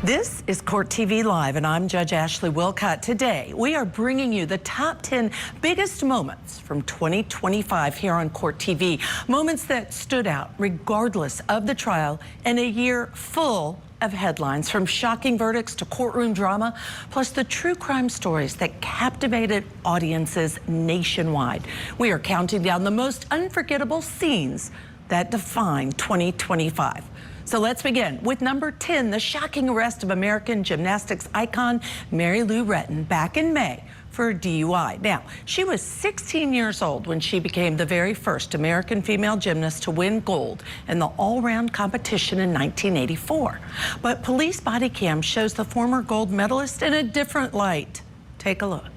This is Court TV Live, and I'm Judge Ashley Wilcott. Today, we are bringing you the top 10 biggest moments from 2025 here on Court TV. Moments that stood out regardless of the trial in a year full of headlines, from shocking verdicts to courtroom drama, plus the true crime stories that captivated audiences nationwide. We are counting down the most unforgettable scenes that define 2025. So let's begin with number 10, the shocking arrest of American gymnastics icon Mary Lou Retton back in May for a DUI. Now, she was 16 years old when she became the very first American female gymnast to win gold in the all-round competition in 1984. But police body cam shows the former gold medalist in a different light. Take a look.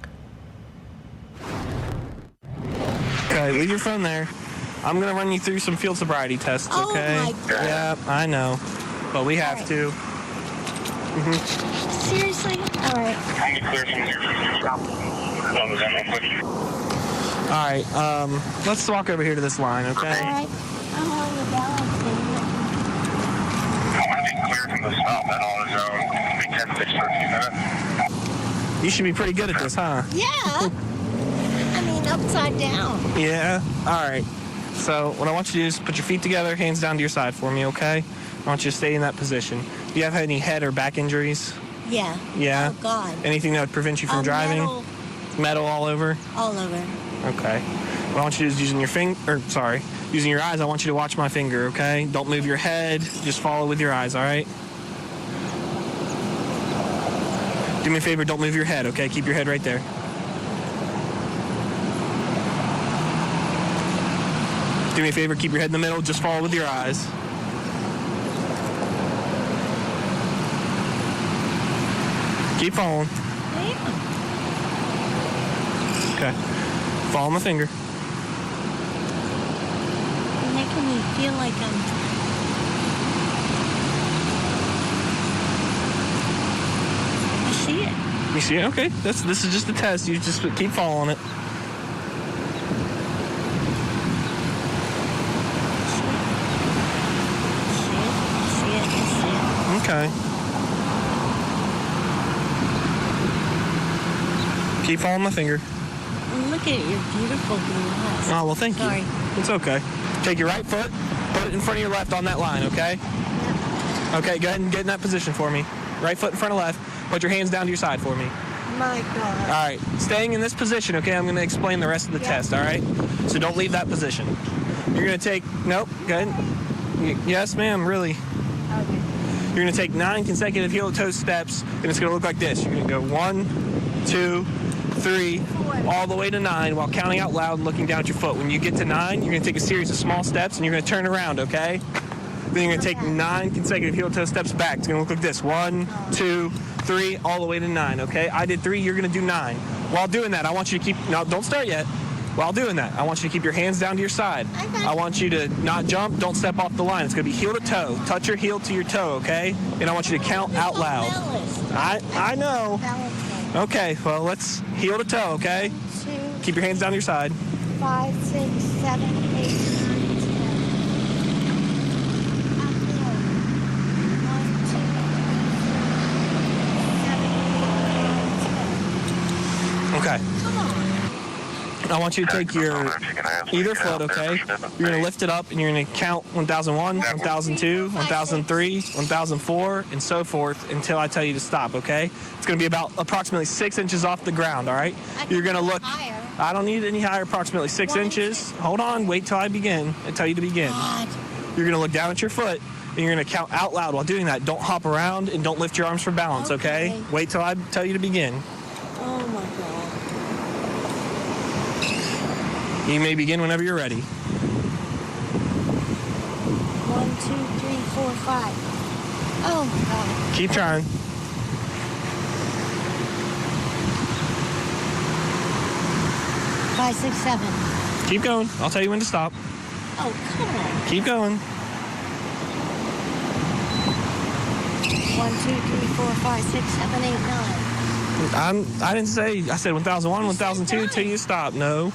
Okay, leave your phone there. I'm going to run you through some field sobriety tests, okay? Oh, my God. Yeah, I know. But we have to. Seriously? All right. All right, let's walk over here to this line, okay? All right. I'm on the balance You should be pretty good at this, huh? Yeah. I mean, upside down. Yeah? All right. So what I want you to do is put your feet together, hands down to your side for me, okay? I want you to stay in that position. Do you have any head or back injuries? Yeah. Yeah? Oh, God. Anything that would prevent you from driving? Metal all over? All over. Okay. What I want you to do is using your eyes, I want you to watch my finger, okay? Don't move your head, just follow with your eyes, all right? Do me a favor, don't move your head, okay? Keep your head right there. Do me a favor, keep your head in the middle, just follow with your eyes. Keep following. Okay. Follow my finger. You're making me feel like I see it. You see it? Okay. This is just a test. You just keep following it. Okay. Keep following my finger. Look at your beautiful blue eyes. Oh, well, thank Sorry. you. It's okay. Take your right foot, put it in front of your left on that line, okay? Yep. Okay, go ahead and get in that position for me. Right foot in front of left. Put your hands down to your side for me. My God. All right. Staying in this position, okay? I'm going to explain the rest of the test, all right? So don't leave that position. You're going to take, nope, go ahead. Yes, ma'am, really. Okay. You're going to take 9 consecutive heel-to-toe steps, and it's going to look like this. You're going to go 1, 2, 3, all the way to 9 while counting out loud and looking down at your foot. When you get to 9, you're going to take a series of small steps, and you're going to turn around, okay? Then you're going to take 9 consecutive heel-to-toe steps back. It's going to look like this. 1, 2, 3, all the way to 9, okay? I did 3. You're going to do 9. While doing that, I want you to keep... No, don't start yet. While doing that, I want you to keep your hands down to your side. I want you to not jump, don't step off the line. It's going to be heel to toe. Touch your heel to your toe, okay? And I want you to count out loud. I know. Okay, well, let's heel to toe, okay? 2, Keep your hands down to your side. 5, 6, 7, 8, 9, 10. Okay. I want you to take your either foot, okay? You're going to lift it up, and you're going to count 1001, 1002, 1003, 1004, and so forth until I tell you to stop, okay? It's going to be about approximately 6 inches off the ground, all right? You're going to look... Higher. I don't need any higher, approximately 6 inches. Hold on, wait till I begin. I tell you to begin. God. You're going to look down at your foot, and you're going to count out loud while doing that. Don't hop around, and don't lift your arms for balance, okay? Wait till I tell you to begin. Oh, my God. You may begin whenever you're ready. 1, 2, 3, 4, 5. Oh, my God. Keep trying. Five, 6, 7. Keep going. I'll tell you when to stop. Oh, come on. Keep going. 1, 2, 3, 4, 5, 6, 7, 8, 9. I didn't say. I said 1001, 1002 till you stop. No.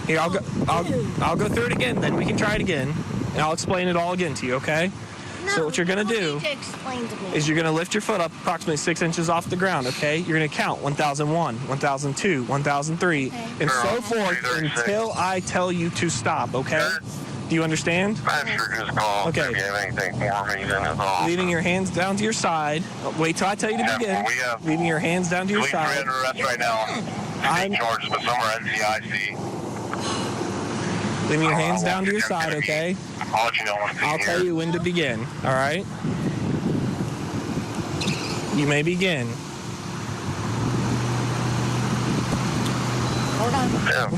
Here, I'll go through it again. Then we can try it again, and I'll explain it all again to you. Okay? So what you're going to do You need to explain to me. is you're going to lift your foot up approximately 6 inches off the ground, okay? You're going to count 1001, 1002, 1003, and so forth until I tell you to stop, okay? Do you understand? Okay. Leaving your hands down to your side. Wait till I tell you to begin. Leaving your hands down to your side. We're under arrest right now. I'm charged with some NCIC. Leaving your hands down to your side, okay? I'll let you know when I'll tell you when to begin, all right? You may begin. Hold on. Yeah.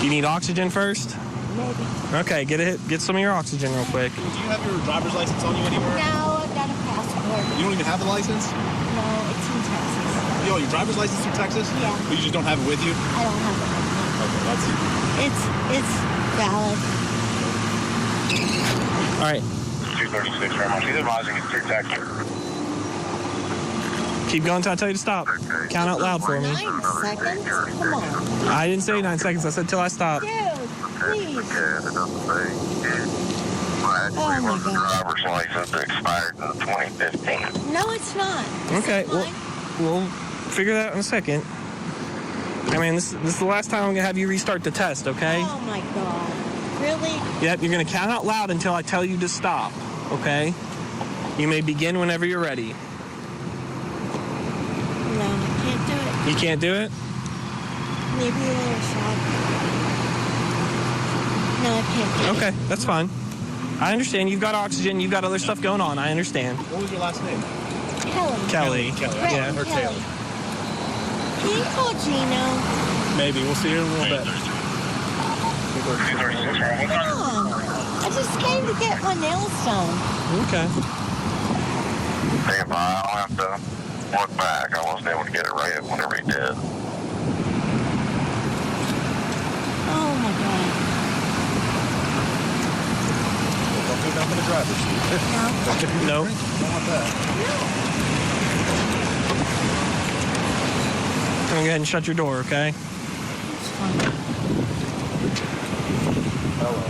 You need oxygen first? Maybe. Okay, get some of your oxygen real quick. Do you have your driver's license on you anywhere? No, I've got a passport. You don't even have the license? No, it's in Texas. Yo, your driver's license from Texas? Yeah. But you just don't have it with you? I don't have it. Okay, that's... It's valid. All right. 236 very much. He's advising it's through Texas. Keep going until I tell you to stop. Count out loud for me. 9 seconds? Come on. I didn't say 9 seconds. I said till I stop. Dude, please. Oh my God. Driver's license expired in 2015. No, it's not. Okay, well, we'll figure that out in a second. I mean, this is the last time I'm going to have you restart the test, okay? Oh my God. Really? Yep, you're going to count out loud until I tell you to stop, okay? You may begin whenever you're ready. No, I can't do it. You can't do it? Maybe a little shot. No, I can't do it. Okay, that's fine. I understand. You've got oxygen. You've got other stuff going on. I understand. What was your last name? Kelly. Kelly. Brett Yeah. and Or Kelly. Taylor. Can you call Gino? Maybe. We'll see you in a little bit. 236 very much. Come on. I just came to get my nails done. Okay. Stand by. I'll have to look back. I wasn't able to get it right whenever he did. Oh my God. Don't put down for the driver's seat. No. No. Don't want that. Go ahead and shut your door, okay? It's fine. Hello.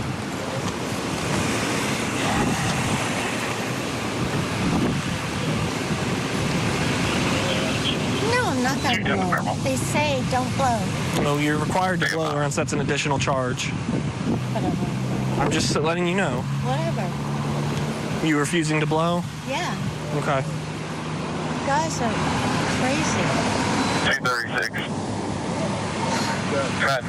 No, I'm not going to blow. They say don't blow. Well, you're required to blow, or else that's an additional charge. Whatever. I'm just letting you know. Whatever. You refusing to blow? Yeah. Okay. You guys are crazy. 236. Got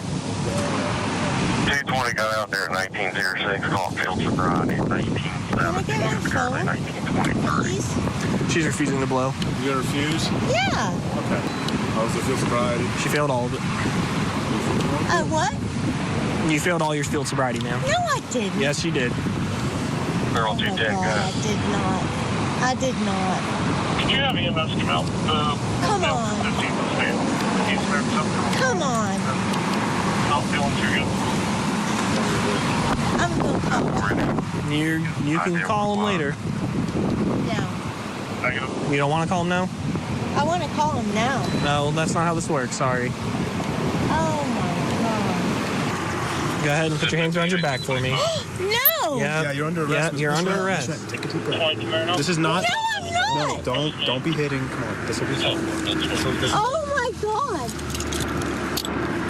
220 got out there at 1906. Called field sobriety at 1970. 1923. Please? She's refusing to blow. You gonna refuse? Yeah. Okay. How was the field sobriety? She failed all of it. What? You failed all your field sobriety, ma'am. No, I didn't. Yes, you did. Girl, Oh my 210 God, I did not. I did not. Can you have EMS come out? Come on. Come on. Not feeling too good. I'm going to come down. You can call him later. No. Negative. You don't want to call him now? I want to call him now. No, that's not how this works. Sorry. Oh my Go ahead and put your hands around your back for me. God. No. Yeah, you're under arrest. Yeah, you're under Miss arrest. Ratton. Take a deep breath. This is not... No, I'm not. No, don't be hitting. Come on. This will be fine. Oh my God.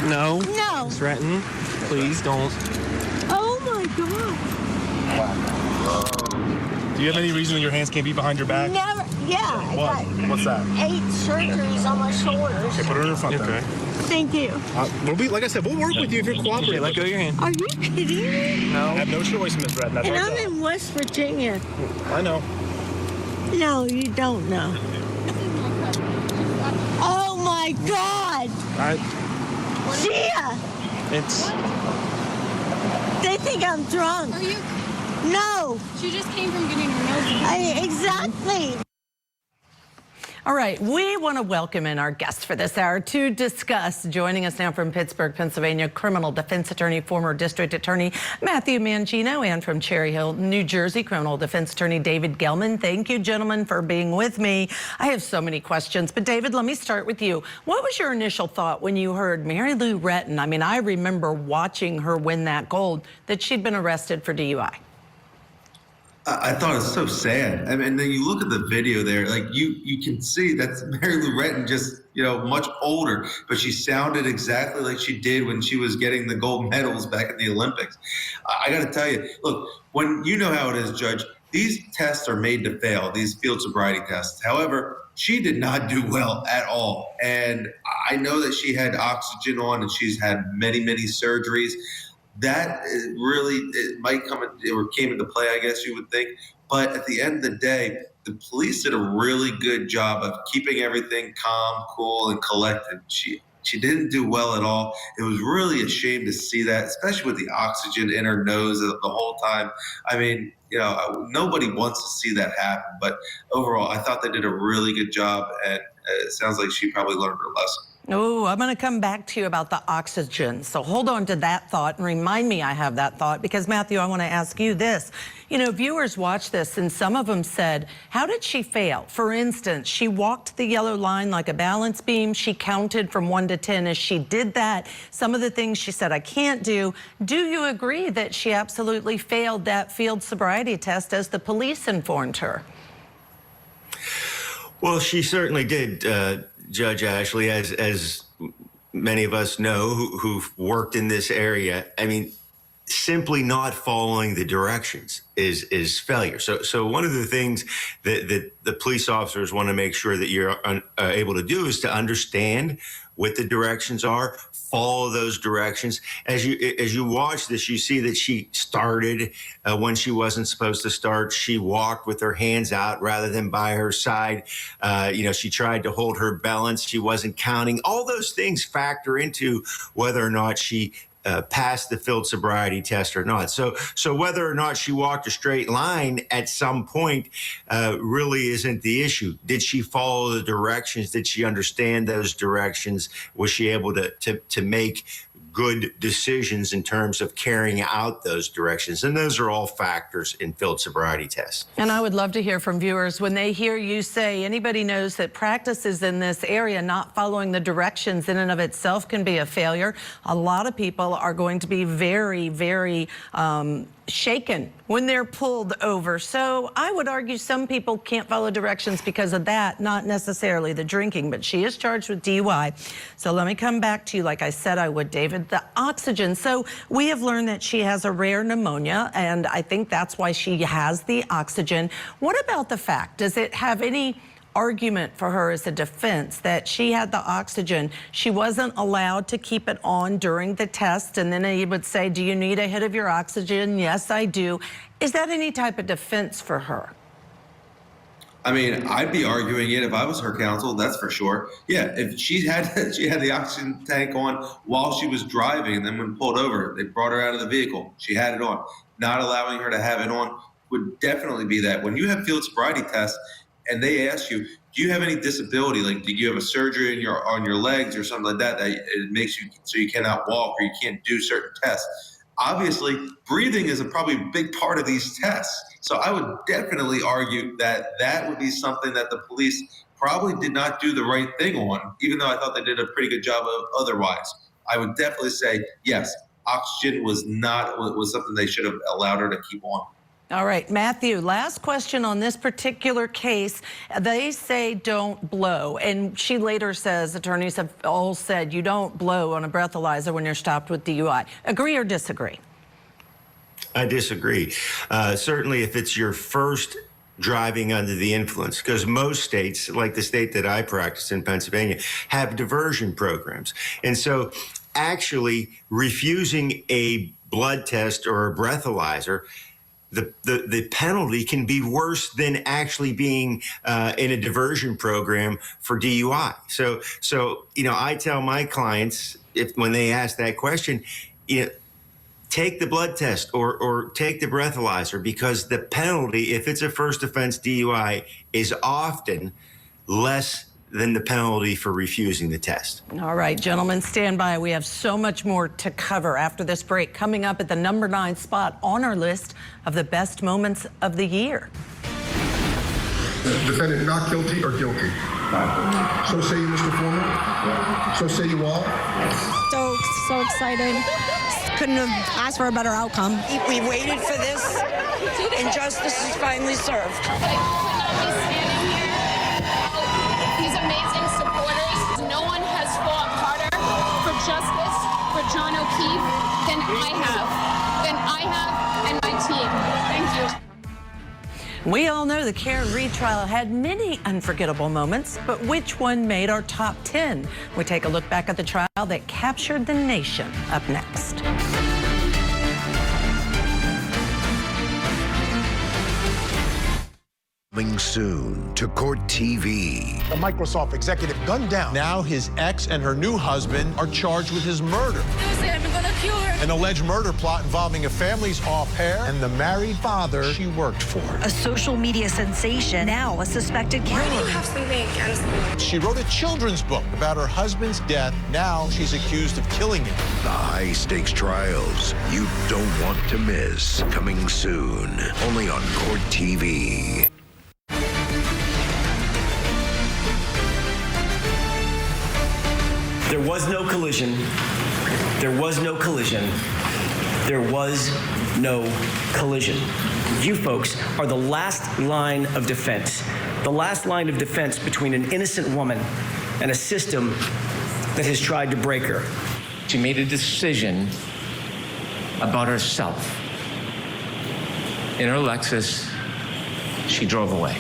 No. No. Miss Retton, please don't. Oh my God. Do you have any reason your hands can't be behind your back? Never. Yeah. I What? got What's that? 8 surgeries on my shoulders. Okay, put her in front Okay. then. Thank you. We'll be, like I said, we'll work with you if you're Okay, cooperating. let go of your hand. Are you kidding me? I No. have no choice, Miss Ratton. That's And our I'm job. in West Virginia. I know. No, you don't know. Oh my God. Gia! It's They think I'm drunk. Are you? No. She just came from getting her nose. Exactly. All right, we want to welcome in our guest for this hour to discuss. Joining us now from Pittsburgh, Pennsylvania, criminal defense attorney, former district attorney Matthew Mangione, and from Cherry Hill, New Jersey, criminal defense attorney David Gelman. Thank you, gentlemen, for being with me. I have so many questions, but David, let me start with you. What was your initial thought when you heard Mary Lou Retton? I mean, I remember watching her win that gold, that she'd been arrested for DUI. I thought it was so sad. I mean, then you look at the video there, like you can see that's Mary Lou Retton, just, much older, but she sounded exactly like she did when she was getting the gold medals back in the Olympics. I got to tell you, look, when you know how it is, Judge, these tests are made to fail, these field sobriety tests. However, she did not do well at all. And I know that she had oxygen on and she's had many, many surgeries. That really, it might come or came into play, I guess you would think. But at the end of the day, the police did a really good job of keeping everything calm, cool, and collected. She didn't do well at all. It was really a shame to see that, especially with the oxygen in her nose the whole time. I mean, nobody wants to see that happen. But overall, I thought they did a really good job, and it sounds like she probably learned her lesson. Oh, I'm going to come back to you about the oxygen. So hold on to that thought and remind me I have that thought, because Matthew, I want to ask you this. Viewers watch this and some of them said, how did she fail? For instance, she walked the yellow line like a balance beam. She counted from 1 to 10 as she did that. Some of the things she said, I can't do. Do you agree that she absolutely failed that field sobriety test as the police informed her? Well, she certainly did, Judge Ashley, as many of us know who've worked in this area. I mean, simply not following the directions is failure. So one of the things that the police officers want to make sure that you're able to do is to understand what the directions are, follow those directions. As you watch this, you see that she started when she wasn't supposed to start. She walked with her hands out rather than by her side. She tried to hold her balance. She wasn't counting. All those things factor into whether or not she passed the field sobriety test or not. So whether or not she walked a straight line at some point really isn't the issue. Did she follow the directions? Did she understand those directions? Was she able to make good decisions in terms of carrying out those directions? And those are all factors in field sobriety tests. And I would love to hear from viewers when they hear you say anybody knows that practices in this area not following the directions in and of itself can be a failure. A lot of people are going to be very, very shaken when they're pulled over. So I would argue some people can't follow directions because of that, not necessarily the drinking, but she is charged with DUI. So let me come back to you like I said I would, David. The oxygen. So we have learned that she has a rare pneumonia, and I think that's why she has the oxygen. What about the fact, does it have any argument for her as a defense that she had the oxygen, she wasn't allowed to keep it on during the test, and then he would say, do you need a hit of your oxygen? Yes, I do. Is that any type of defense for her? I mean, I'd be arguing it if I was her counsel, that's for sure. Yeah, if she had the oxygen tank on while she was driving, and then when pulled over, they brought her out of the vehicle, she had it on. Not allowing her to have it on would definitely be that. When you have field sobriety tests, and they ask you, do you have any disability? Like, did you have a surgery on your legs or something like that it makes you so you cannot walk or you can't do certain tests? Obviously, breathing is probably a big part of these tests. So I would definitely argue that would be something that the police probably did not do the right thing on, even though I thought they did a pretty good job of otherwise. I would definitely say, yes, oxygen was something they should have allowed her to keep on. All right, Matthew, last question on this particular case. They say don't blow, and she later says, attorneys have all said, you don't blow on a breathalyzer when you're stopped with DUI. Agree or disagree? I disagree. Certainly if it's your first driving under the influence, because most states, like the state that I practice in, Pennsylvania, have diversion programs. And so actually refusing a blood test or a breathalyzer, the penalty can be worse than actually being in a diversion program for DUI. So I tell my clients, when they ask that question, take the blood test or take the breathalyzer, because the penalty, if it's a first offense DUI, is often less than the penalty for refusing the test. All right, gentlemen, stand by. We have so much more to cover after this break. Coming up at the number 9 spot on our list of the best moments of the year. Defendant not guilty or guilty? So say you, Mr. Foreman? So say you all? So excited. Couldn't have asked for a better outcome. We waited for this, and justice is finally served. I could not be standing here. These amazing supporters. No one has fought harder for justice for John O'Keefe than I have, and my team. Thank you. We all know the Karen Read trial had many unforgettable moments, but which one made our top 10? We take a look back at the trial that captured the nation. Up next. Coming soon to Court TV. A Microsoft executive gunned down. Now his ex and her new husband are charged with his murder. An alleged murder plot involving a family's au pair and the married father she worked for. A social media sensation, now a suspected killer. Why do you have something against me? She wrote a children's book about her husband's death. Now she's accused of killing him. The high-stakes trials you don't want to miss. Coming soon, only on Court TV. There was no collision. There was no collision. There was no collision. You folks are the last line of defense. The last line of defense between an innocent woman and a system that has tried to break her. She made a decision about herself. In her Lexus, she drove away.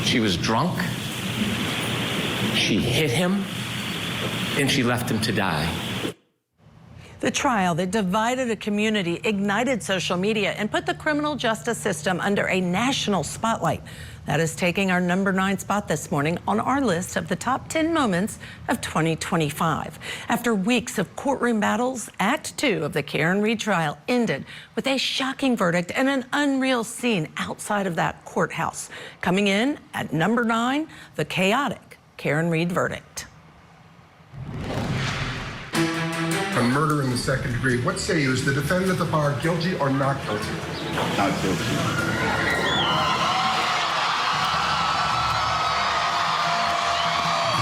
She was drunk, she hit him, and she left him to die. The trial that divided a community ignited social media and put the criminal justice system under a national spotlight. That is taking our number 9 spot this morning on our list of the top 10 moments of 2025. After weeks of courtroom battles, Act 2 of the Karen Read trial ended with a shocking verdict and an unreal scene outside of that courthouse. Coming in at number 9, the chaotic Karen Read verdict. On murder in the second degree, what say you? Is the defendant at the bar guilty or not guilty? Not guilty.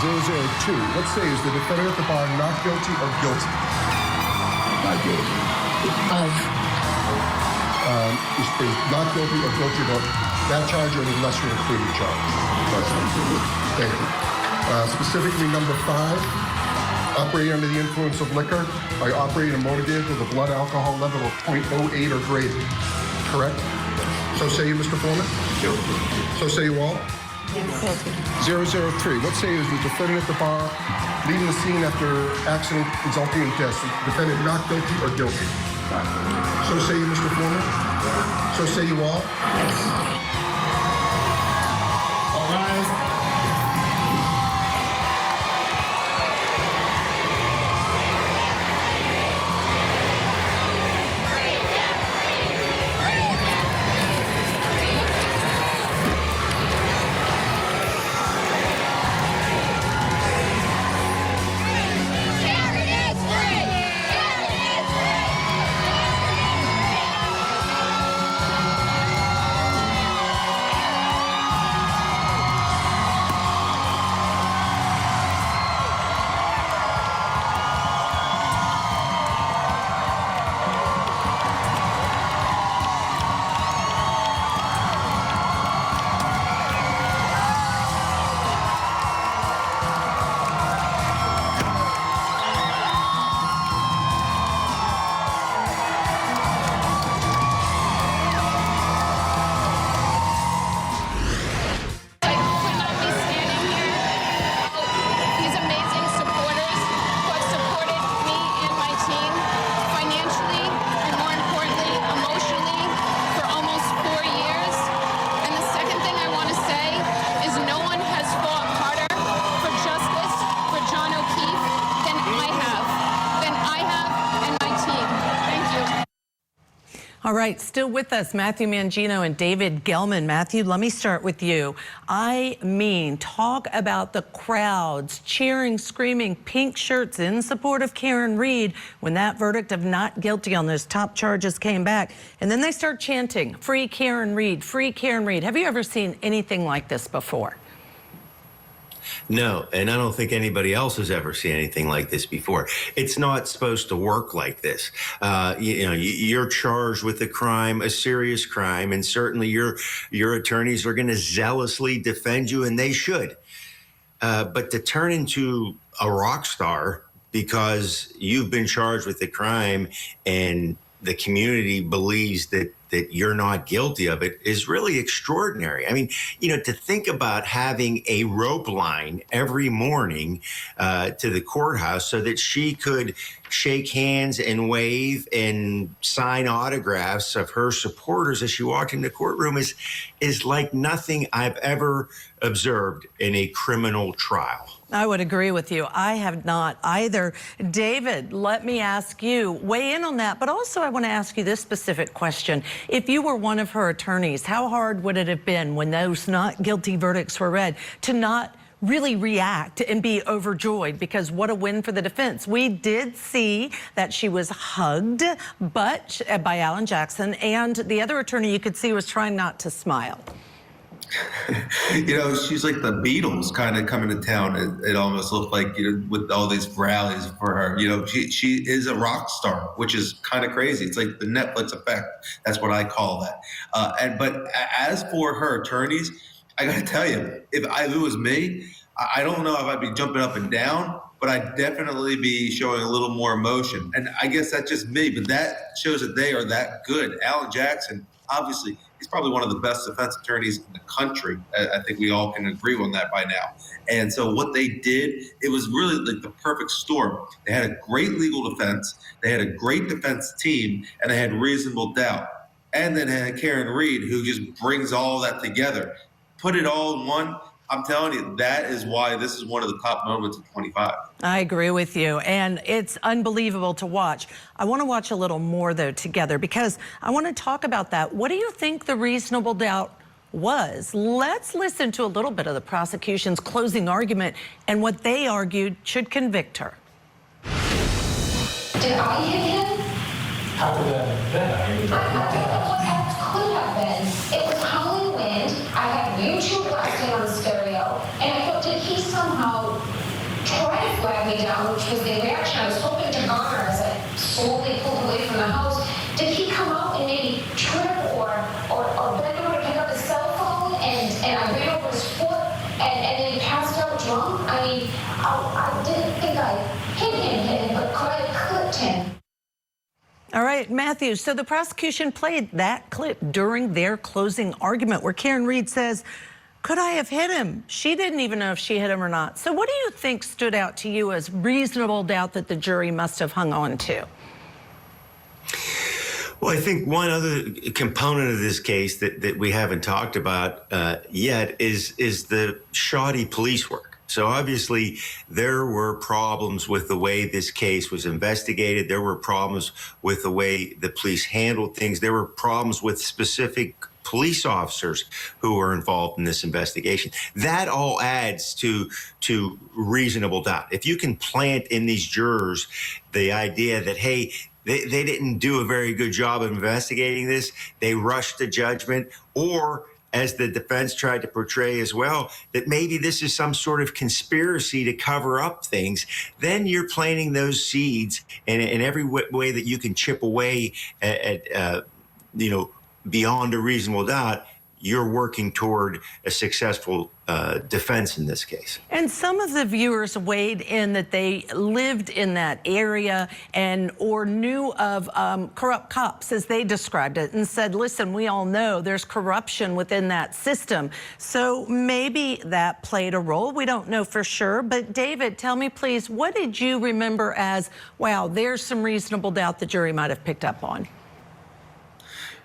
002. What say is the defendant at the bar not guilty or guilty? Not guilty. Is not guilty or guilty about that charge or any lesser included charge? Thank you. Specifically, number 5, operating under the influence of liquor by operating a motor vehicle with a blood alcohol level of 0.08 or greater. Correct? So say you, Mr. Foreman? Guilty. So say you all? 003. What say is the defendant at the bar leaving the scene after accident resulting in death? Defendant not guilty or guilty? So say you, Mr. Foreman? So say you all? All rise. All right, still with us, Matthew Mangino and David Gelman. Matthew, let me start with you. I mean, talk about the crowds cheering, screaming, pink shirts in support of Karen Read when that verdict of not guilty on those top charges came back. And then they start chanting, free Karen Read, free Karen Read. Have you ever seen anything like this before? No, and I don't think anybody else has ever seen anything like this before. It's not supposed to work like this. You're charged with a crime, a serious crime, and certainly your attorneys are going to zealously defend you, and they should. But to turn into a rock star because you've been charged with a crime and the community believes that you're not guilty of it is really extraordinary. I mean, to think about having a rope line every morning to the courthouse so that she could shake hands and wave and sign autographs of her supporters as she walked in the courtroom is like nothing I've ever observed in a criminal trial. I would agree with you. I have not either. David, let me ask you, weigh in on that, but also I want to ask you this specific question. If you were one of her attorneys, how hard would it have been when those not guilty verdicts were read to not really react and be overjoyed, because what a win for the defense. We did see that she was hugged by Alan Jackson, and the other attorney you could see was trying not to smile. She's like the Beatles kind of coming to town. It almost looked like, with all these rallies for her. She is a rock star, which is kind of crazy. It's like the Netflix effect. That's what I call that. But as for her attorneys, I got to tell you, if it was me, I don't know if I'd be jumping up and down, but I'd definitely be showing a little more emotion. And I guess that's just me, but that shows that they are that good. Alan Jackson, obviously, he's probably one of the best defense attorneys in the country. I think we all can agree on that by now. And so what they did, it was really like the perfect storm. They had a great legal defense, they had a great defense team, and they had reasonable doubt. And then had Karen Read, who just brings all that together. Put it all in one. I'm telling you, that is why this is one of the top moments of 25. I agree with you, and it's unbelievable to watch. I want to watch a little more, though, together, because I want to talk about that. What do you think the reasonable doubt was? Let's listen to a little bit of the prosecution's closing argument and what they argued should convict her. Did I hit him? How could that have been? I don't know what else could have been. It was howling wind. I had YouTube blasting on the stereo, and I thought, did he somehow try to flag me down, which was the reaction I was hoping to garner as I slowly pulled away from the house. Did he come out and maybe trip or bend over to pick up his cell phone, and I ran over his foot, and then he passed out drunk? I mean, I didn't think I hit him, but could I have clipped him? All right, Matthew, so the prosecution played that clip during their closing argument where Karen Read says, could I have hit him? She didn't even know if she hit him or not. So what do you think stood out to you as reasonable doubt that the jury must have hung on to? Well, I think one other component of this case that we haven't talked about yet is the shoddy police work. So obviously, there were problems with the way this case was investigated. There were problems with the way the police handled things. There were problems with specific police officers who were involved in this investigation. That all adds to reasonable doubt. If you can plant in these jurors the idea that, hey, they didn't do a very good job of investigating this, they rushed to judgment, or as the defense tried to portray as well, that maybe this is some sort of conspiracy to cover up things, then you're planting those seeds in every way that you can chip away at beyond a reasonable doubt. You're working toward a successful defense in this case. And some of the viewers weighed in that they lived in that area or knew of corrupt cops, as they described it, and said, listen, we all know there's corruption within that system. So maybe that played a role. We don't know for sure. But David, tell me, please, what did you remember as, wow, there's some reasonable doubt the jury might have picked up on?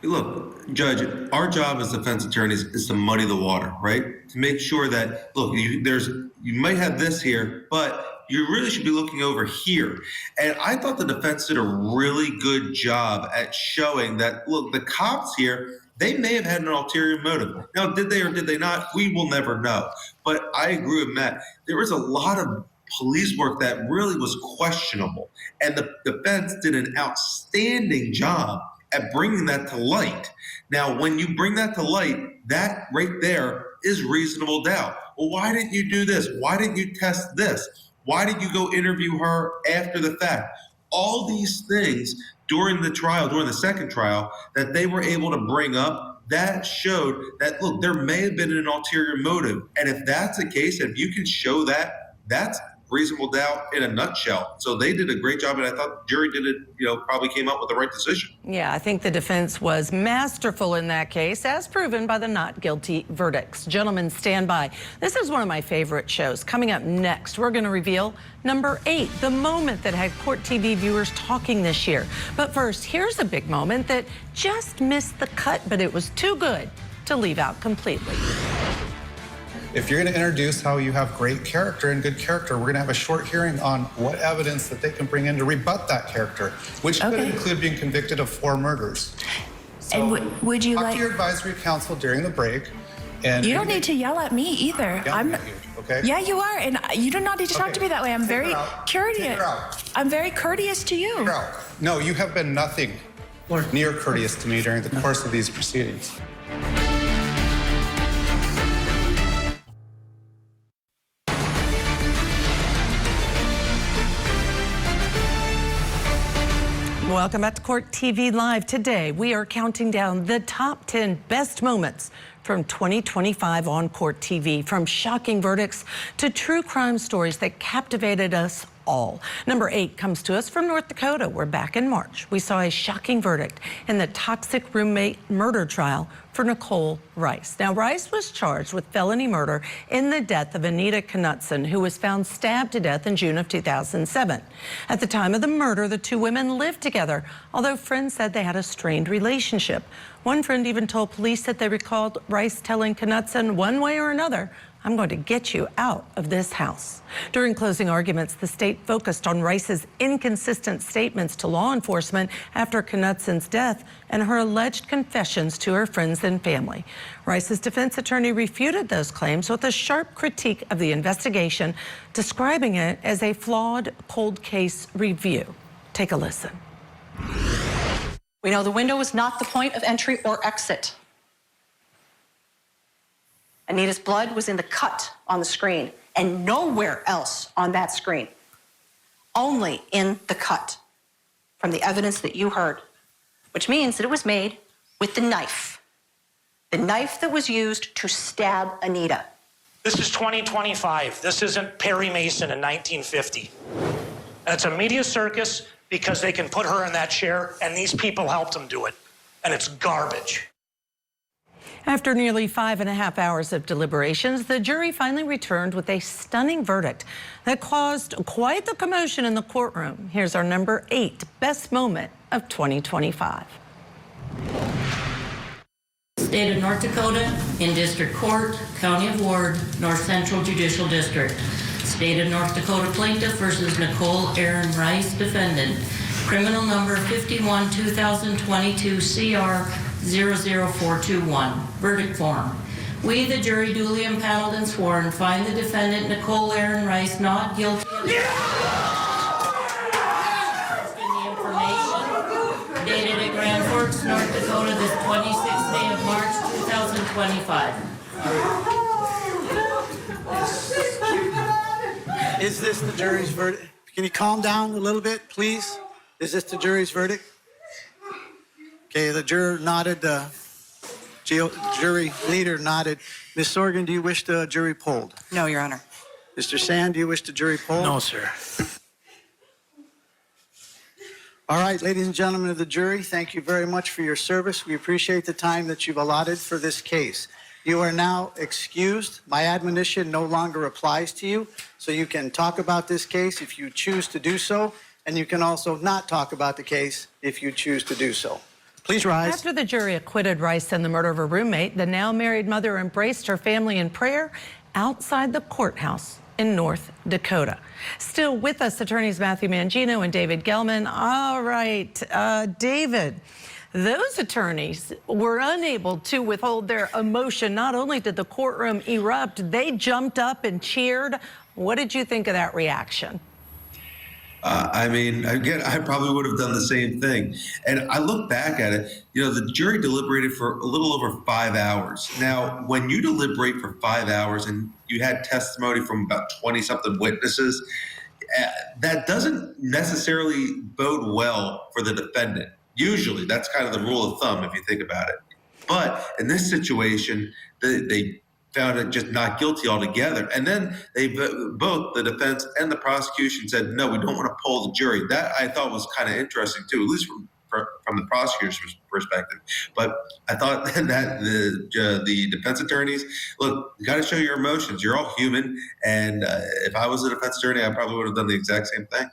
Look, Judge, our job as defense attorneys is to muddy the water, right? To make sure that, look, you might have this here, but you really should be looking over here. And I thought the defense did a really good job at showing that, look, the cops here, they may have had an ulterior motive. Now, did they or did they not? We will never know. But I agree with Matt. There was a lot of police work that really was questionable. And the defense did an outstanding job at bringing that to light. Now, when you bring that to light, that right there is reasonable doubt. Well, why didn't you do this? Why didn't you test this? Why did you go interview her after the fact? All these things during the trial, during the second trial, that they were able to bring up, that showed that, look, there may have been an ulterior motive. And if that's the case, if you can show that, that's reasonable doubt in a nutshell. So they did a great job, and I thought the jury did it, probably came up with the right decision. Yeah, I think the defense was masterful in that case, as proven by the not guilty verdicts. Gentlemen, stand by. This is one of my favorite shows. Coming up next, we're going to reveal number 8, the moment that had Court TV viewers talking this year. But first, here's a big moment that just missed the cut, but it was too good to leave out completely. If you're going to introduce how you have great character and good character, we're going to have a short hearing on what evidence that they can bring in to rebut that character, which could include being convicted of 4 murders. So and would you talk to your advisory counsel during the break. And you don't need to yell at me either. Okay? Yeah, you are, and you do not need to talk to me that way. I'm very courteous. I'm very courteous to you. No, you have been nothing near courteous to me during the course of these proceedings. Welcome back to Court TV Live. Today, we are counting down the top 10 best moments from 2025 on Court TV, from shocking verdicts to true crime stories that captivated us all. Number 8 comes to us from North Dakota, where back in March, we saw a shocking verdict in the toxic roommate murder trial for Nichole Rice. Now, Rice was charged with felony murder in the death of Anita Knutson, who was found stabbed to death in June of 2007. At the time of the murder, the 2 women lived together, although friends said they had a strained relationship. One friend even told police that they recalled Rice telling Knutson one way or another, "I'm going to get you out of this house." During closing arguments, the state focused on Rice's inconsistent statements to law enforcement after Knutson's death and her alleged confessions to her friends and family. Rice's defense attorney refuted those claims with a sharp critique of the investigation, describing it as a flawed cold case review. Take a listen. We know the window was not the point of entry or exit. Anita's blood was in the cut on the screen and nowhere else on that screen. Only in the cut from the evidence that you heard, which means that it was made with the knife that was used to stab Anita. This is 2025. This isn't Perry Mason in 1950. And it's a media circus because they can put her in that chair, and these people helped them do it. And it's garbage. After nearly 5.5 hours of deliberations, the jury finally returned with a stunning verdict that caused quite the commotion in the courtroom. Here's our number 8 best moment of 2025. State of North Dakota, in District Court, County of Ward, North Central Judicial District. State of North Dakota plaintiff versus Nichole Aaron Rice, defendant. Criminal number 51 2022 CR 00421. Verdict form. We, the jury, duly impaneled and sworn, find the defendant Nichole Aaron Rice not guilty of the information dated at Grand Forks, North Dakota, this 26th day of March 2025. Is this the jury's verdict? Can you calm down a little bit, please? Is this the jury's verdict? Okay, the juror nodded, jury leader nodded. Ms. Sorgan, do you wish the jury polled? No, Your Honor. Mr. Sand, do you wish the jury polled? No, sir. All right, ladies and gentlemen of the jury, thank you very much for your service. We appreciate the time that you've allotted for this case. You are now excused. My admonition no longer applies to you, so you can talk about this case if you choose to do so, and you can also not talk about the case if you choose to do so. Please rise. After the jury acquitted Rice in the murder of her roommate, the now married mother embraced her family in prayer outside the courthouse in North Dakota. Still with us, attorneys Matthew Mangione and David Gelman. All right, David, those attorneys were unable to withhold their emotion. Not only did the courtroom erupt, they jumped up and cheered. What did you think of that reaction? I mean, again, I probably would have done the same thing. And I look back at it, you know, the jury deliberated for a little over 5 hours. Now, when you deliberate for 5 hours and you had testimony from about 20-something witnesses, that doesn't necessarily bode well for the defendant. Usually, that's kind of the rule of thumb if you think about it. But in this situation, they found it just not guilty altogether. And then they both, the defense and the prosecution, said, no, we don't want to poll the jury. That I thought was kind of interesting too, at least from the prosecutor's perspective. But I thought that the defense attorneys, look, you got to show your emotions. You're all human. And if I was a defense attorney, I probably would have done the exact same thing.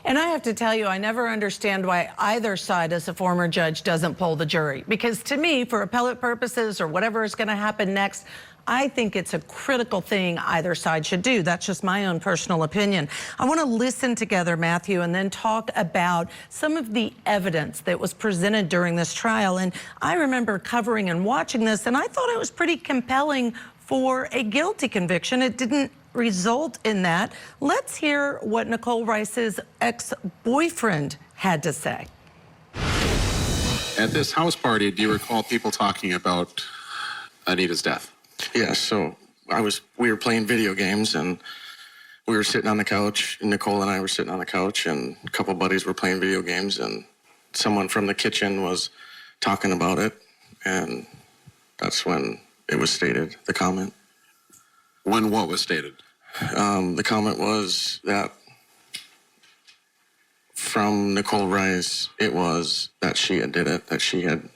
And I have to tell you, I never understand why either side, as a former judge, doesn't poll the jury. Because to me, for appellate purposes or whatever is going to happen next, I think it's a critical thing either side should do. That's just my own personal opinion. I want to listen together, Matthew, and then talk about some of the evidence that was presented during this trial. And I remember covering and watching this, and I thought it was pretty compelling for a guilty conviction. It didn't result in that. Let's hear what Nichole Rice's ex-boyfriend had to say. At this house party, do you recall people talking about Anita's death? Yeah, so we were playing video games and we were sitting on the couch. Nichole and I were sitting on the couch and a couple buddies were playing video games and someone from the kitchen was talking about it, and that's when it was stated, the comment. When what was stated? The comment was that from Nichole Rice, it was that she had did it, that she had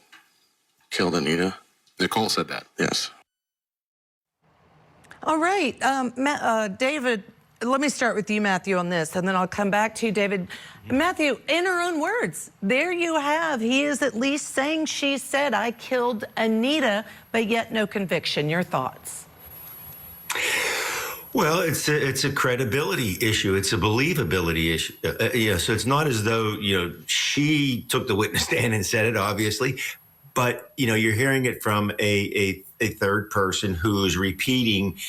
killed Anita. Nichole said that? Yes. All right, David, let me start with you, Matthew, on this, and then I'll come back to you, David. Matthew, in her own words, there you have, he is at least saying she said, I killed Anita, but yet no conviction. Your thoughts? Well, it's a credibility issue. It's a believability issue. Yeah, so it's not as though, you know, she took the witness stand and said it, obviously, but, you know, you're hearing it from a third person who is repeating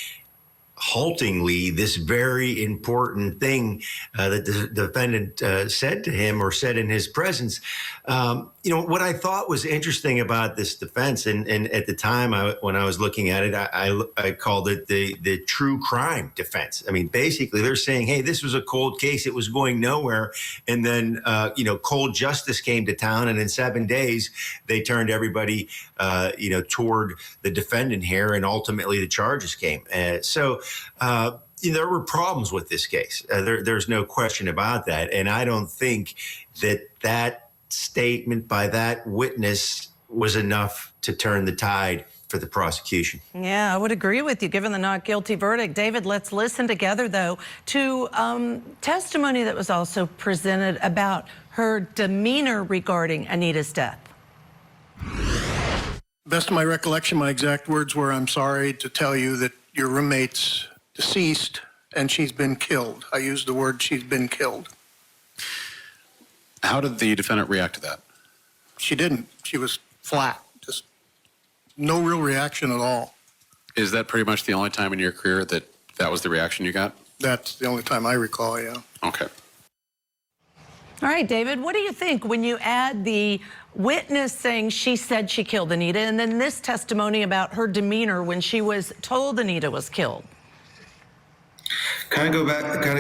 haltingly this very important thing that the defendant said to him or said in his presence. You know, what I thought was interesting about this defense, and at the time when I was looking at it, I called it the true crime defense. I mean, basically they're saying, hey, this was a cold case. It was going nowhere. And then, you know, cold justice came to town, and in 7 days, they turned everybody, you know, toward the defendant here, and ultimately the charges came. So you know, there were problems with this case. There's no question about that. And I don't think that statement by that witness was enough to turn the tide for the prosecution. Yeah, I would agree with you, given the not guilty verdict. David, let's listen together, though, to testimony that was also presented about her demeanor regarding Anita's death. Best of my recollection, my exact words were, I'm sorry to tell you that your roommate's deceased and she's been killed. I used the word she's been killed. How did the defendant react to that? She didn't. She was flat, just no real reaction at all. Is that pretty much the only time in your career that was the reaction you got? That's the only time I recall, yeah. Okay. All right, David, what do you think when you add the witness saying she said she killed Anita and then this testimony about her demeanor when she was told Anita was killed? Kind of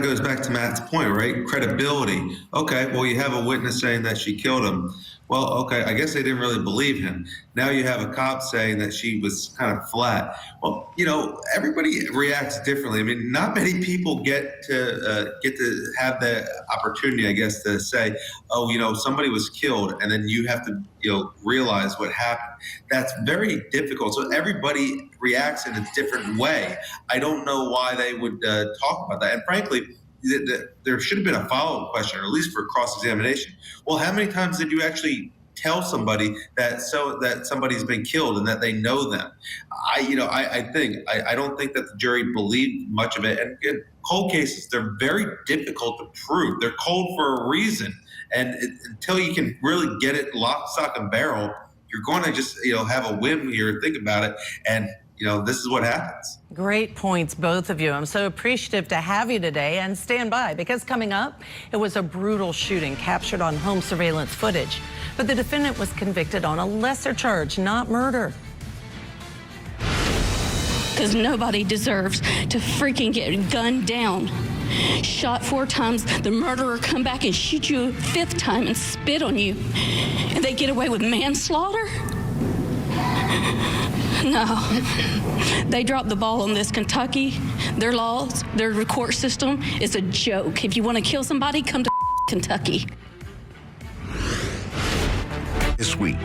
goes back to Matt's point, right? Credibility. Okay, well, you have a witness saying that she killed him. Well, okay, I guess they didn't really believe him. Now you have a cop saying that she was kind of flat. Well, you know, everybody reacts differently. I mean, not many people get to have the opportunity, I guess, to say, oh, you know, somebody was killed, and then you have to, you know, realize what happened. That's very difficult. So everybody reacts in a different way. I don't know why they would talk about that. And frankly, there should have been a follow-up question, or at least for cross-examination. Well, how many times did you actually tell somebody that somebody's been killed and that they know them. I don't think that the jury believed much of it. And cold cases, they're very difficult to prove. They're cold for a reason. And until you can really get it lock, stock, and barrel, you're going to just, have a whim here, think about it. And, this is what happens. Great points, both of you. I'm so appreciative to have you today, and stand by, because coming up, it was a brutal shooting captured on home surveillance footage. But the defendant was convicted on a lesser charge, not murder. Because nobody deserves to freaking get gunned down. Shot 4 times, the murderer come back and shoot you a 5th time and spit on you. And they get away with manslaughter? No. They dropped the ball on this. Kentucky, their laws, their court system is a joke. If you want to kill somebody, come to Kentucky. This week.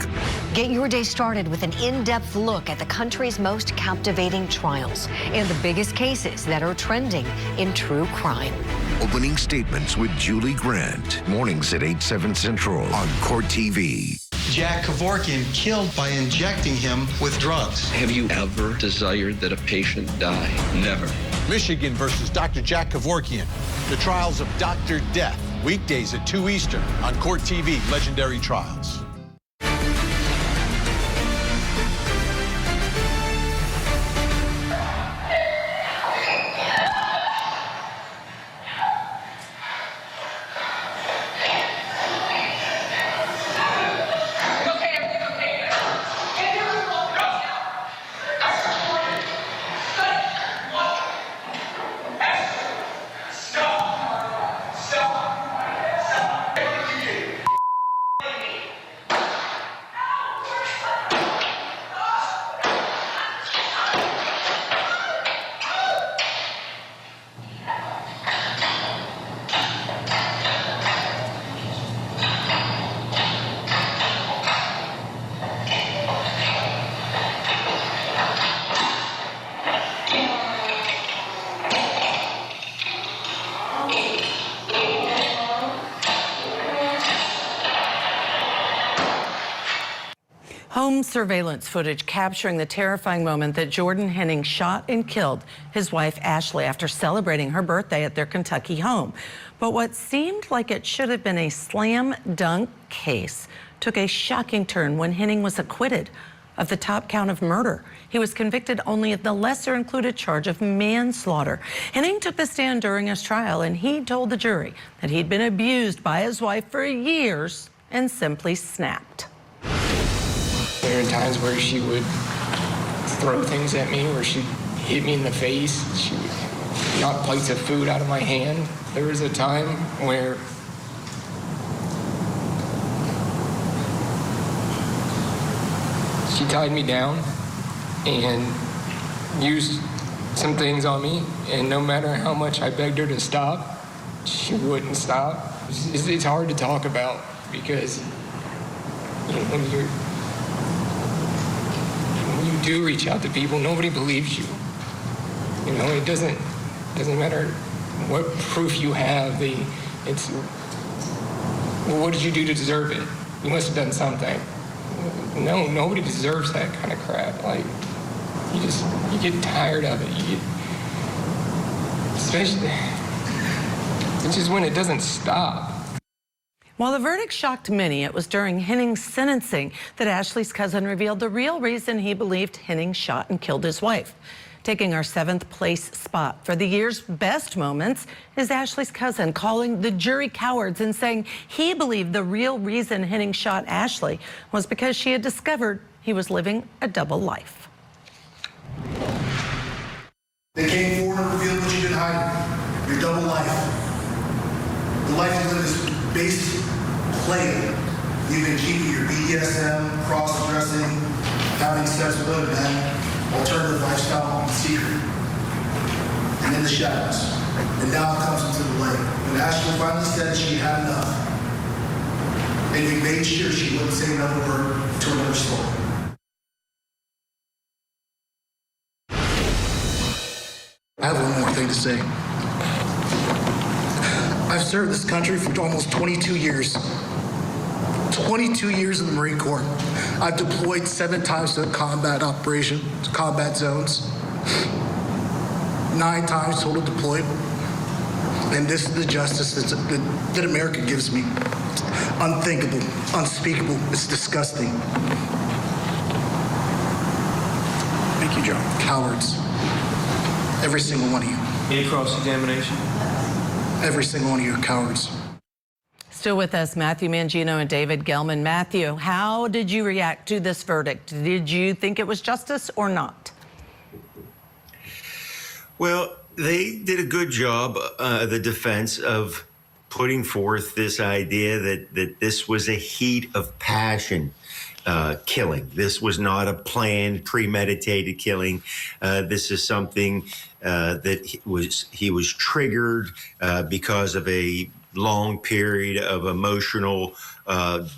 Get your day started with an in-depth look at the country's most captivating trials and the biggest cases that are trending in true crime. Opening statements with Julie Grant. Mornings at 8, 7 Central on Court TV. Jack Kevorkian killed by injecting him with drugs. Have you ever desired that a patient die? Never. Michigan versus Dr. Jack Kevorkian. The trials of Dr. Death. Weekdays at 2 Eastern on Court TV. Legendary Trials. Home surveillance footage capturing the terrifying moment that Jordan Henning shot and killed his wife Ashley after celebrating her birthday at their Kentucky home. But what seemed like it should have been a slam dunk case took a shocking turn when Henning was acquitted of the top count of murder. He was convicted only of the lesser included charge of manslaughter. Henning took the stand during his trial, and he told the jury that he'd been abused by his wife for years and simply snapped. There were times where she would throw things at me, where she'd hit me in the face. She would knock plates of food out of my hand. There was a time where she tied me down and used some things on me, and no matter how much I begged her to stop, she wouldn't stop. It's hard to talk about because when you do reach out to people, nobody believes you. It doesn't matter what proof you have. It's, well, what did you do to deserve it? You must have done something. No, nobody deserves that kind of crap. Like, you get tired of it. Especially, it's just when it doesn't stop. While the verdict shocked many, it was during Henning's sentencing that Ashley's cousin revealed the real reason he believed Henning shot and killed his wife. Taking our 7th place spot for the year's best moments is Ashley's cousin calling the jury cowards and saying he believed the real reason Henning shot Ashley was because she had discovered he was living a double life. They came forward and revealed what you've been hiding, your double life. The life you live is based playing. You've been keeping your BDSM, cross-dressing, having sex with other men, alternative lifestyle in secret, and in the shadows. And now it comes into the light. When Ashley finally said she had enough, and you made sure she wouldn't say another word to another story. I have one more thing to say. I've served this country for almost 22 years. 22 years in the Marine Corps. I've deployed 7 times to a combat operation, to combat zones. 9 times total deployed. And this is the justice that America gives me. Unthinkable, unspeakable, it's disgusting. Thank you, John. Cowards. Every single one of you. Any cross-examination? Every single one of you are cowards. Still with us, Matthew Mangione and David Gelman. Matthew, how did you react to this verdict? Did you think it was justice or not? Well, they did a good job, the defense, of putting forth this idea that this was a heat of passion killing. This was not a planned, premeditated killing. This is something that he was triggered because of a long period of emotional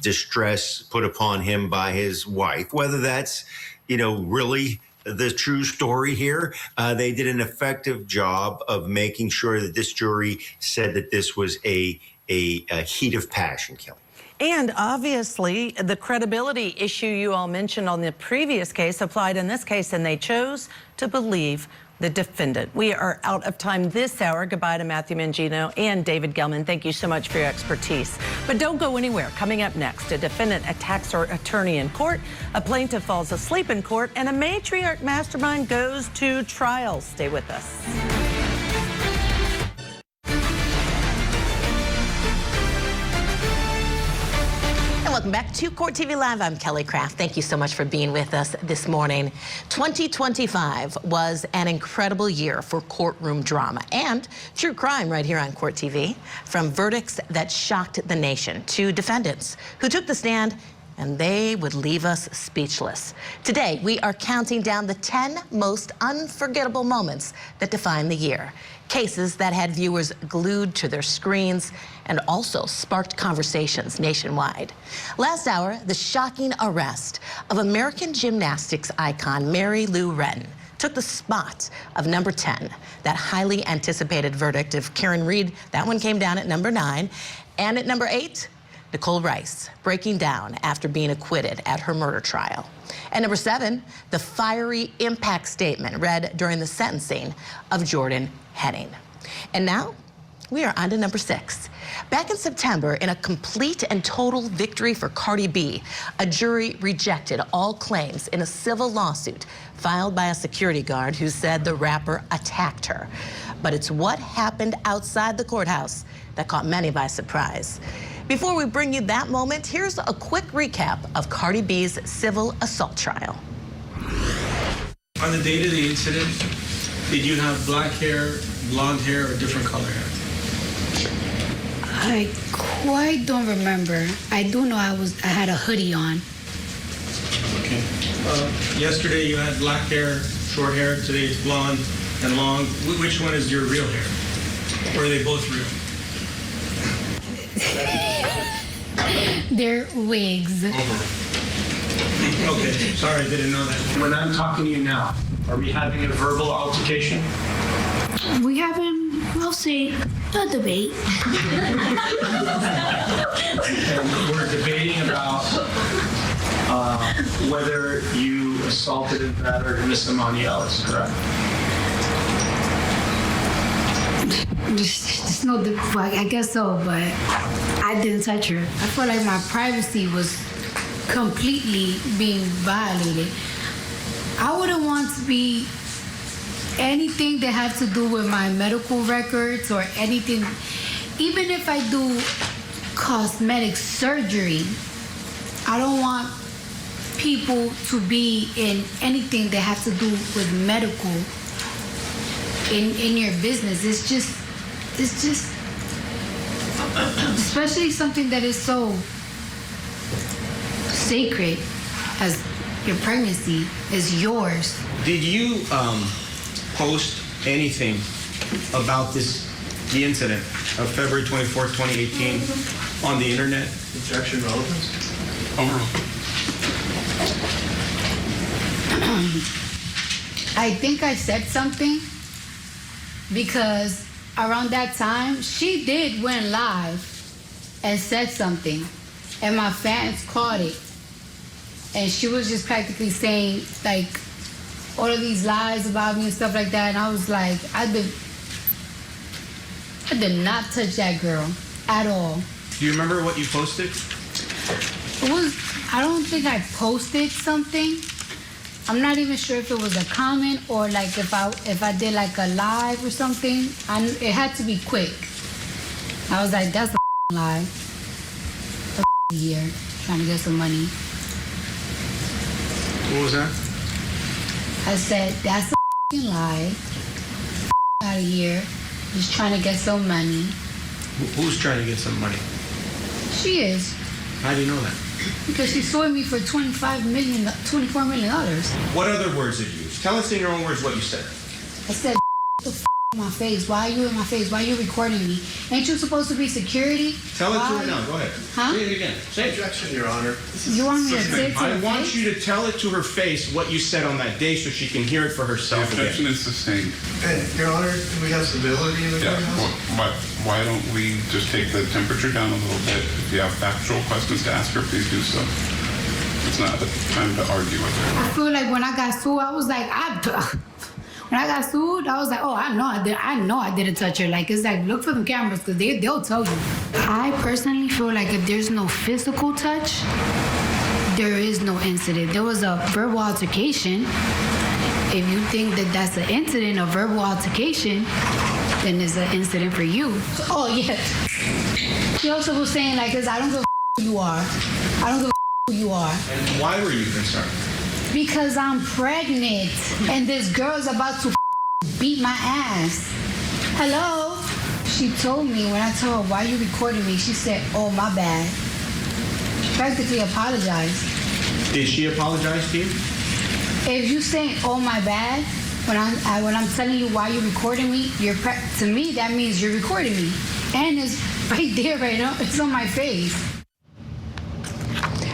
distress put upon him by his wife. Whether that's, really the true story here, they did an effective job of making sure that this jury said that this was a heat of passion killing. And obviously, the credibility issue you all mentioned on the previous case applied in this case, and they chose to believe the defendant. We are out of time this hour. Goodbye to Matthew Mangione and David Gelman. Thank you so much for your expertise. But don't go anywhere. Coming up next, a defendant attacks her attorney in court, a plaintiff falls asleep in court, and a matriarch mastermind goes to trial. Stay with us. Welcome back to Court TV Live. I'm Kelly Craft. Thank you so much for being with us this morning. 2025 was an incredible year for courtroom drama and true crime right here on Court TV. From verdicts that shocked the nation to defendants who took the stand and they would leave us speechless. Today, we are counting down the 10 most unforgettable moments that define the year. Cases that had viewers glued to their screens and also sparked conversations nationwide. Last hour, the shocking arrest of American gymnastics icon Mary Lou Retton took the spot of number 10. That highly anticipated verdict of Karen Reed, that one came down at number 9. And at number 8, Nichole Rice, breaking down after being acquitted at her murder trial. And number 7, the fiery impact statement read during the sentencing of Jordan Henning. And now, we are on to number 6. Back in September, in a complete and total victory for Cardi B, a jury rejected all claims in a civil lawsuit filed by a security guard who said the rapper attacked her. But it's what happened outside the courthouse that caught many by surprise. Before we bring you that moment, here's a quick recap of Cardi B's civil assault trial. On the date of the incident, did you have black hair, blonde hair, or different color hair? I quite don't remember. I do know I had a hoodie on. Okay. Yesterday you had black hair, short hair. Today it's blonde and long. Which one is your real hair? Or are they both real? They're wigs. Okay, sorry, I didn't know that. When I'm talking to you now, are we having a verbal altercation? We having, I'll say, a debate. And we're debating about whether you assaulted and battered Miss Amani Ellis, correct? There's no, I guess so, but I didn't touch her. I feel like my privacy was completely being violated. I wouldn't want to be anything that had to do with my medical records or anything. Even if I do cosmetic surgery, I don't want people to be in anything that has to do with medical in your business. It's just, especially something that is so sacred as your pregnancy is yours. Did you post anything about the incident of February 24th, 2018 on the internet? Objection, relevance? I think I said something because around that time, she did went live and said something. and my fans caught it. And she was just practically saying, like, all of these lies about me and stuff like that. And I was like, I did not touch that girl at all. Do you remember what you posted? It was, I don't think I posted something. I'm not even sure if it was a comment or like if I did like a live or something. It had to be quick. I was like, that's a lie. A here trying to get some money. What was that? I said, that's a lie. Out of here. He's trying to get some money. Who's trying to get some money? She is. How do you know that? Because she sued me for $24 million. What other words did you use? Tell us in your own words what you said. I said, the f in my face. Why are you in my face? Why are you recording me? Ain't you supposed to be security? Tell it to her now. Go ahead. Huh? Say it again. Say it. Objection, Your Honor. You want me to say it to her I want face? you to tell it to her face what you said on that day so she can hear it for herself again. Objection is sustained. Your Honor, do we have civility in the courthouse? Why don't we just take the temperature down a little bit? If you have factual questions to ask her, please do so. It's not the time to argue with her. I feel like when I got sued, I was like, when I got sued, I was like, oh, I know I didn't touch her. Like, it's like, look for the cameras because they'll tell you. I personally feel like if there's no physical touch, there is no incident. There was a verbal altercation. If you think that that's an incident, a verbal altercation, then it's an incident for you. Oh, yeah. She also was saying, like, I don't give a who you are. I don't give a who you are. And why were you concerned? Because I'm pregnant and this girl's about to beat my ass. Hello? She told me when I told her, why are you recording me? She said, oh, my bad. She practically apologized. Did she apologize to you? If you say, oh, my bad, when I'm telling you why you're recording me, to me, that means you're recording me. And it's right there, right now. It's on my face.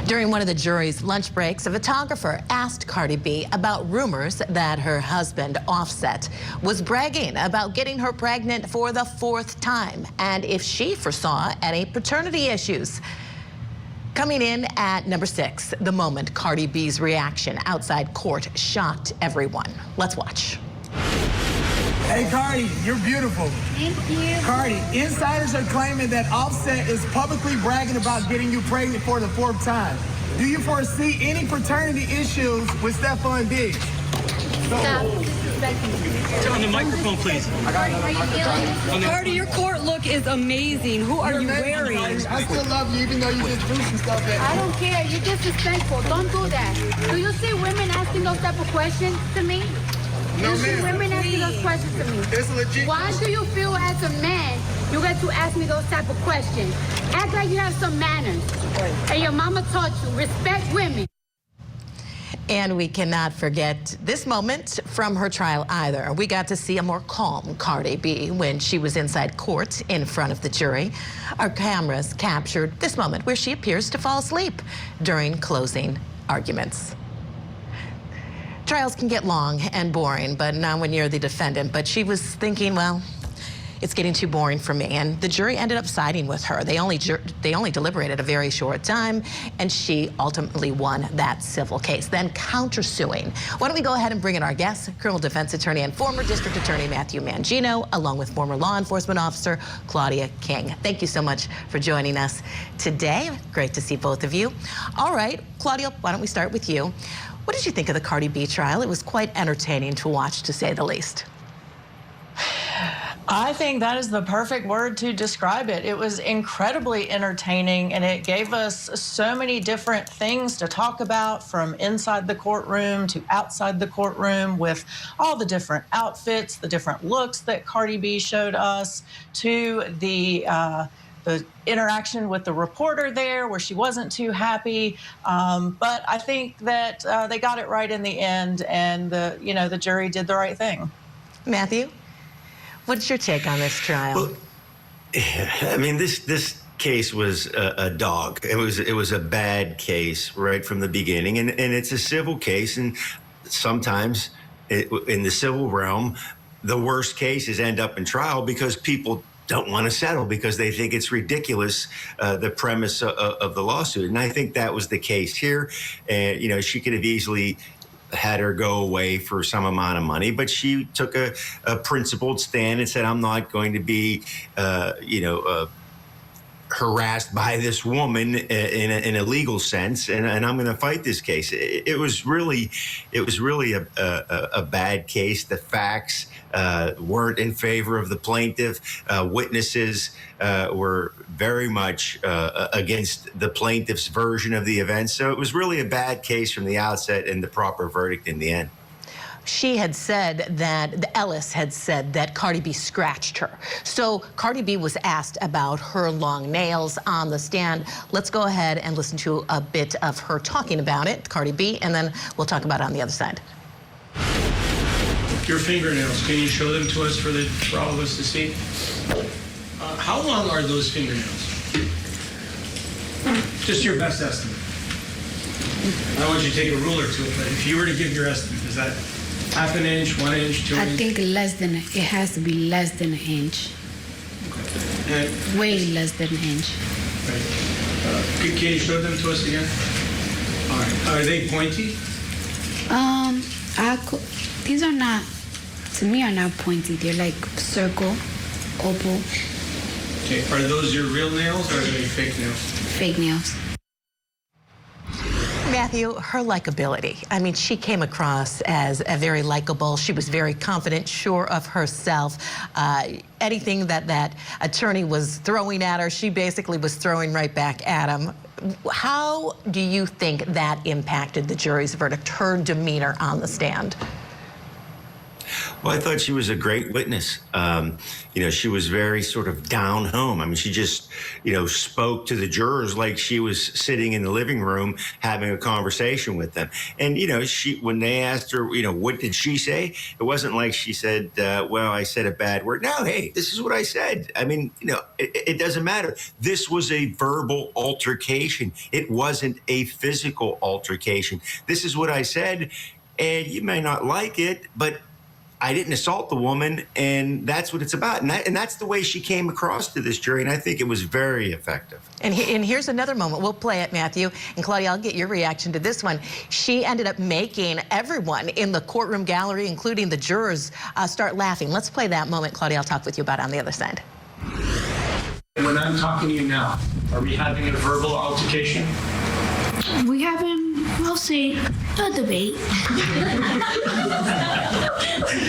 During one of the jury's lunch breaks, a photographer asked Cardi B about rumors that her husband, Offset, was bragging about getting her pregnant for the 4th time and if she foresaw any paternity issues. Coming in at number 6, the moment Cardi B's reaction outside court shocked everyone. Let's watch. Hey, Cardi, you're beautiful. Thank you. Cardi, insiders are claiming that Offset is publicly bragging about getting you pregnant for the 4th time. Do you foresee any paternity issues with Stephon Diggs? Stop. Turn on the microphone, please. Cardi, your court look is amazing. Who are you wearing? I still love you, even though you just threw some stuff at me. I don't care. You're disrespectful. Don't do that. Do you see women asking those type of questions to me? No, you see women asking those questions to me. It's legit. Why do you feel as a man you get to ask me those type of questions? Act like you have some manners. And your mama taught you, respect women. And we cannot forget this moment from her trial either. We got to see a more calm Cardi B when she was inside court in front of the jury. Our cameras captured this moment where she appears to fall asleep during closing arguments. Trials can get long and boring, but not when you're the defendant. But she was thinking, well, it's getting too boring for me. And the jury ended up siding with her. They only deliberated a very short time, and she ultimately won that civil case, then countersuing. Why don't we go ahead and bring in our guest, criminal defense attorney and former district attorney Matthew Mangino, along with former law enforcement officer Claudia King. Thank you so much for joining us today. Great to see both of you. All right, Claudia, why don't we start with you? What did you think of the Cardi B trial? It was quite entertaining to watch, to say the least. I think that is the perfect word to describe it. It was incredibly entertaining, and it gave us so many different things to talk about, from inside the courtroom to outside the courtroom, with all the different outfits, the different looks that Cardi B showed us, to the interaction with the reporter there where she wasn't too happy. But I think that they got it right in the end, and the jury did the right thing. Matthew, what's your take on this trial? Well, I mean, this case was a dog. It was a bad case right from the beginning, and it's a civil case, and sometimes in the civil realm, the worst cases end up in trial because people don't want to settle because they think it's ridiculous, the premise of the lawsuit. And I think that was the case here. And, you know, she could have easily had her go away for some amount of money, but she took a principled stand and said, I'm not going to be, harassed by this woman in a legal sense, and I'm going to fight this case. It was really a bad case. The facts weren't in favor of the plaintiff. Witnesses were very much against the plaintiff's version of the events. So it was really a bad case from the outset, and the proper verdict in the end. She had said that, Ellis had said that Cardi B scratched her. So Cardi B was asked about her long nails on the stand. Let's go ahead and listen to a bit of her talking about it, Cardi B, and then we'll talk about it on the other side. Your fingernails, can you show them to us for all of us to see? How long are those fingernails? Just your best estimate. I want you to take a ruler to it, but if you were to give your estimate, is that half an inch, 1 inch, 2 inches? I think it has to be less than an inch. Okay. Way less than an inch. Right. Can you show them to us again? All right. Are they pointy? These are not, to me, are not pointy. They're like circle, oval. Okay. Are those your real nails or are they fake nails? Fake nails. Matthew, her likability. I mean, she came across as a very likable. She was very confident, sure of herself. Anything that attorney was throwing at her, she basically was throwing right back at him. How do you think that impacted the jury's verdict, her demeanor on the stand? Well, I thought she was a great witness. She was very sort of down home. I mean, she just, spoke to the jurors like she was sitting in the living room having a conversation with them. And, when they asked her, what did she say? It wasn't like she said, well, I said a bad word. No, hey, this is what I said. I mean, it doesn't matter. This was a verbal altercation. It wasn't a physical altercation. This is what I said, and you may not like it, but I didn't assault the woman, and that's what it's about. And that's the way she came across to this jury, and I think it was very effective. And here's another moment. We'll play it, Matthew. And Claudia, I'll get your reaction to this one. She ended up making everyone in the courtroom gallery, including the jurors, start laughing. Let's play that moment. Claudia, I'll talk with you about it on the other side. When I'm talking to you now, are we having a verbal altercation? We having, I'll say, a debate.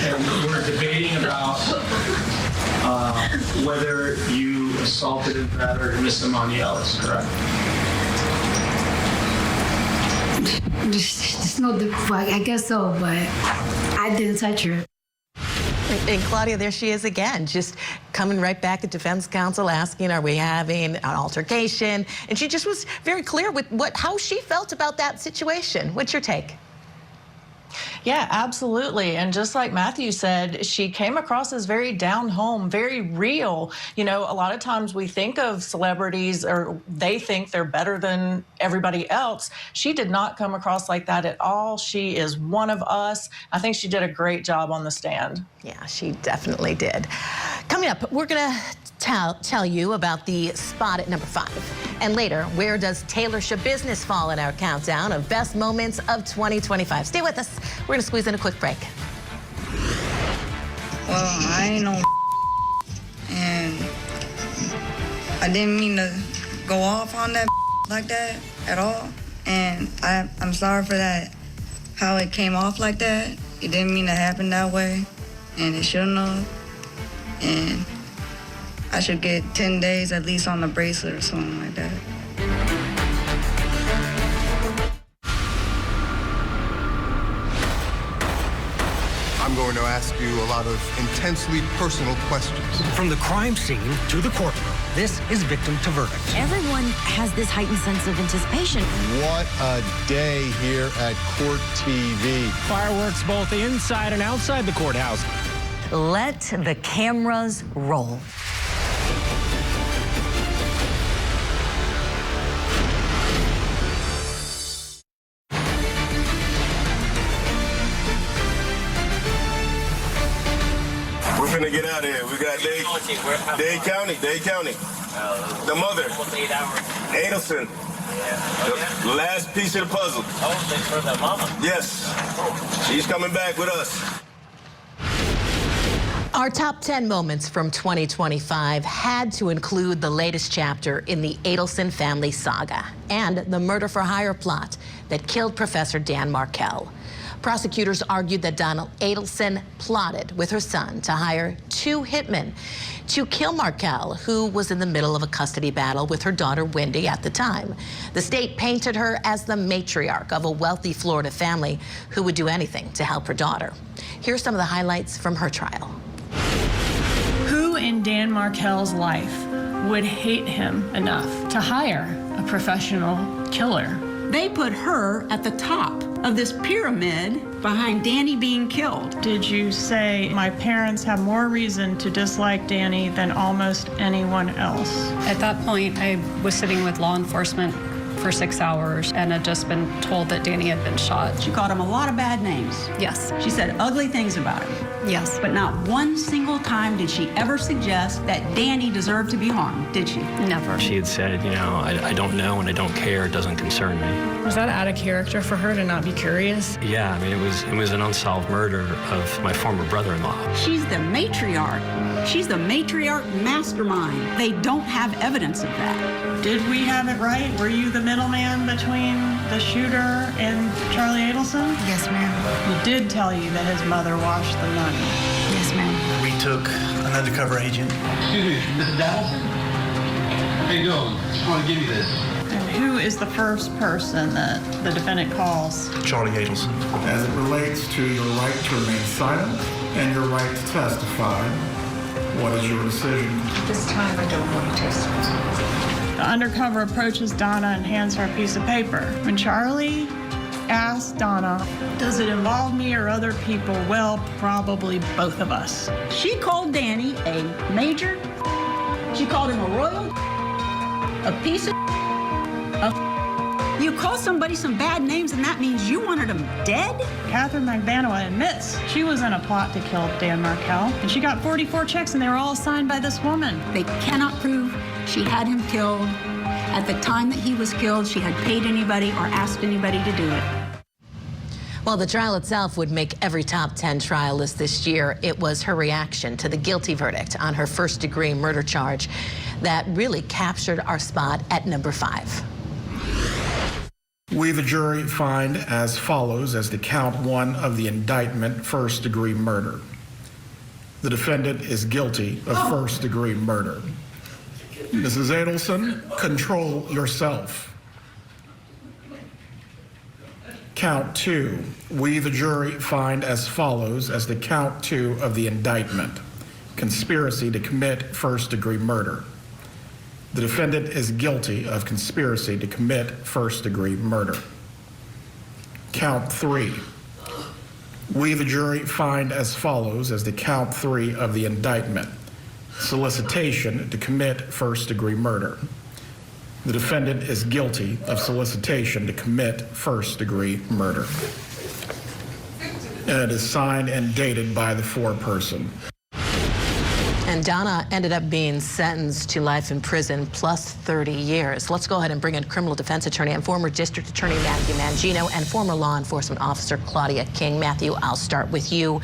And we're debating about whether you assaulted and battered Miss Imani Ellis, correct? There's no, I guess so, but I didn't touch her. And Claudia, there she is again, just coming right back at defense counsel, asking, are we having an altercation? And she just was very clear with how she felt about that situation. What's your take? Yeah, absolutely. And just like Matthew said, she came across as very down home, very real. A lot of times we think of celebrities, or they think they're better than everybody else. She did not come across like that at all. She is one of us. I think she did a great job on the stand. Yeah, she definitely did. Coming up, we're going to tell you about the spot at number 5. And later, where does Taylor Schabusiness fall in our countdown of best moments of 2025? Stay with us. We're going to squeeze in a quick break. Well, I ain't no and I didn't mean to go off on that like that at all. And I'm sorry for that, how it came off like that. It didn't mean to happen that way, and it shouldn't have. And I should get 10 days at least on the bracelet or something like that. I'm going to ask you a lot of intensely personal questions. From the crime scene to the courtroom, this is Victim to Verdict. Everyone has this heightened sense of anticipation. What a day here at Court TV. Fireworks both inside and outside the courthouse. Let the cameras roll. We're finna get out of here. We got Dade County. The mother, Adelson. The last piece of the puzzle. Oh, thanks for the mama. Yes. She's coming back with us. Our top 10 moments from 2025 had to include the latest chapter in the Adelson family saga and the murder-for-hire plot that killed Professor Dan Markel. Prosecutors argued that Donna Adelson plotted with her son to hire 2 hitmen to kill Markel, who was in the middle of a custody battle with her daughter Wendy at the time. The state painted her as the matriarch of a wealthy Florida family who would do anything to help her daughter. Here's some of the highlights from her trial. Who in Dan Markel's life would hate him enough to hire a professional killer? They put her at the top of this pyramid behind Danny being killed. Did you say my parents have more reason to dislike Danny than almost anyone else? At that point, I was sitting with law enforcement for 6 hours and had just been told that Danny had been shot. She called him a lot of bad names. Yes. She said ugly things about him. Yes. But not one single time did she ever suggest that Danny deserved to be harmed, did she? Never. She had said, you know, I don't know and I don't care, it doesn't concern me. Was that out of character for her to not be curious? Yeah, I mean, it was an unsolved murder of my former brother-in-law. She's the matriarch. She's the matriarch mastermind. They don't have evidence of that. Did we have it right? Were you the middleman between the shooter and Charlie Adelson? Yes, ma'am. He did tell you that his mother washed the money. Yes, ma'am. We took an undercover agent. Excuse me, Mrs. Adelson? How you doing? Just want to give you this. And who is the first person that the defendant calls? Charlie Adelson. As it relates to your right to remain silent and your right to testify, what is your decision? At this time, I don't want to testify. The undercover approaches Donna and hands her a piece of paper. When Charlie asked Donna, does it involve me or other people? Well, probably both of us. She called Danny a major. She called him a royal, a piece of. You call somebody some bad names and that means you wanted him dead? Catherine Magbanua admits she was in a plot to kill Dan Markel, and she got 44 checks and they were all signed by this woman. They cannot prove she had him killed. At the time that he was killed, she had paid anybody or asked anybody to do it. While the trial itself would make every top 10 trial list this year, it was her reaction to the guilty verdict on her first-degree murder charge that really captured our spot at number 5. We, the jury, find as follows as to count 1 of the indictment, first-degree murder. The defendant is guilty of first-degree murder. Mrs. Adelson, control yourself. Count 2. We, the jury, find as follows as to count 2 of the indictment, conspiracy to commit first-degree murder. The defendant is guilty of conspiracy to commit first-degree murder. Count 3. We, the jury, find as follows as to count 3 of the indictment, solicitation to commit first-degree murder. The defendant is guilty of solicitation to commit first-degree murder. And it is signed and dated by the foreperson. And Donna ended up being sentenced to life in prison plus 30 years. Let's go ahead and bring in criminal defense attorney and former district attorney Luigi Mangione and former law enforcement officer Claudia King. Matthew, I'll start with you.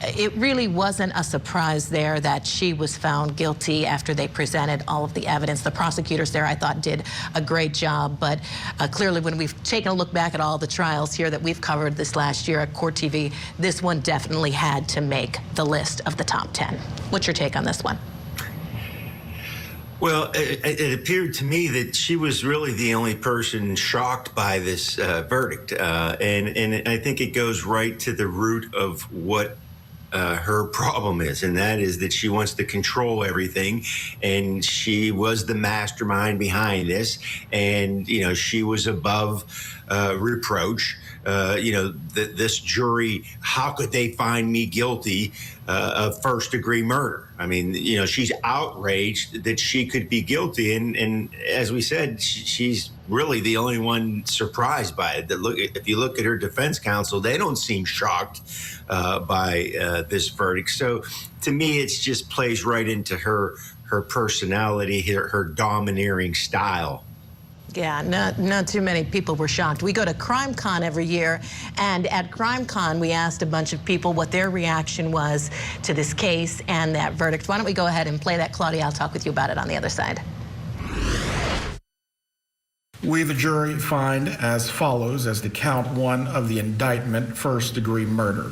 It really wasn't a surprise there that she was found guilty after they presented all of the evidence. The prosecutors there, I thought, did a great job. But clearly, when we've taken a look back at all the trials here that we've covered this last year at Court TV, this one definitely had to make the list of the top 10. What's your take on this one? Well, it appeared to me that she was really the only person shocked by this verdict. And I think it goes right to the root of what her problem is, and that is that she wants to control everything, and she was the mastermind behind this, and you know, she was above reproach. this jury, how could they find me guilty of first-degree murder? I mean, she's outraged that she could be guilty, and as we said, she's really the only one surprised by it. If you look at her defense counsel, they don't seem shocked by this verdict. So, to me, it just plays right into her personality, her domineering style. Yeah, not too many people were shocked. We go to CrimeCon every year, and at CrimeCon, we asked a bunch of people what their reaction was to this case and that verdict. Why don't we go ahead and play that, Claudia? I'll talk with you about it on the other side. We, the jury, find as follows as the count 1 of the indictment, first-degree murder.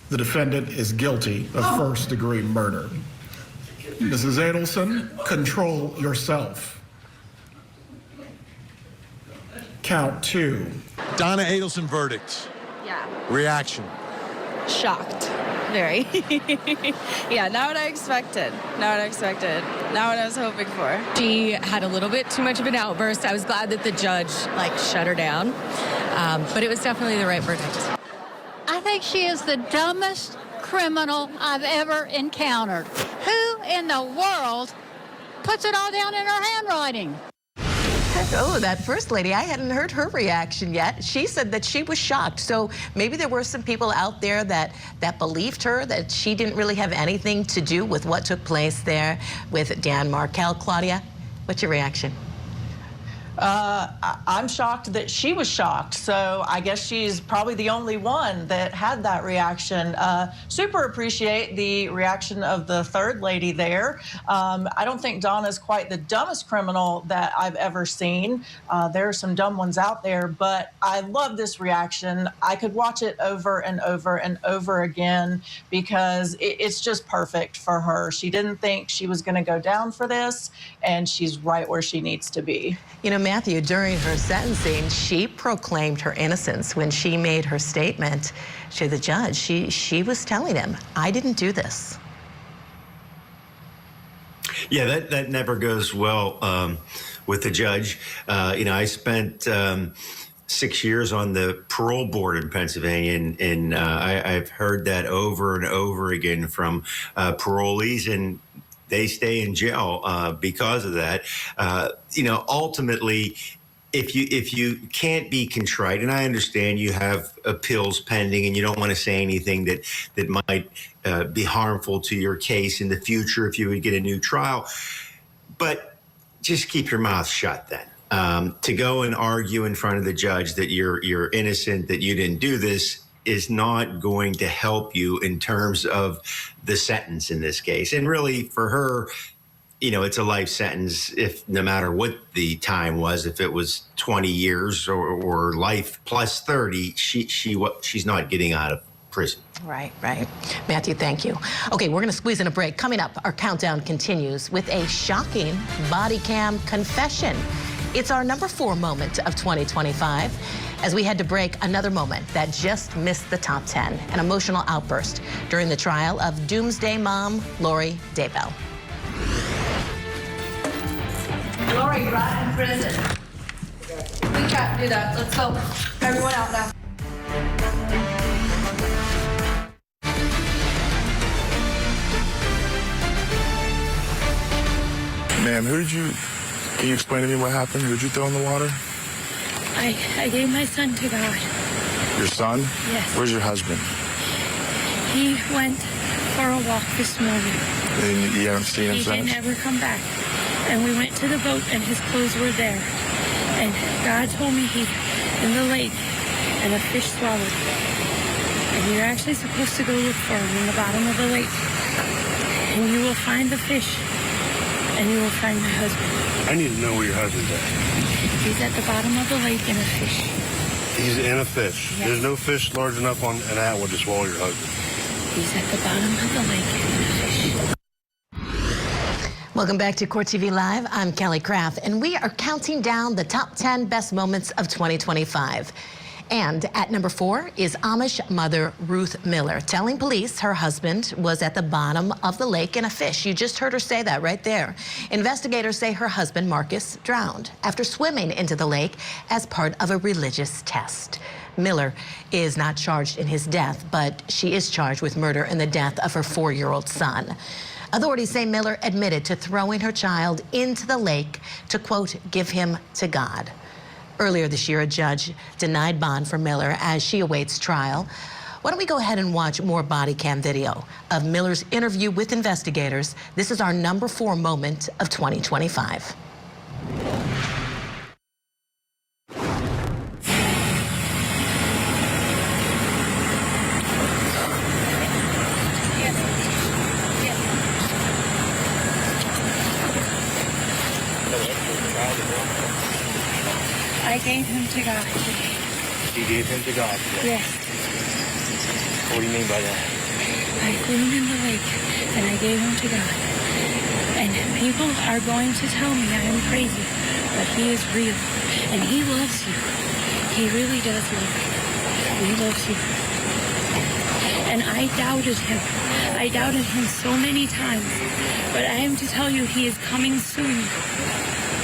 The defendant is guilty of first-degree murder. Mrs. Adelson, control yourself. Count 2. Donna Adelson verdict. Yeah. Reaction. Shocked. Very. Yeah, not what I expected. Not what I was hoping for. She had a little bit too much of an outburst. I was glad that the judge, shut her down. But it was definitely the right verdict. I think she is the dumbest criminal I've ever encountered. Who in the world puts it all down in her handwriting? Oh, that first lady, I hadn't heard her reaction yet. She said that she was shocked. So maybe there were some people out there that believed her, that she didn't really have anything to do with what took place there with Dan Markel. Claudia, what's your reaction? I'm shocked that she was shocked. So I guess she's probably the only one that had that reaction. Super appreciate the reaction of the third lady there. I don't think Donna's quite the dumbest criminal that I've ever seen. There are some dumb ones out there, but I love this reaction. I could watch it over and over and over again because it's just perfect for her. She didn't think she was going to go down for this, and she's right where she needs to be. You know, Matthew, during her sentencing, she proclaimed her innocence when she made her statement to the judge. She was telling him, I didn't do this. Yeah, that never goes well with the judge. I spent 6 years on the parole board in Pennsylvania, and I've heard that over and over again from parolees, and they stay in jail because of that. Ultimately, if you can't be contrite, and I understand you have appeals pending and you don't want to say anything that might be harmful to your case in the future if you would get a new trial, but just keep your mouth shut then. To go and argue in front of the judge that you're innocent, that you didn't do this, is not going to help you in terms of the sentence in this case. And really, for her, it's a life sentence, if no matter what the time was, if it was 20 years or life plus 30, she's not getting out of prison. Right. Matthew, thank you. Okay, we're going to squeeze in a break. Coming up, our countdown continues with a shocking body cam confession. It's our number 4 moment of 2025. As we head to break, another moment that just missed the top 10, an emotional outburst during the trial of Doomsday Mom Lori Daybell. Lori, right in prison. We can't do that. Let's go. Everyone out now. Ma'am, can you explain to me what happened? Who did you throw in the water? I gave my son to God. Your son? Yes. Where's your husband? He went for a walk this morning. And you haven't seen him He since? didn't ever come back. And we went to the boat and his clothes were there. And God told me he's in the lake and a fish swallowed him. And you're actually supposed to go look for him in the bottom of the lake. And you will find the fish. And you will find my husband. I need to know where your husband's at. He's at the bottom of the lake in a fish. He's in a fish. Yes. There's no fish large enough on an Atwood to swallow your husband. He's at the bottom of the lake in a fish. Welcome back to Court TV Live. I'm Kelly Craft, and we are counting down the top 10 best moments of 2025. And at number 4 is Amish mother Ruth Miller telling police her husband was at the bottom of the lake in a fish. You just heard her say that right there. Investigators say her husband, Marcus, drowned after swimming into the lake as part of a religious test. Miller is not charged in his death, but she is charged with murder in the death of her 4-year-old son. Authorities say Miller admitted to throwing her child into the lake to, quote, give him to God. Earlier this year, a judge denied bond for Miller as she awaits trial. Why don't we go ahead and watch more body cam video of Miller's interview with investigators. This is our number 4 moment of 2025. I gave him to God. You gave him to God today? Yes. What do you mean by that? I threw him in the lake and I gave him to God. And people are going to tell me I am crazy, but he is real. And he loves you. He really does love you. He loves you. And I doubted him. I doubted him so many times. But I am to tell you, he is coming soon.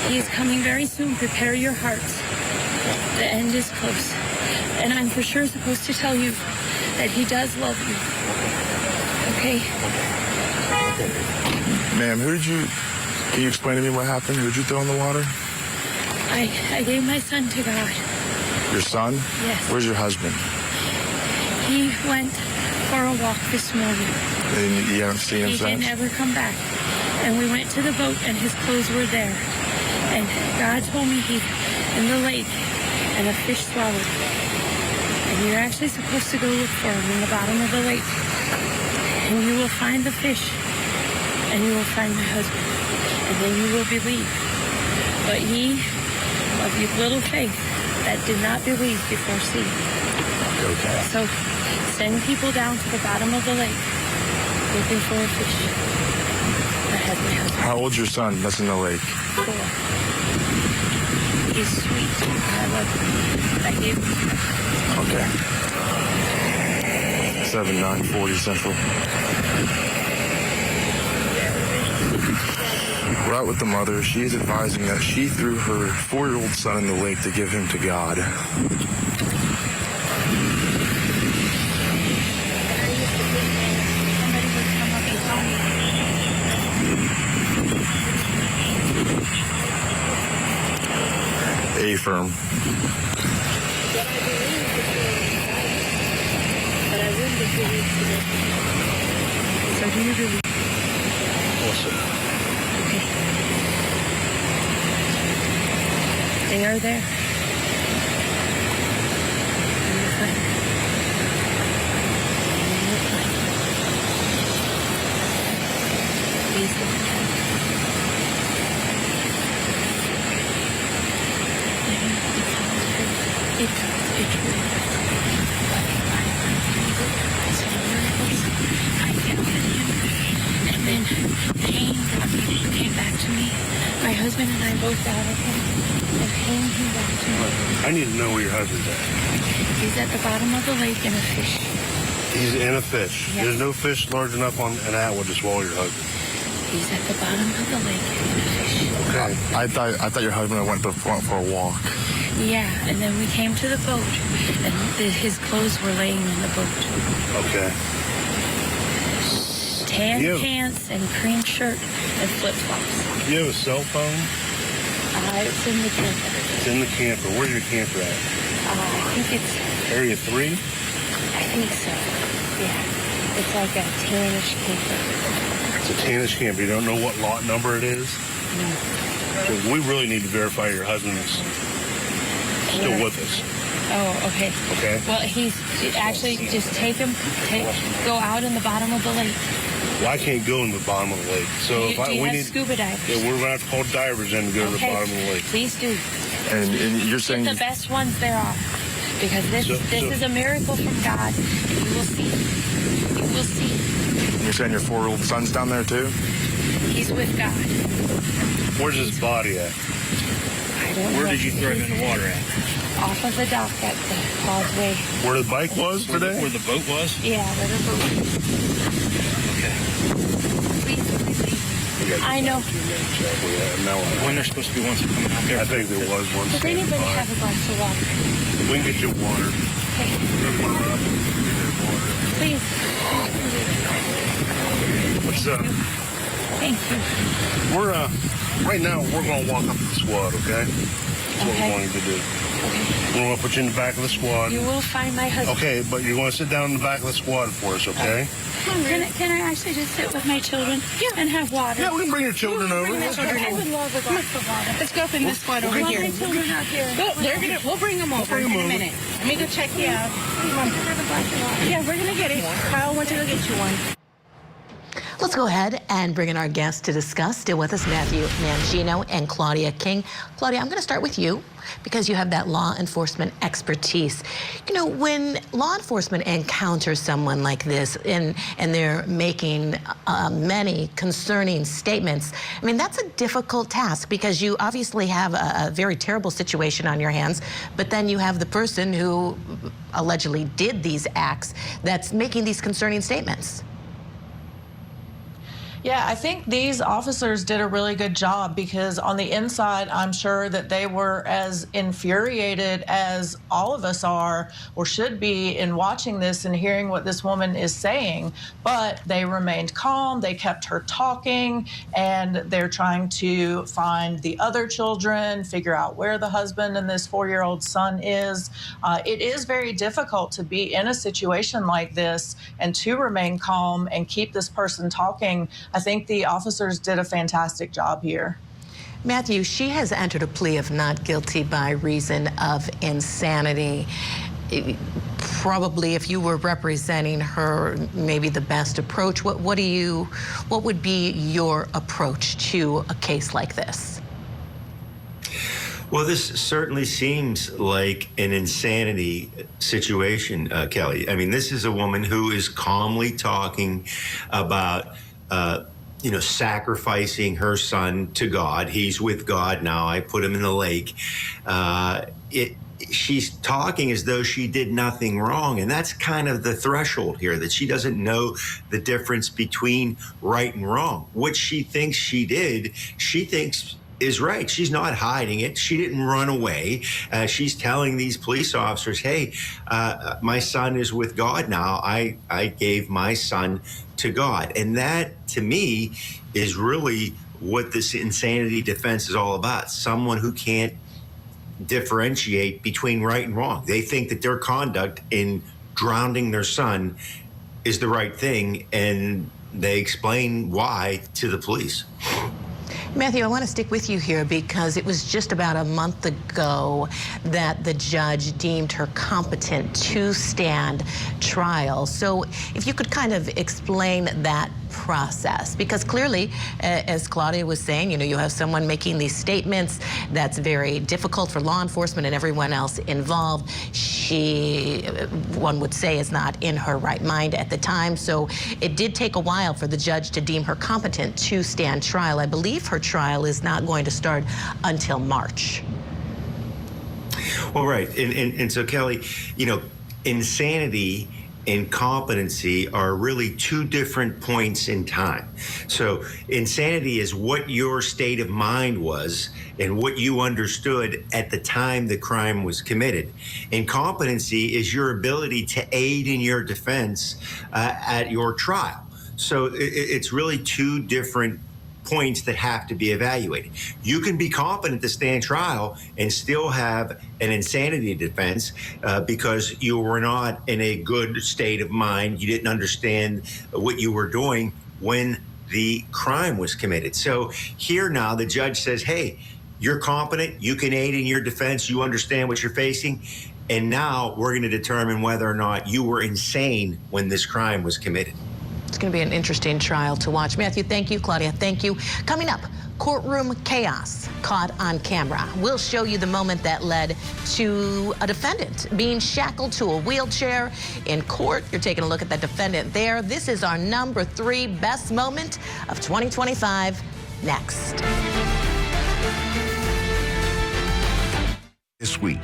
He is coming very soon. Prepare your hearts. The end is close. And I'm for sure supposed to tell you that he does love you. Okay? Ma'am, can you explain to me what happened? Who did you throw in the water? I gave my son to God. Your son? Yes. Where's your husband? He went for a walk this morning. And you haven't seen him He since? didn't ever come back. And we went to the boat and his clothes were there. And God told me he's in the lake and a fish swallowed him. And you're actually supposed to go look for him in the bottom of the lake. And you will find the fish. And you will find my husband. And then you will believe. But ye of your little faith that did not believe before seeing. Okay. So send people down to the bottom of the lake looking for a fish. I had my husband. How old's your son that's in the lake? 4. He's sweet. I love him. I gave him. Okay. 7940 Central. We're out with the mother. She is advising that she threw her 4-year-old son in the lake to give him to God. A-firm. But I wouldn't have believed today. So do you believe? Awesome. Okay. They are there. And you're fine. And you're fine. Please don't. It's true. I doubted him, and then pain came back to me. My husband and I both doubted him, and pain came back to me. I need to know where your husband's at. He's at the bottom of the lake in a fish. He's in a fish. Yes. There's no fish large enough on an Atwood to swallow your husband. He's at the bottom of the lake in a fish. Okay. I thought your husband went for a walk. Yeah, and then we came to the boat, and his clothes were laying in the boat. Okay. Tan pants and cream shirt and flip-flops. Do you have a cell phone? It's in the camper. It's in the camper. Where's your camper at? I think it's... Area 3? I think so, yeah. It's like a tannish camper. It's a tannish camper. You don't know what lot number it is? No. Well, we really need to verify your husband's still with us. Oh, okay. Okay. Well, he's actually just go out in the bottom of the lake. Well, I can't go in the bottom of the lake. So Do you have scuba divers? Yeah, we're gonna have to call divers in to go to the bottom of the lake. Please do. And you're saying Get the best ones there are, because this is a miracle from God. And you will see. You will see. You're saying your 4-year-old son's down there too? He's with God. Where's his body at? I don't know. Where did you throw him in the water at? Off of the dock at the causeway. Where the bike was today? Where the boat was? Yeah, where the boat was. Okay. I know. When there's supposed to be ones coming out there? I think there was one. Does anybody have a glass of water? We can get you water. Okay. Please. What's up? Thank you. We're right now we're gonna walk up to the squad, okay? That's what we're going to do. We're gonna put you in the back of the squad. You will find my husband. Okay, but you're gonna sit down in the back of the squad for us, okay? Can I actually just sit with my children and have water? Yeah, we can bring your children over. I would love a glass of water. Let's go up in this squad over here. My children out here. We'll bring them over in a minute. Let me go check you out. Yeah, we're gonna get it. Kyle went to go get you one. Let's go ahead and bring in our guests to discuss. Still with us, Matthew Mangino and Claudia King. Claudia, I'm going to start with you because you have that law enforcement expertise. You know, when law enforcement encounters someone like this and they're making many concerning statements, I mean, that's a difficult task because you obviously have a very terrible situation on your hands, but then you have the person who allegedly did these acts that's making these concerning statements. Yeah, I think these officers did a really good job because on the inside, I'm sure that they were as infuriated as all of us are or should be in watching this and hearing what this woman is saying. But they remained calm, they kept her talking, and they're trying to find the other children, figure out where the husband and this 4-year-old son is. It is very difficult to be in a situation like this and to remain calm and keep this person talking. I think the officers did a fantastic job here. Matthew, she has entered a plea of not guilty by reason of insanity. Probably if you were representing her, maybe the best approach, what would be your approach to a case like this? Well, this certainly seems like an insanity situation, Kelly. I mean, this is a woman who is calmly talking about sacrificing her son to God. He's with God now. I put him in the lake. She's talking as though she did nothing wrong. And that's kind of the threshold here, that she doesn't know the difference between right and wrong. What she thinks she did, she thinks is right. She's not hiding it. She didn't run away. She's telling these police officers, hey, my son is with God now. I gave my son to God. And that, to me, is really what this insanity defense is all about. Someone who can't differentiate between right and wrong. They think that their conduct in drowning their son is the right thing, and they explain why to the police. Matthew, I want to stick with you here because it was just about a month ago that the judge deemed her competent to stand trial. So if you could kind of explain that process, because clearly, as Claudia was saying, you have someone making these statements that's very difficult for law enforcement and everyone else involved. She, one would say, is not in her right mind at the time. So it did take a while for the judge to deem her competent to stand trial. I believe her trial is not going to start until March. Well, right. And so, Kelly, insanity and competency are really two different points in time. So insanity is what your state of mind was and what you understood at the time the crime was committed. And competency is your ability to aid in your defense at your trial. So it's really two different points that have to be evaluated. You can be competent to stand trial and still have an insanity defense because you were not in a good state of mind. You didn't understand what you were doing when the crime was committed. So here now the judge says, hey, you're competent, you can aid in your defense, you understand what you're facing, and now we're going to determine whether or not you were insane when this crime was committed. It's going to be an interesting trial to watch. Matthew, thank you. Claudia, thank you. Coming up, courtroom chaos caught on camera. We'll show you the moment that led to a defendant being shackled to a wheelchair in court. You're taking a look at the defendant there. This is our number 3 best moment of 2025 next. This week.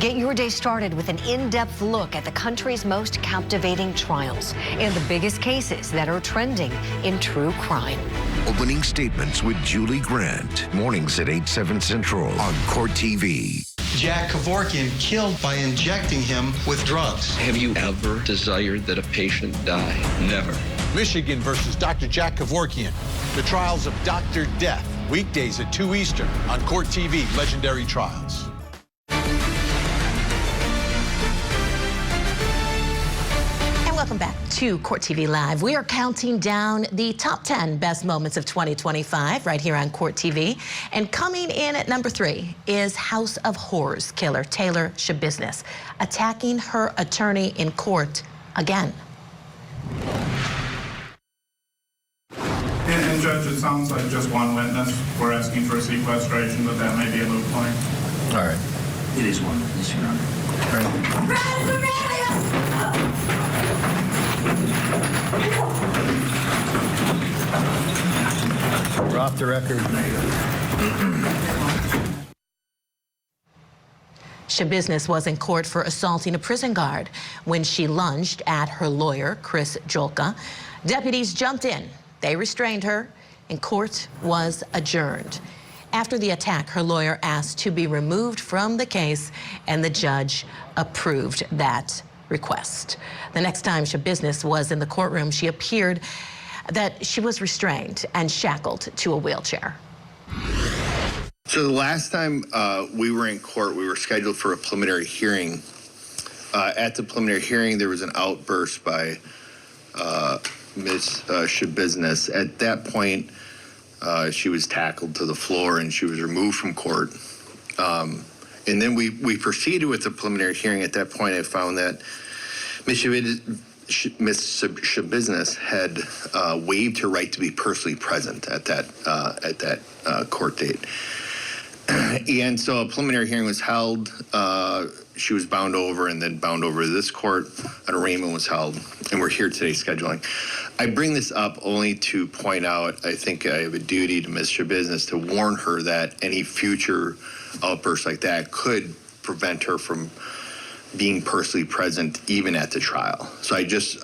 Get your day started with an in-depth look at the country's most captivating trials and the biggest cases that are trending in true crime. Opening statements with Julie Grant. Mornings at 8/7 Central on Court TV. Jack Kevorkian killed by injecting him with drugs. Have you ever desired that a patient die? Never. Michigan versus Dr. Jack Kevorkian. The Trials of Dr. Death. Weekdays at 2 Eastern on Court TV, Legendary Trials. Welcome back to Court TV Live. We are counting down the top 10 best moments of 2025 right here on Court TV. And coming in at number 3 is House of Horrors killer Taylor Schabusiness attacking her attorney in court again. And Judge, it sounds like just one witness. We're asking for sequestration, but that may be a moot point. All right. It is one. Yes, Your Honor. We're off the record. Schabusiness was in court for assaulting a prison guard when she lunged at her lawyer, Chris Jolka. Deputies jumped in. They restrained her, and court was adjourned. After the attack, her lawyer asked to be removed from the case, and the judge approved that request. The next time Schabusiness was in the courtroom, she appeared that she was restrained and shackled to a wheelchair. So the last time we were in court, we were scheduled for a preliminary hearing. At the preliminary hearing, there was an outburst by Ms. Schabusiness. At that point, she was tackled to the floor and she was removed from court. And then we proceeded with the preliminary hearing. At that point, I found that Ms. Schabusiness had waived her right to be personally present at that court date. And so a preliminary hearing was held. She was bound over and then bound over to this court. An arraignment was held, and we're here today scheduling. I bring this up only to point out, I think I have a duty to Ms. Schabusiness to warn her that any future outbursts like that could prevent her from being personally present even at the trial. So I just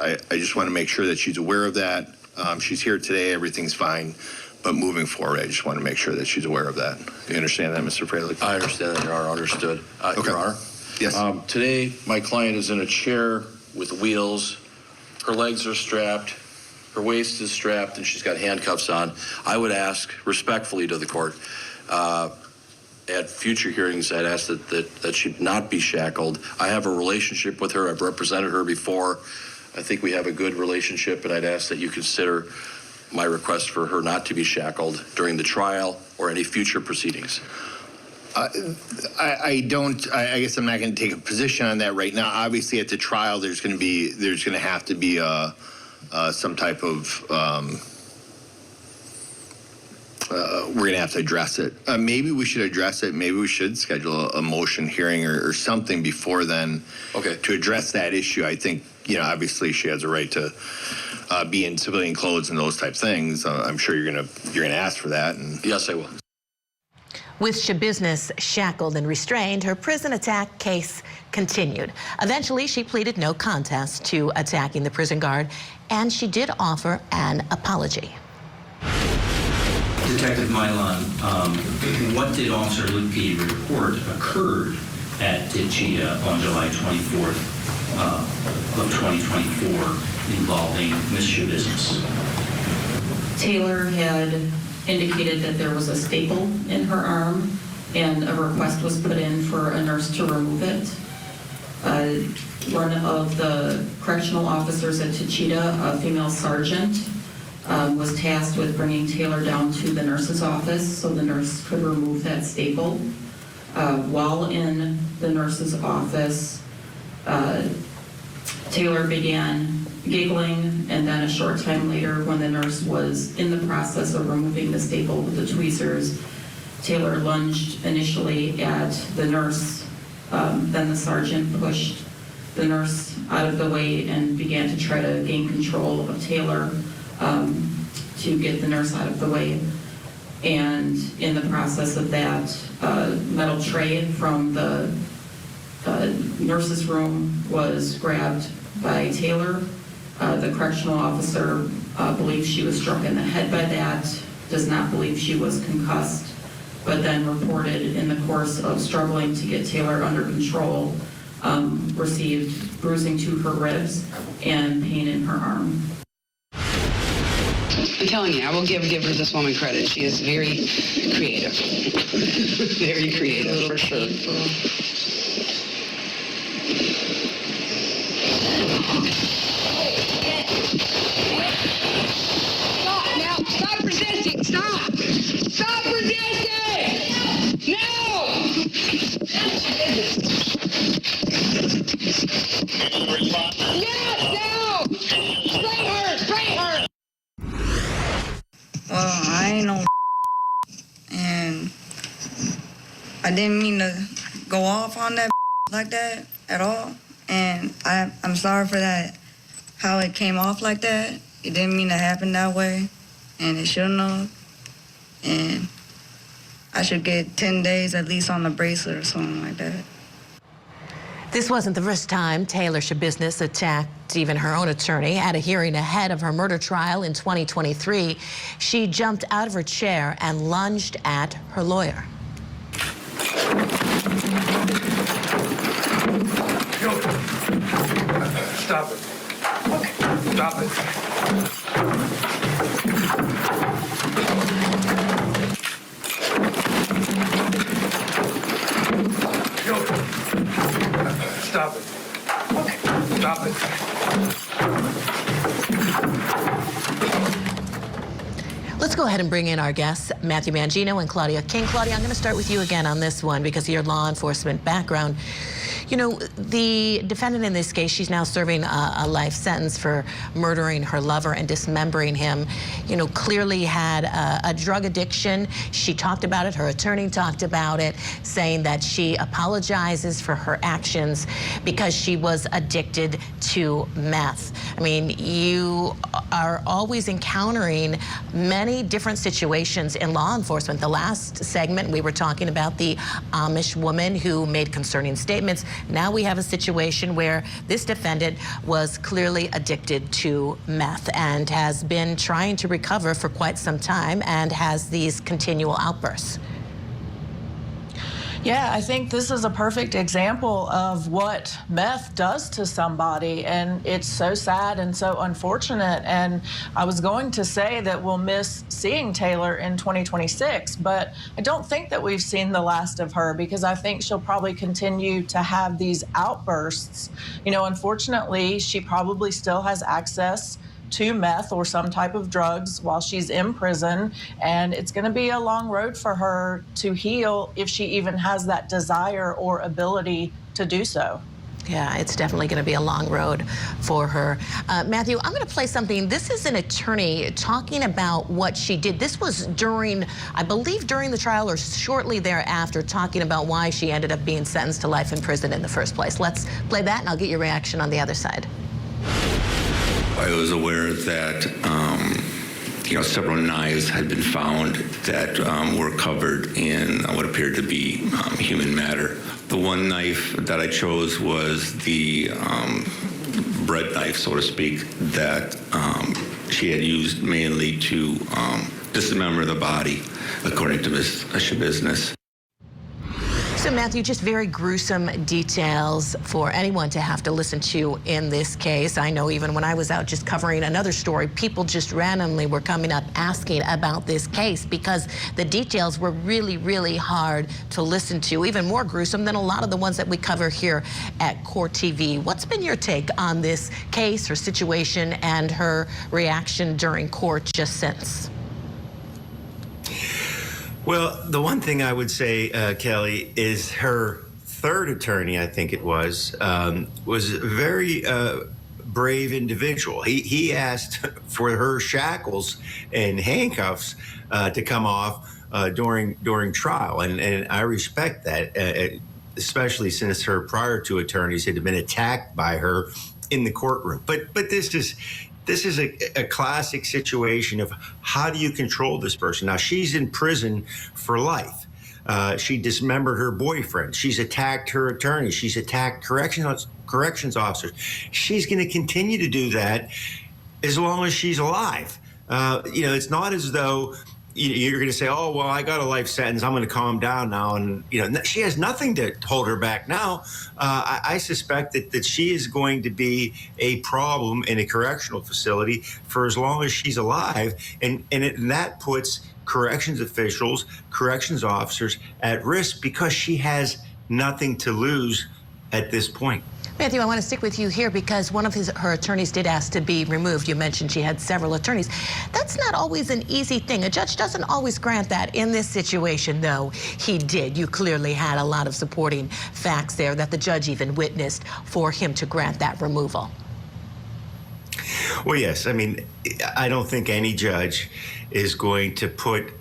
want to make sure that she's aware of that. She's here today, everything's fine. But moving forward, I just want to make sure that she's aware of that. You understand that, Mr. Fralick? I understand that, Your Honor. Understood. Okay. Your Honor? Yes. Today, my client is in a chair with wheels. Her legs are strapped. Her waist is strapped, and she's got handcuffs on. I would ask respectfully to the court, at future hearings, I'd ask that she not be shackled. I have a relationship with her. I've represented her before. I think we have a good relationship, and I'd ask that you consider my request for her not to be shackled during the trial or any future proceedings. I guess I'm not going to take a position on that right now. Obviously, at the trial, there's going to have to be some type of we're going to have to address it. Maybe we should address it. Maybe we should schedule a motion hearing or something before then. Okay. To address that issue. I think, obviously she has a right to be in civilian clothes and those type things. I'm sure you're gonna ask for that. And yes, I will. With Schabusiness shackled and restrained, her prison attack case continued. Eventually, she pleaded no contest to attacking the prison guard, and she did offer an apology. Detective Milan, what did Officer Lupi report occurred at Tichita on July 24th of 2024 involving Ms. Schabusiness? Taylor had indicated that there was a staple in her arm and a request was put in for a nurse to remove it. One of the correctional officers at Tichita, a female sergeant, was tasked with bringing Taylor down to the nurse's office so the nurse could remove that staple. While in the nurse's office, Taylor began giggling, and then a short time later, when the nurse was in the process of removing the staple with the tweezers, Taylor lunged initially at the nurse. Then the sergeant pushed the nurse out of the way and began to try to gain control of Taylor to get the nurse out of the way. And in the process of that, metal tray from the nurse's room was grabbed by Taylor. The correctional officer believes she was struck in the head by that, does not believe she was concussed, but then reported in the course of struggling to get Taylor under control, received bruising to her ribs and pain in her arm. I'm telling you, I will give this woman credit. She is very creative. Very creative, for sure. Stop now! Stop resisting! Stop! Stop resisting! No! Yes! Now! Spray her! Spray her! Well, I ain't no and I didn't mean to go off on that like that at all. And I'm sorry for that, how it came off like that. It didn't mean to happen that way, and it shouldn't have. And I should get 10 days at least on the bracelet or something like that. This wasn't the first time Taylor Schabusiness attacked even her own attorney. At a hearing ahead of her murder trial in 2023, she jumped out of her chair and lunged at her lawyer. Stop it. Stop it. Stop it. Stop it. Let's go ahead and bring in our guests, Matthew Mangione and Claudia King. Claudia, I'm going to start with you again on this one because of your law enforcement background. You know, the defendant in this case, she's now serving a life sentence for murdering her lover and dismembering him. You know, clearly had a drug addiction. She talked about it. Her attorney talked about it, saying that she apologizes for her actions because she was addicted to meth. I mean, you are always encountering many different situations in law enforcement. The last segment, we were talking about the Amish woman who made concerning statements. Now we have a situation where this defendant was clearly addicted to meth and has been trying to recover for quite some time and has these continual outbursts. Yeah, I think this is a perfect example of what meth does to somebody, and it's so sad and so unfortunate. And I was going to say that we'll miss seeing Taylor in 2026, but I don't think that we've seen the last of her because I think she'll probably continue to have these outbursts. You know, unfortunately, she probably still has access to meth or some type of drugs while she's in prison, and it's going to be a long road for her to heal if she even has that desire or ability to do so. Yeah, it's definitely going to be a long road for her. Matthew, I'm going to play something. This is an attorney talking about what she did. This was during, I believe, during the trial or shortly thereafter, talking about why she ended up being sentenced to life in prison in the first place. Let's play that, and I'll get your reaction on the other side. I was aware that, several knives had been found that were covered in what appeared to be human matter. The one knife that I chose was the bread knife, so to speak, that she had used mainly to dismember the body, according to Ms. Schabusiness. So, Matthew, just very gruesome details for anyone to have to listen to in this case. I know even when I was out just covering another story, people just randomly were coming up asking about this case because the details were really, really hard to listen to, even more gruesome than a lot of the ones that we cover here at Court TV. What's been your take on this case, her situation, and her reaction during court just since? Well, the one thing I would say, Kelly, is her third attorney, I think it was a very brave individual. He asked for her shackles and handcuffs to come off during trial, and I respect that, especially since her prior two attorneys had been attacked by her in the courtroom. But this is a classic situation of how do you control this person? Now, she's in prison for life. She dismembered her boyfriend. She's attacked her attorney. She's attacked corrections officers. She's going to continue to do that as long as she's alive. It's not as though you're going to say, oh, well, I got a life sentence. I'm going to calm down now. And, she has nothing to hold her back now. I suspect that she is going to be a problem in a correctional facility for as long as she's alive. And that puts corrections officials, corrections officers at risk because she has nothing to lose at this point. Matthew, I want to stick with you here because one of her attorneys did ask to be removed. You mentioned she had several attorneys. That's not always an easy thing. A judge doesn't always grant that. In this situation, though, he did. You clearly had a lot of supporting facts there that the judge even witnessed for him to grant that removal. Well, yes. I mean, I don't think any judge is going to put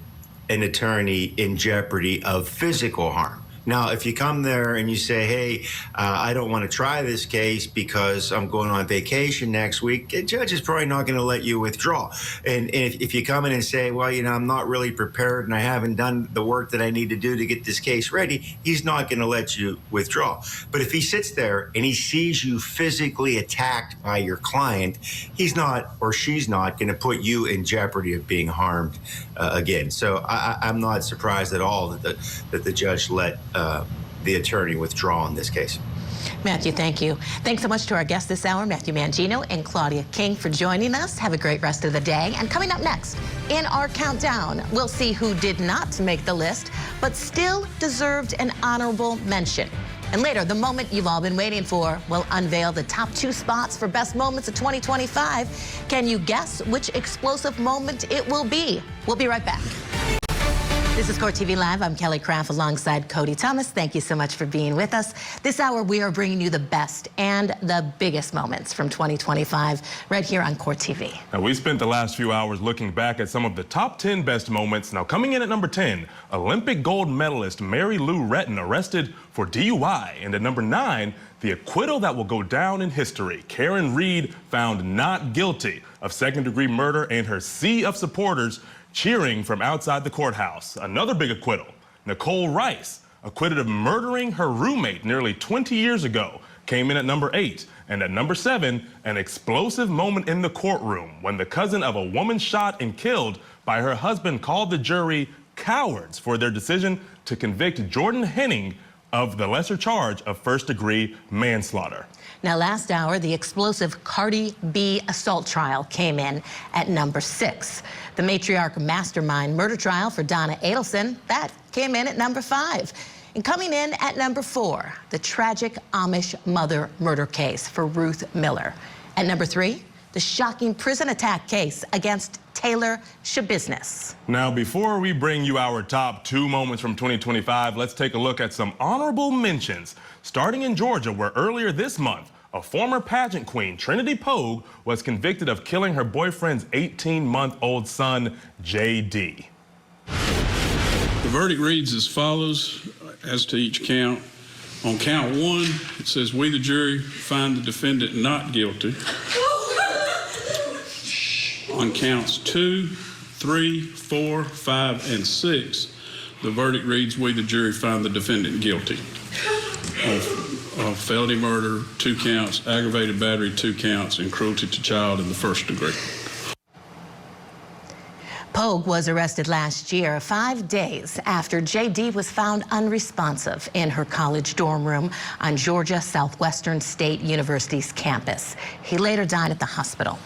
an attorney in jeopardy of physical harm. Now, if you come there and you say, hey, I don't want to try this case because I'm going on vacation next week, a judge is probably not going to let you withdraw. And if you come in and say, well, I'm not really prepared and I haven't done the work that I need to do to get this case ready, he's not going to let you withdraw. But if he sits there and he sees you physically attacked by your client, he's not or she's not going to put you in jeopardy of being harmed again. So I'm not surprised at all that the judge let the attorney withdraw in this case. Matthew, thank you. Thanks so much to our guests this hour, Matthew Mangione and Claudia King, for joining us. Have a great rest of the day. And coming up next, in our countdown, we'll see who did not make the list, but still deserved an honorable mention. And later, the moment you've all been waiting for, we'll unveil the top 2 spots for best moments of 2025. Can you guess which explosive moment it will be? We'll be right back. This is Court TV Live. I'm Kelly Craft alongside Cody Thomas. Thank you so much for being with us. This hour, we are bringing you the best and the biggest moments from 2025 right here on Court TV. Now, we spent the last few hours looking back at some of the top 10 best moments. Now, coming in at number 10, Olympic gold medalist Mary Lou Retton arrested for DUI. And at number 9, the acquittal that will go down in history. Karen Reed found not guilty of second-degree murder and her sea of supporters cheering from outside the courthouse. Another big acquittal, Nichole Rice, acquitted of murdering her roommate nearly 20 years ago, came in at number 8. And at number 7, an explosive moment in the courtroom when the cousin of a woman shot and killed by her husband called the jury cowards for their decision to convict Jordan Henning of the lesser charge of first-degree manslaughter. Now, last hour, the explosive Cardi B assault trial came in at number 6. The matriarch mastermind murder trial for Donna Adelson, that came in at number 5. And coming in at number 4, the tragic Amish mother murder case for Ruth Miller. At number 3, the shocking prison attack case against Taylor Schabusiness. Now, before we bring you our top 2 moments from 2025, let's take a look at some honorable mentions. Starting in Georgia, where earlier this month, a former pageant queen, Trinity Pogue, was convicted of killing her boyfriend's 18-month-old son, J.D. The verdict reads as follows as to each count. On count 1, it says, we, the jury, find the defendant not guilty. On counts 2, 3, 4, 5, and 6, the verdict reads, we, the jury, find the defendant guilty of felony murder, 2 counts, aggravated battery, 2 counts, and cruelty to child in the first degree. Pogue was arrested last year, 5 days after J.D. was found unresponsive in her college dorm room on Georgia Southwestern State University's campus. He later died at the hospital.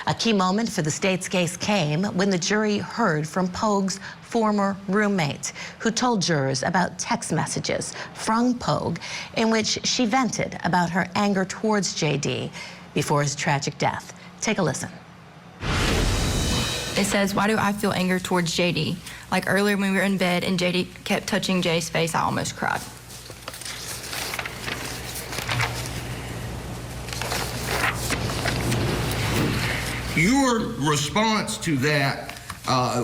A key moment for the state's case came when the jury heard from Pogue's former roommate, who told jurors about text messages from Pogue in which she vented about her anger towards J.D. before his tragic death. Take a listen. It says, why do I feel anger towards J.D.? Like earlier when we were in bed and J.D. kept touching Jay's face, I almost cried. Your response to that,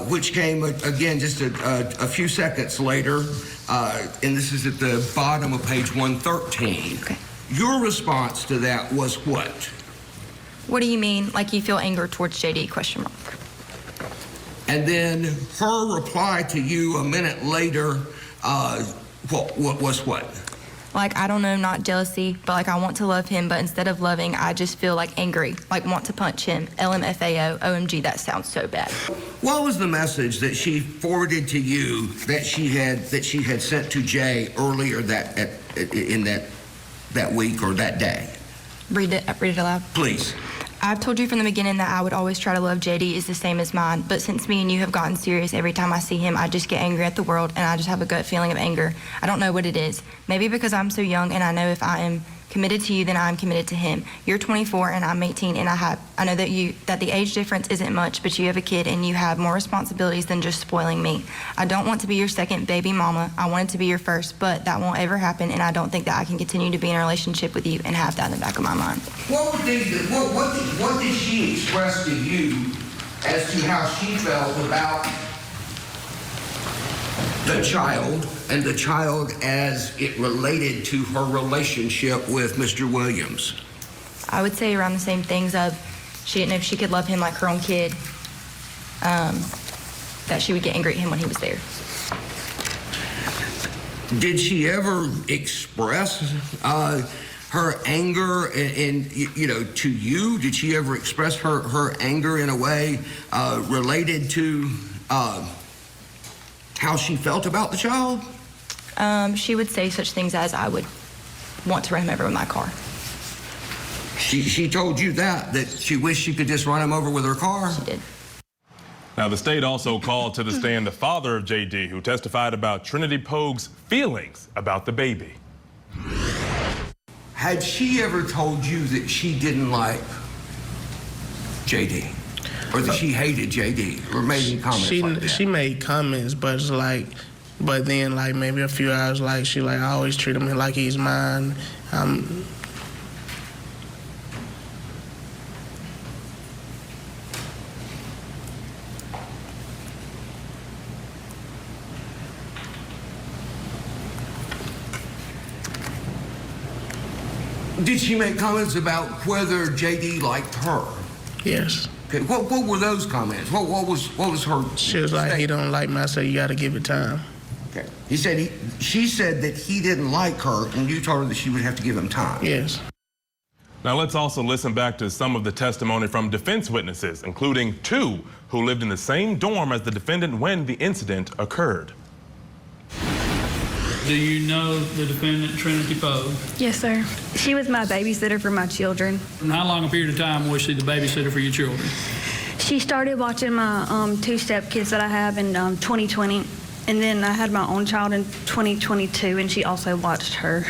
which came, again, just a few seconds later, and this is at the bottom of page 113. Okay. Your response to that was what? What do you mean, like you feel anger towards J.D., question mark? And then her reply to you a minute later, what was what? Like, I don't know, not jealousy, but like I want to love him, but instead of loving, I just feel like angry, like want to punch him. LMFAO, OMG, that sounds so bad. What was the message that she forwarded to you that she had sent to Jay earlier in that week or that day? Read it aloud. Please. I've told you from the beginning that I would always try to love JD is the same as mine, but since me and you have gotten serious, every time I see him, I just get angry at the world, and I just have a gut feeling of anger. I don't know what it is. Maybe because I'm so young, and I know if I am committed to you, then I'm committed to him. You're 24 and I'm 18, and I know that the age difference isn't much, but you have a kid and you have more responsibilities than just spoiling me. I don't want to be your second baby mama. I wanted to be your first, but that won't ever happen, and I don't think that I can continue to be in a relationship with you and have that in the back of my mind. What did she express to you as to how she felt about the child, and the child as it related to her relationship with Mr. Williams? I would say around the same things of she didn't know if she could love him like her own kid, that she would get angry at him when he was there. Did she ever express her anger to you? Did she ever express her anger in a way related to how she felt about the child? She would say such things as, I would want to run him over with my car. She told you that she wished she could just run him over with her car? She did. Now, the state also called to the stand the father of JD, who testified about Trinity Pogue's feelings about the baby. Had she ever told you that she didn't like JD? Or that she hated JD? Or made any comments like that? She made comments, but it's like, but then like maybe a few hours like she like, I always treat him like he's mine. Did she make comments about whether JD liked her? Yes. Okay. What were those comments? What was her? She was like, he don't like me. I said, you got to give it time. Okay. She said that he didn't like her, and you told her that she would have to give him time. Yes. Now, let's also listen back to some of the testimony from defense witnesses, including two who lived in the same dorm as the defendant when the incident occurred. Do you know the defendant, Trinity Pogue? Yes, sir. She was my babysitter for my children. And how long a period of time was she the babysitter for your children? She started watching my two stepkids that I have in 2020, and then I had my own child in 2022, and she also watched her.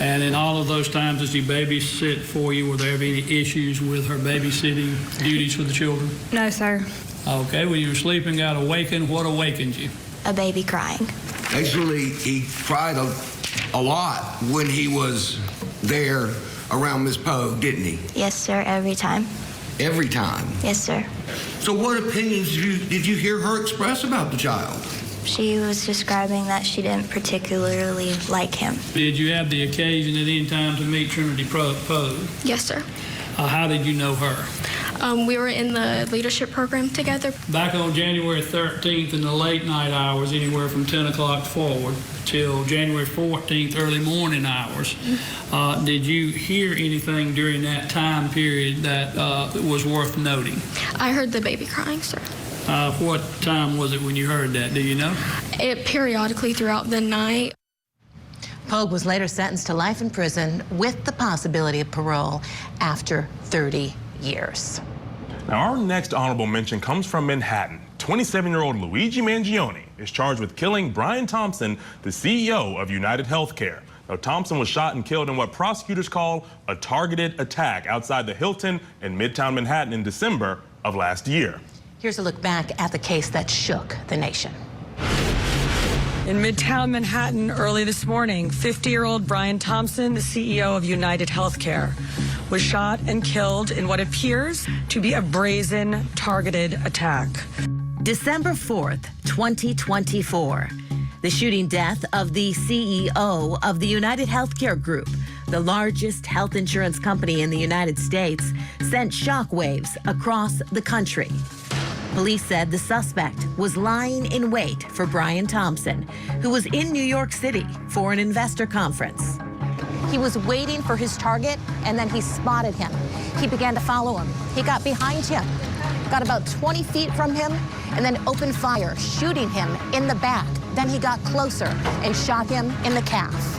And in all of those times that she babysit for you, were there any issues with her babysitting duties for the children? No, sir. Okay, when you were sleeping, got awakened, what awakened you? A baby crying. Actually, he cried a lot when he was there around Miss Pogue, didn't he? Yes, sir, every time. Every time? Yes, sir. So what opinions did you hear her express about the child? She was describing that she didn't particularly like him. Did you have the occasion at any time to meet Trinity Pogue? Yes, sir. How did you know her? We were in the leadership program together. Back on January 13th in the late night hours, anywhere from 10 o'clock forward, till January 14th, early morning hours, did you hear anything during that time period that was worth noting? I heard the baby crying, sir. What time was it when you heard that? Do you know? It periodically throughout the night. Pogue was later sentenced to life in prison with the possibility of parole after 30 years. Now, our next honorable mention comes from Manhattan. 27-year-old Luigi Mangione is charged with killing Brian Thompson, the CEO of United Healthcare. Now, Thompson was shot and killed in what prosecutors call a targeted attack outside the Hilton in Midtown Manhattan in December of last year. Here's a look back at the case that shook the nation. In Midtown Manhattan early this morning, 50-year-old Brian Thompson, the CEO of United Healthcare, was shot and killed in what appears to be a brazen, targeted attack. December 4th, 2024. The shooting death of the CEO of the United Healthcare Group, the largest health insurance company in the United States, sent shockwaves across the country. Police said the suspect was lying in wait for Brian Thompson, who was in New York City for an investor conference. He was waiting for his target, and then he spotted him. He began to follow him. He got behind him, got about 20 feet from him, and then opened fire, shooting him in the back. Then he got closer and shot him in the calf.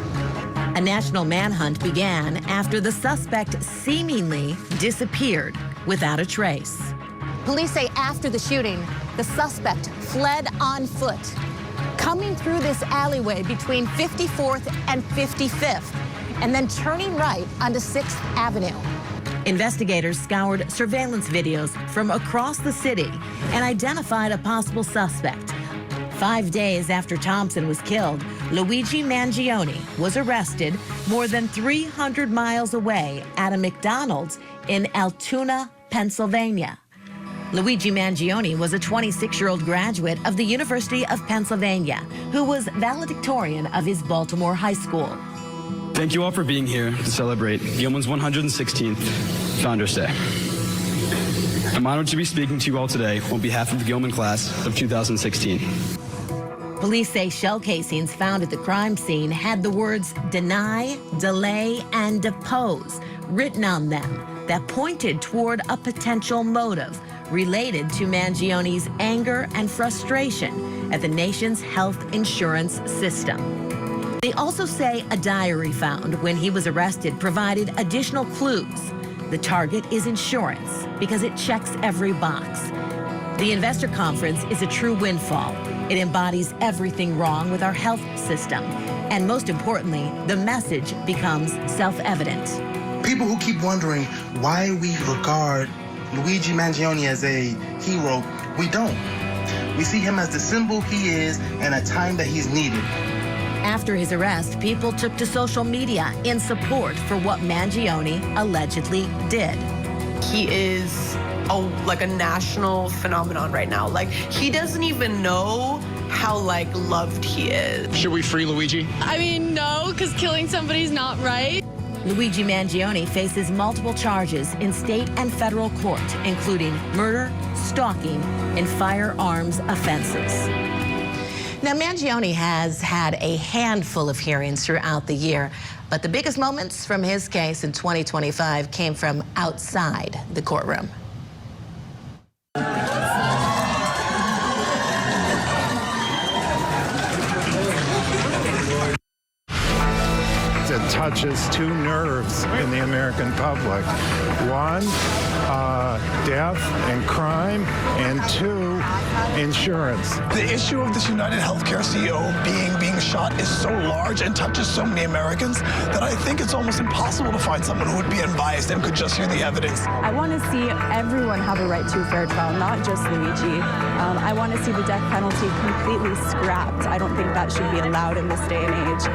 A national manhunt began after the suspect seemingly disappeared without a trace. Police say after the shooting, the suspect fled on foot, coming through this alleyway between 54th and 55th, and then turning right onto 6th Avenue. Investigators scoured surveillance videos from across the city and identified a possible suspect. 5 days after Thompson was killed, Luigi Mangione was arrested more than 300 miles away at a McDonald's in Altoona, Pennsylvania. Luigi Mangione was a 26-year-old graduate of the University of Pennsylvania who was valedictorian of his Baltimore high school. Thank you all for being here to celebrate Gilman's 116th Founders Day. I'm honored to be speaking to you all today on behalf of the Gilman class of 2016. Police say shell casings found at the crime scene had the words deny, delay, and depose written on them that pointed toward a potential motive related to Mangione's anger and frustration at the nation's health insurance system. They also say a diary found when he was arrested provided additional clues. The target is insurance because it checks every box. The investor conference is a true windfall. It embodies everything wrong with our health system. And most importantly, the message becomes self-evident. People who keep wondering why we regard Luigi Mangione as a hero, we don't. We see him as the symbol he is and a time that he's needed. After his arrest, people took to social media in support for what Mangione allegedly did. He is like a national phenomenon right now. Like, he doesn't even know how loved he is. Should we free Luigi? I mean, no, because killing somebody's not right. Luigi Mangione faces multiple charges in state and federal court, including murder, stalking, and firearms offenses. Now, Mangione has had a handful of hearings throughout the year, but the biggest moments from his case in 2025 came from outside the courtroom. It touches two nerves in the American public. One, death and crime, and two, insurance. The issue of this United Healthcare CEO being shot is so large and touches so many Americans that I think it's almost impossible to find someone who would be unbiased and could just hear the evidence. I want to see everyone have a right to a fair trial, not just Luigi. I want to see the death penalty completely scrapped. I don't think that should be allowed in this day and age.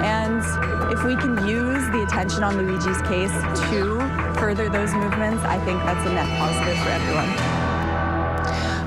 And if we can use the attention on Luigi's case to further those movements, I think that's a net positive for everyone.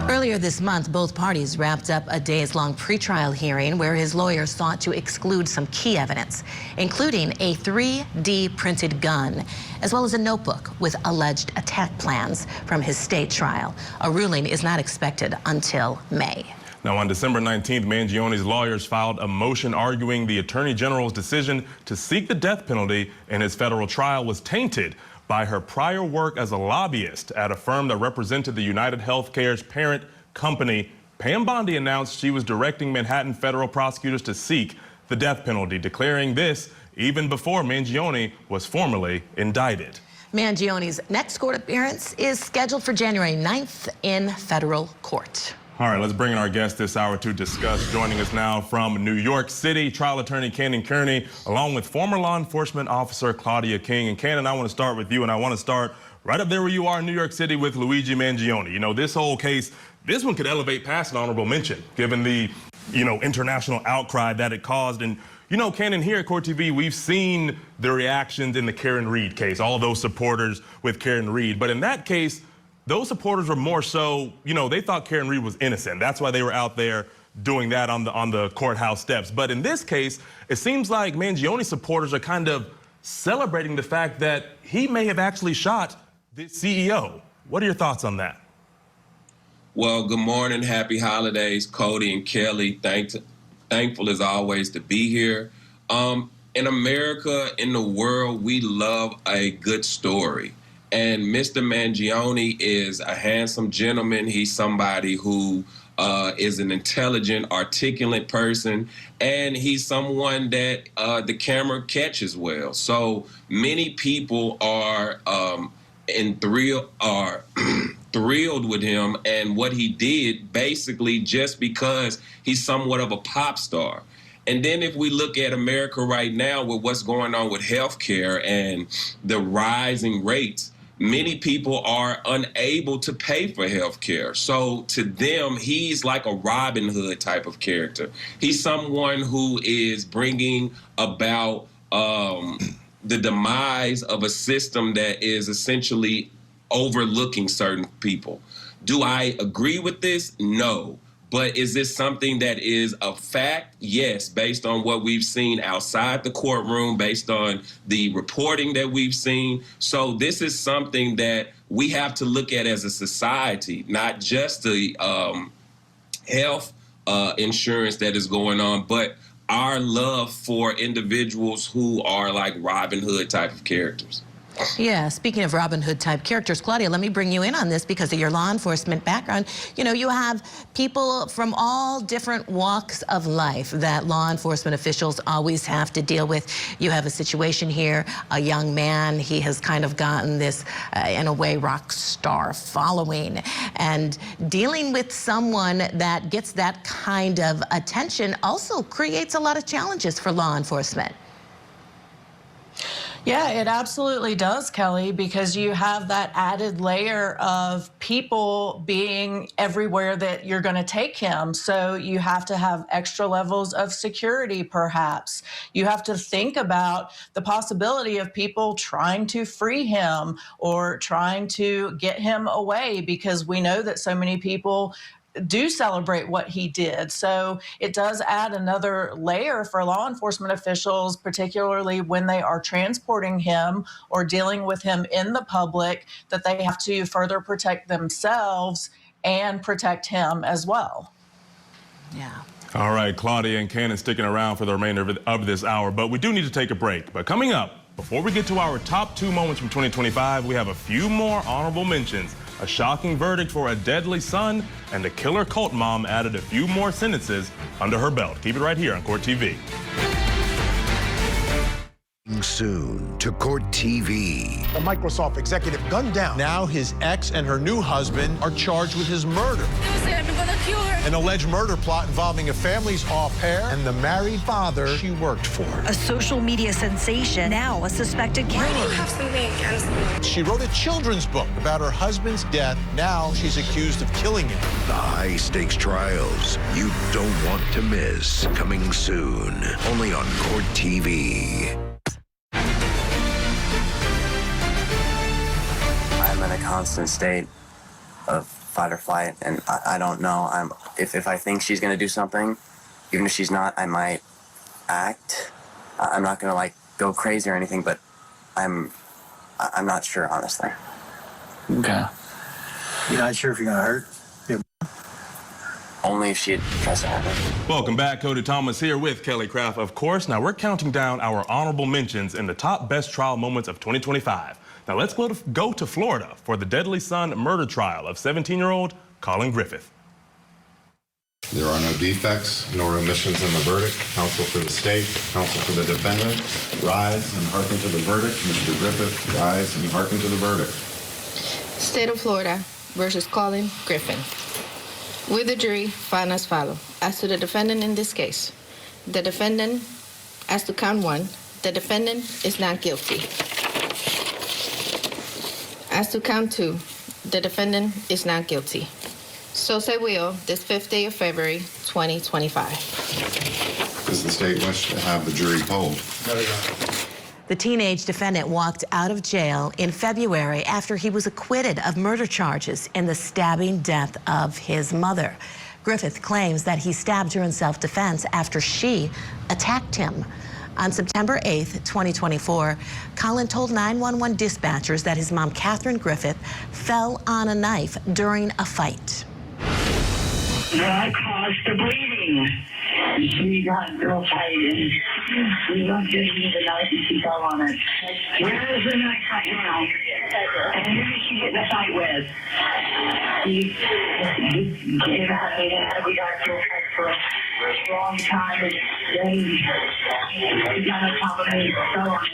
Earlier this month, both parties wrapped up a days-long pretrial hearing where his lawyer sought to exclude some key evidence, including a 3D printed gun, as well as a notebook with alleged attack plans from his state trial. A ruling is not expected until May. Now, on December 19th, Mangione's lawyers filed a motion arguing the Attorney General's decision to seek the death penalty in his federal trial was tainted by her prior work as a lobbyist at a firm that represented the United Healthcare's parent company. Pam Bondi announced she was directing Manhattan federal prosecutors to seek the death penalty, declaring this even before Mangione was formally indicted. Mangione's next court appearance is scheduled for January 9th in federal court. All right, let's bring in our guest this hour to discuss. Joining us now from New York City, trial attorney Henning Kearney, along with former law enforcement officer Claudia King. And Cannon, I want to start with you, and I want to start right up there where you are in New York City with Luigi Mangione. You know, this whole case, this one could elevate past an honorable mention, given the, international outcry that it caused. And, Cannon, here at Court TV, we've seen the reactions in the Karen Reed case, all those supporters with Karen Reed. But in that case, those supporters were more so, they thought Karen Reed was innocent. That's why they were out there doing that on the courthouse steps. But in this case, it seems like Mangione supporters are kind of celebrating the fact that he may have actually shot the CEO. What are your thoughts on that? Well, good morning. Happy holidays, Cody and Kelly. Thankful as always to be here. in America, in the world, we love a good story. And Mr. Mangione is a handsome gentleman. He's somebody who is an intelligent, articulate person, and he's someone that the camera catches well. So many people are thrilled with him and what he did, basically just because he's somewhat of a pop star. And then if we look at America right now with what's going on with healthcare and the rising rates, many people are unable to pay for healthcare. So to them, he's like a Robin Hood type of character. He's someone who is bringing about the demise of a system that is essentially overlooking certain people. Do I agree with this? No. But is this something that is a fact? Yes, based on what we've seen outside the courtroom, based on the reporting that we've seen. So this is something that we have to look at as a society, not just the health insurance that is going on, but our love for individuals who are like Robin Hood type of characters. Yeah, speaking of Robin Hood type characters, Claudia, let me bring you in on this because of your law enforcement background. You know, you have people from all different walks of life that law enforcement officials always have to deal with. You have a situation here, a young man, he has kind of gotten this, in a way, rock star following. And dealing with someone that gets that kind of attention also creates a lot of challenges for law enforcement. Yeah, it absolutely does, Kelly, because you have that added layer of people being everywhere that you're going to take him. So you have to have extra levels of security, perhaps. You have to think about the possibility of people trying to free him or trying to get him away, because we know that so many people do celebrate what he did. So it does add another layer for law enforcement officials, particularly when they are transporting him or dealing with him in the public, that they have to further protect themselves and protect him as well. Yeah. All right, Claudia and Ken is sticking around for the remainder of this hour, but we do need to take a break. But coming up, before we get to our top 2 moments from 2025, we have a few more honorable mentions. A shocking verdict for a deadly son, and the killer cult mom added a few more sentences under her belt. Keep it right here on Court TV. Soon to Court TV. A Microsoft executive gunned down. Now his ex and her new husband are charged with his murder. An alleged murder plot involving a family's au pair and the married father she worked for. A social media sensation, now a suspected killer. Why do you have something against me? She wrote a children's book about her husband's death. Now she's accused of killing him. The high-stakes trials you don't want to miss. Coming soon, only on Court TV. I'm in a constant state of fight or flight, and I don't know. If I think she's gonna do something, even if she's not, I might act. I'm not gonna like go crazy or anything, but I'm not sure, honestly. Okay. You're not sure if you're gonna hurt? Only if she tries to hurt me. Welcome back. Cody Thomas here with Kelly Craft, of course. Now we're counting down our honorable mentions in the top best trial moments of 2025. Now let's go to Florida for the deadly son murder trial of 17-year-old Colin Griffith. There are no defects nor omissions in the verdict. Counsel for the state, counsel for the defendant, rise and hearken to the verdict. Mr. Griffith, rise and hearken to the verdict. State of Florida versus Colin Griffith. With the jury, found as follows. As to the defendant in this case, the defendant, as to count 1, the defendant is not guilty. As to count 2, the defendant is not guilty. So say we all, this 5th day of February, 2025. Does the state wish to have the jury polled? The teenage defendant walked out of jail in February after he was acquitted of murder charges in the stabbing death of his mother. Griffith claims that he stabbed her in self-defense after she attacked him. On September 8th, 2024, Colin told 911 dispatchers that his mom, Catherine Griffith, fell on a knife during a fight. What caused the bleeding? she got real tight, and we went to the knife, and she fell on it. Where is the knife right now? And who did she get in a fight with? We got real tight for a long time, and then she got on top of me and fell on it.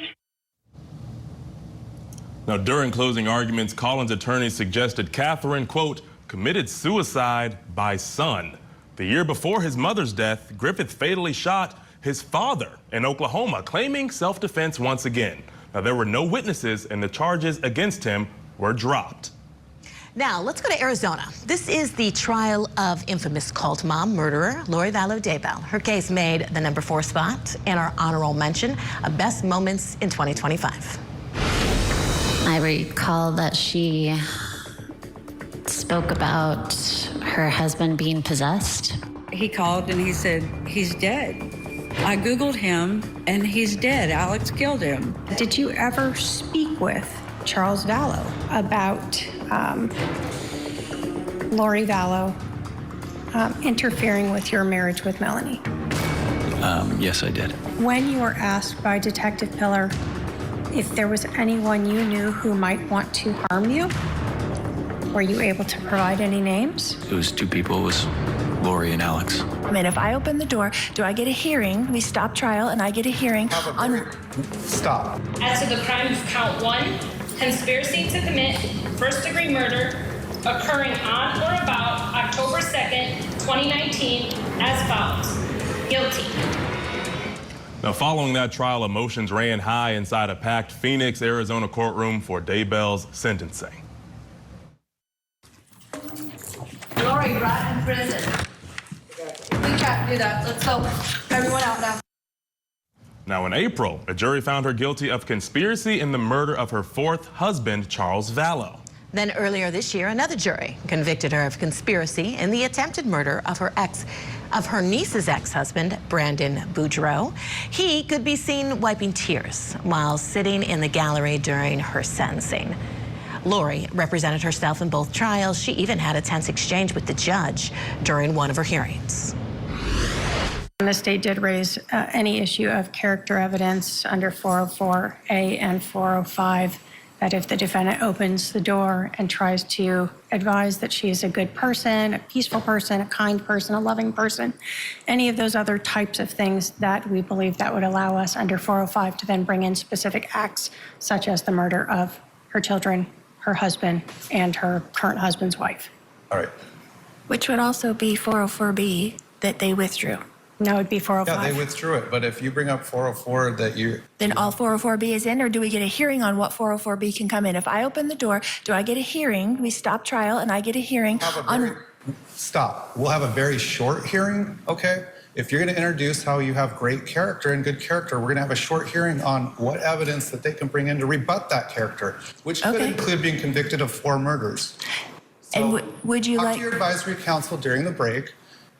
Now, during closing arguments, Colin's attorney suggested Catherine, quote, committed suicide by son. The year before his mother's death, Griffith fatally shot his father in Oklahoma, claiming self-defense once again. Now, there were no witnesses and the charges against him were dropped. Now, let's go to Arizona. This is the trial of infamous cult mom murderer Lori Daybell. Her case made the #4 spot in our honorable mention of best moments in 2025. I recall that she spoke about her husband being possessed. He called and he said, he's dead. I Googled him and he's dead. Alex killed him. Did you ever speak with Charles Vallow about Lori Vallow interfering with your marriage with Melanie? Yes, I did. When you were asked by Detective Pillar if there was anyone you knew who might want to harm you, were you able to provide any names? It was two people. It was Lori and Alex. I mean, if I open the door, do I get a hearing? We stop trial and I get a hearing on... Stop. As to the crime of count 1, conspiracy to commit first-degree murder occurring on or about October 2nd, 2019, as follows. Guilty. Now, following that trial, emotions ran high inside a packed Phoenix, Arizona courtroom for Daybell's sentencing. Lori, right in prison. We can't do that. Let's go. Everyone out now. Now, in April, a jury found her guilty of conspiracy in the murder of her 4th husband, Charles Vallow. Then earlier this year, another jury convicted her of conspiracy in the attempted murder of her niece's ex-husband, Brandon Boudreaux. He could be seen wiping tears while sitting in the gallery during her sentencing. Lori represented herself in both trials. She even had a tense exchange with the judge during one of her hearings. The state did raise any issue of character evidence under 404A and 405, that if the defendant opens the door and tries to advise that she is a good person, a peaceful person, a kind person, a loving person, any of those other types of things, that we believe that would allow us under 405 to then bring in specific acts such as the murder of her children, her husband, and her current husband's wife. All right. Which would also be 404B that they withdrew. No, it would be 405. Yeah, they withdrew it, but if you bring up 404 that you... Then all 404B is in, or do we get a hearing on what 404B can come in? If I open the door, do I get a hearing? We stop trial and I get a hearing on... Stop. We'll have a very short hearing, okay? If you're going to introduce how you have great character and good character, we're going to have a short hearing on what evidence that they can bring in to rebut that character, which could include being convicted of 4 murders. So and would you talk to your advisory counsel during the break.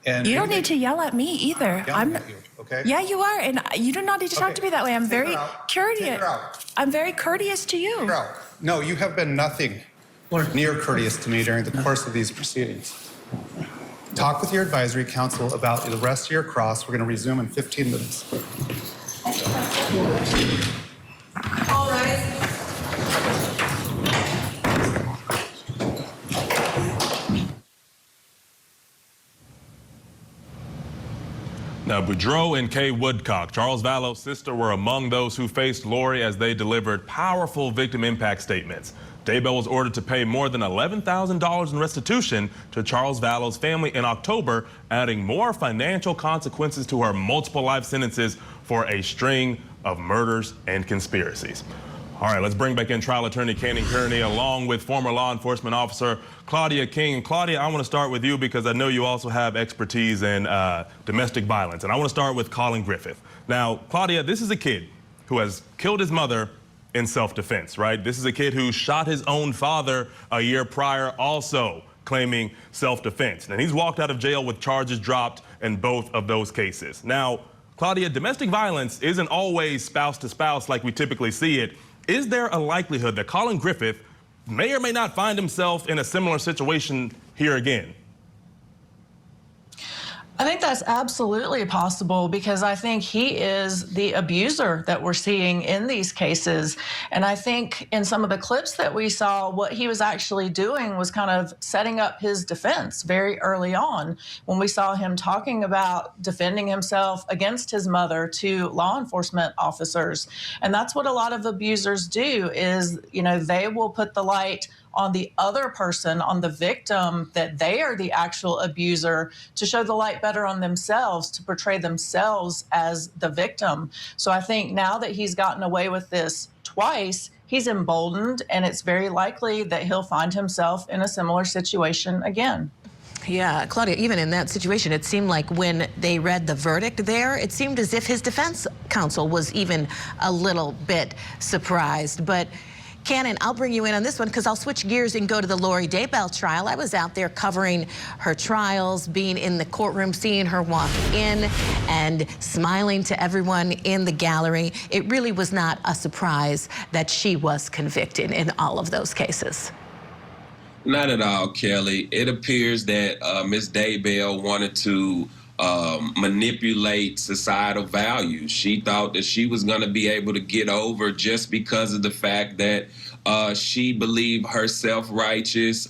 And you don't need to yell at me either. I'm at you, okay? Yeah, you are, and you do not need to talk to me that way. I'm very courteous. I'm very courteous to you. No, you have been nothing near courteous to me during the course of these proceedings. Talk with your advisory counsel about the rest of your cross. We're going to resume in 15 minutes. All right. Now, Boudreaux and Kay Woodcock, Charles Vallow's sister, were among those who faced Lori as they delivered powerful victim impact statements. Daybell was ordered to pay more than $11,000 in restitution to Charles Vallow's family in October, adding more financial consequences to her multiple life sentences for a string of murders and conspiracies. All right, let's bring back in trial attorney Henning Kearney along with former law enforcement officer Claudia King. And Claudia, I want to start with you because I know you also have expertise in domestic violence. And I want to start with Colin Griffith. Now, Claudia, this is a kid who has killed his mother in self-defense, right? This is a kid who shot his own father a year prior, also claiming self-defense. And he's walked out of jail with charges dropped in both of those cases. Now, Claudia, domestic violence isn't always spouse to spouse like we typically see it. Is there a likelihood that Colin Griffith may or may not find himself in a similar situation here again? I think that's absolutely possible because I think he is the abuser that we're seeing in these cases. And I think in some of the clips that we saw, what he was actually doing was kind of setting up his defense very early on when we saw him talking about defending himself against his mother to law enforcement officers. And that's what a lot of abusers do is, you know, they will put the light on the other person, on the victim, that they are the actual abuser to show the light better on themselves, to portray themselves as the victim. So I think now that he's gotten away with this twice, he's emboldened, and it's very likely that he'll find himself in a similar situation again. Yeah, Claudia, even in that situation, it seemed like when they read the verdict there, it seemed as if his defense counsel was even a little bit surprised. But Cannon, I'll bring you in on this one because I'll switch gears and go to the Lori Daybell trial. I was out there covering her trials, being in the courtroom, seeing her walk in and smiling to everyone in the gallery. It really was not a surprise that she was convicted in all of those cases. Not at all, Kelly. It appears that Ms. Daybell wanted to manipulate societal values. She thought that she was going to be able to get over just because of the fact that she believed her self-righteous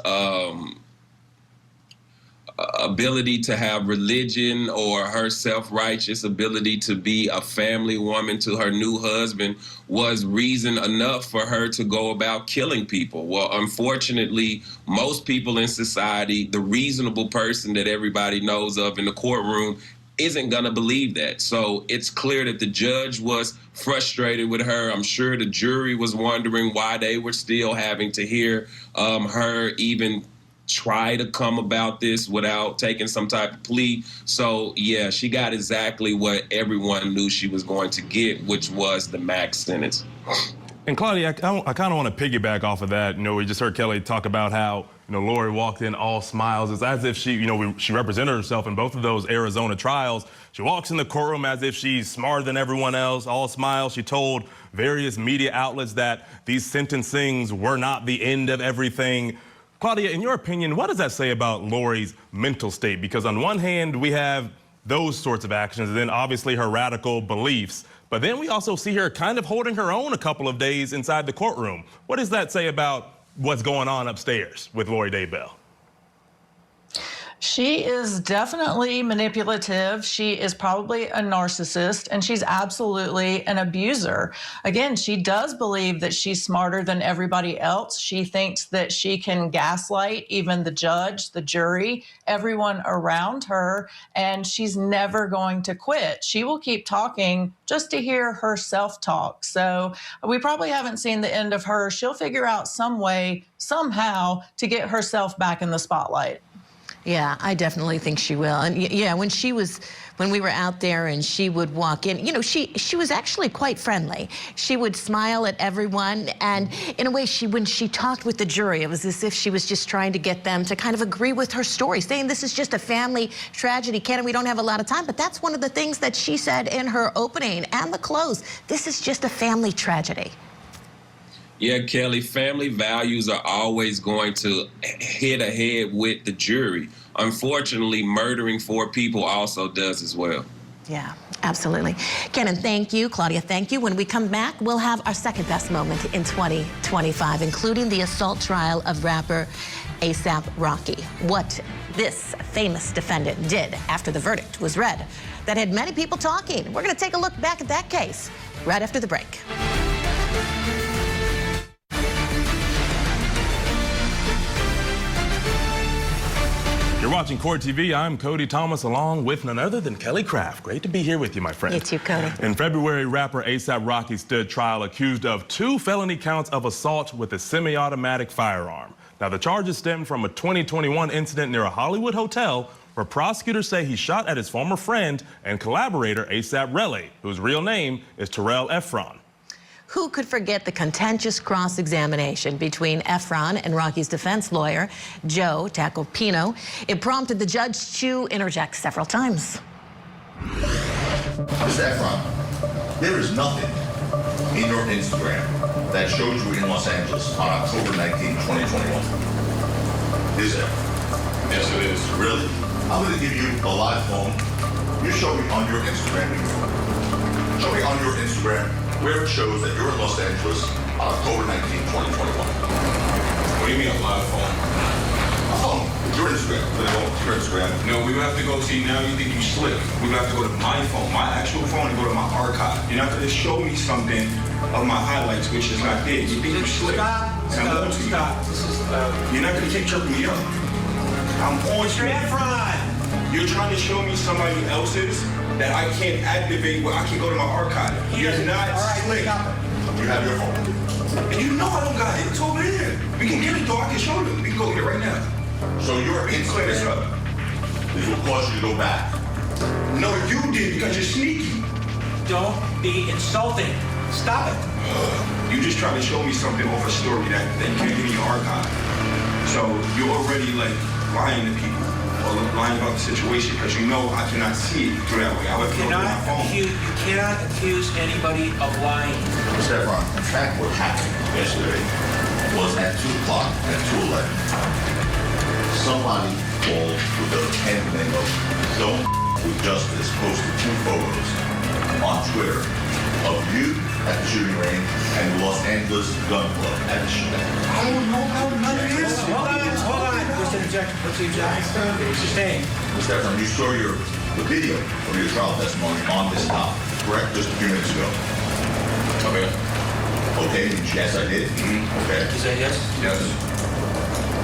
ability to have religion or her self-righteous ability to be a family woman to her new husband was reason enough for her to go about killing people. Well, unfortunately, most people in society, the reasonable person that everybody knows of in the courtroom, isn't going to believe that. So it's clear that the judge was frustrated with her. I'm sure the jury was wondering why they were still having to hear her even try to come about this without taking some type of plea. So, yeah, she got exactly what everyone knew she was going to get, which was the max sentence. And Claudia, I kind of want to piggyback off of that. You know, we just heard Kelly talk about how, you know, Lori walked in all smiles. It's as if she, you know, she represented herself in both of those Arizona trials. She walks in the courtroom as if she's smarter than everyone else, all smiles. She told various media outlets that these sentencings were not the end of everything. Claudia, in your opinion, what does that say about Lori's mental state? Because on one hand, we have those sorts of actions, and then obviously her radical beliefs. But then we also see her kind of holding her own a couple of days inside the courtroom. What does that say about what's going on upstairs with Lori Daybell? She is definitely manipulative. She is probably a narcissist, and she's absolutely an abuser. Again, she does believe that she's smarter than everybody else. She thinks that she can gaslight even the judge, the jury, everyone around her, and she's never going to quit. She will keep talking just to hear herself talk. So we probably haven't seen the end of her. She'll figure out some way, somehow, to get herself back in the spotlight. Yeah, I definitely think she will. And yeah, when we were out there and she would walk in, you know, she was actually quite friendly. She would smile at everyone, and in a way, when she talked with the jury, it was as if she was just trying to get them to kind of agree with her story, saying this is just a family tragedy. Ken, we don't have a lot of time, but that's one of the things that she said in her opening and the close. This is just a family tragedy. Yeah, Kelly, family values are always going to hit ahead with the jury. Unfortunately, murdering 4 people also does as well. Yeah, absolutely. Kenan, thank you. Claudia, thank you. When we come back, we'll have our second best moment in 2025, including the assault trial of rapper A$AP Rocky. What this famous defendant did after the verdict was read that had many people talking. We're going to take a look back at that case right after the break. You're watching Court TV. I'm Cody Thomas, along with none other than Kelly Craft. Great to be here with you, my friend. You too, Cody. In February, rapper A$AP Rocky stood trial accused of 2 felony counts of assault with a semi-automatic firearm. Now, the charges stem from a 2021 incident near a Hollywood hotel where prosecutors say he shot at his former friend and collaborator, A$AP Rocky, whose real name is Terrell Efron. Who could forget the contentious cross-examination between Efron and Rocky's defense lawyer, Joe Tacopino? It prompted the judge to interject several times. Mr. Efron, there is nothing in your Instagram that shows you in Los Angeles on October 19, 2021. Is there? Yes, it is. Really? I'm going to give you a live phone. You show me on your Instagram. Show me on your Instagram where it shows that you're in Los Angeles on October 19, 2021. What do you mean a live phone? A phone. Your Instagram. We're going to your Instagram. No, we would have to go, see, now you think you slick. We would have to go to my phone, my actual phone, and go to my archive. You're not going to show me something of my highlights, which is not there. You think you slick. Stop. This is, you're not going to keep tripping me up. I'm on You're trying to show me somebody else's that I can't activate where I can go to my archive. You're not slick. You have your phone. And you know I don't got it. It's over there. We can get it though. I can show them. We can go get it right now. So your clear this up. This will cause you to go back. No, you did because you're sneaky. Don't be insulting. Stop it. You just trying to show me something off a story that you can't get in your archive. So you're already like lying to people or lying about the situation because you know I cannot see it through that way. I would go through my phone. You cannot accuse anybody of lying. Mr. Efron, in fact, what happened yesterday was at 2 o'clock and at 2:11. Somebody called with the pen name of Don't with Justice posted 2 photos on Twitter of you at the shooting range and the Los Angeles Gun Club at the shooting range. I don't know about none of this. Hold on. What's the objection? What's the objection? What's your saying? Mr. Efron, you saw the video of your trial testimony on this topic, correct? Just a few minutes ago. Okay. Okay, yes, I did. Okay. You say yes? Yes.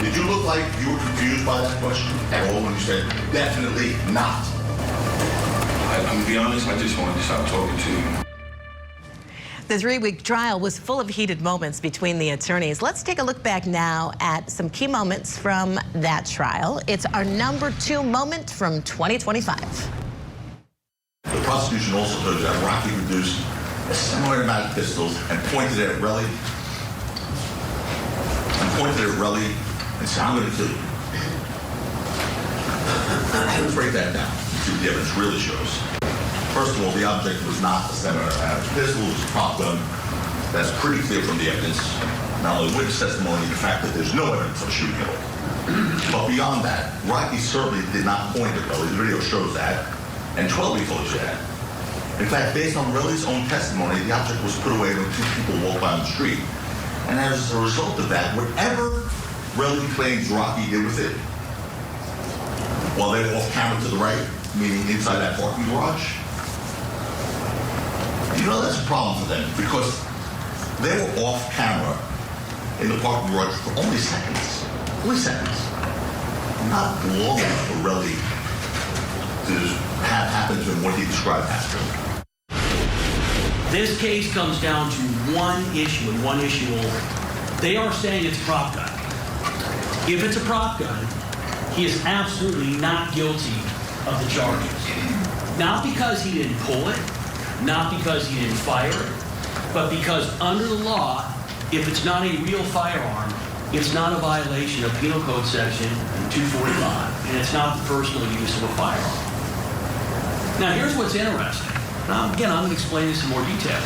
Did you look like you were confused by that question at all when you said, definitely not? I'm going to be honest, I just wanted to stop talking to you. The 3-week trial was full of heated moments between the attorneys. Let's take a look back now at some key moments from that trial. It's our number 2 moment from 2025. The prosecution also told you that Rocky produced a semi-automatic pistols and pointed it at Relly. And said, I'm going to kill you. Let's break that down. See what the evidence really shows. First of all, the object was not a semi-automatic pistol. It was a prop gun. That's pretty clear from the evidence. Not only witness testimony, the fact that there's no evidence of a shooting at all. But beyond that, Rocky certainly did not point at Relly. The video shows that. And 12 told you that. In fact, based on Relly's own testimony, the object was put away when 2 people walked by on the street. And as a result of that, whatever Relly claims Rocky did with it, while they were off camera to the right, meaning inside that parking garage, you know that's a problem for them because they were off camera in the parking garage for only seconds. Only seconds. Not long enough for Relly to have happened to him what he described happened. This case comes down to one issue and one issue only. They are saying it's a prop gun. If it's a prop gun, he is absolutely not guilty of the charges. Not because he didn't pull it, not because he didn't fire it, but because under the law, if it's not a real firearm, it's not a violation of Penal Code Section 245, and it's not the personal use of a firearm. Now, here's what's interesting. Now, again, I'm going to explain this in more detail.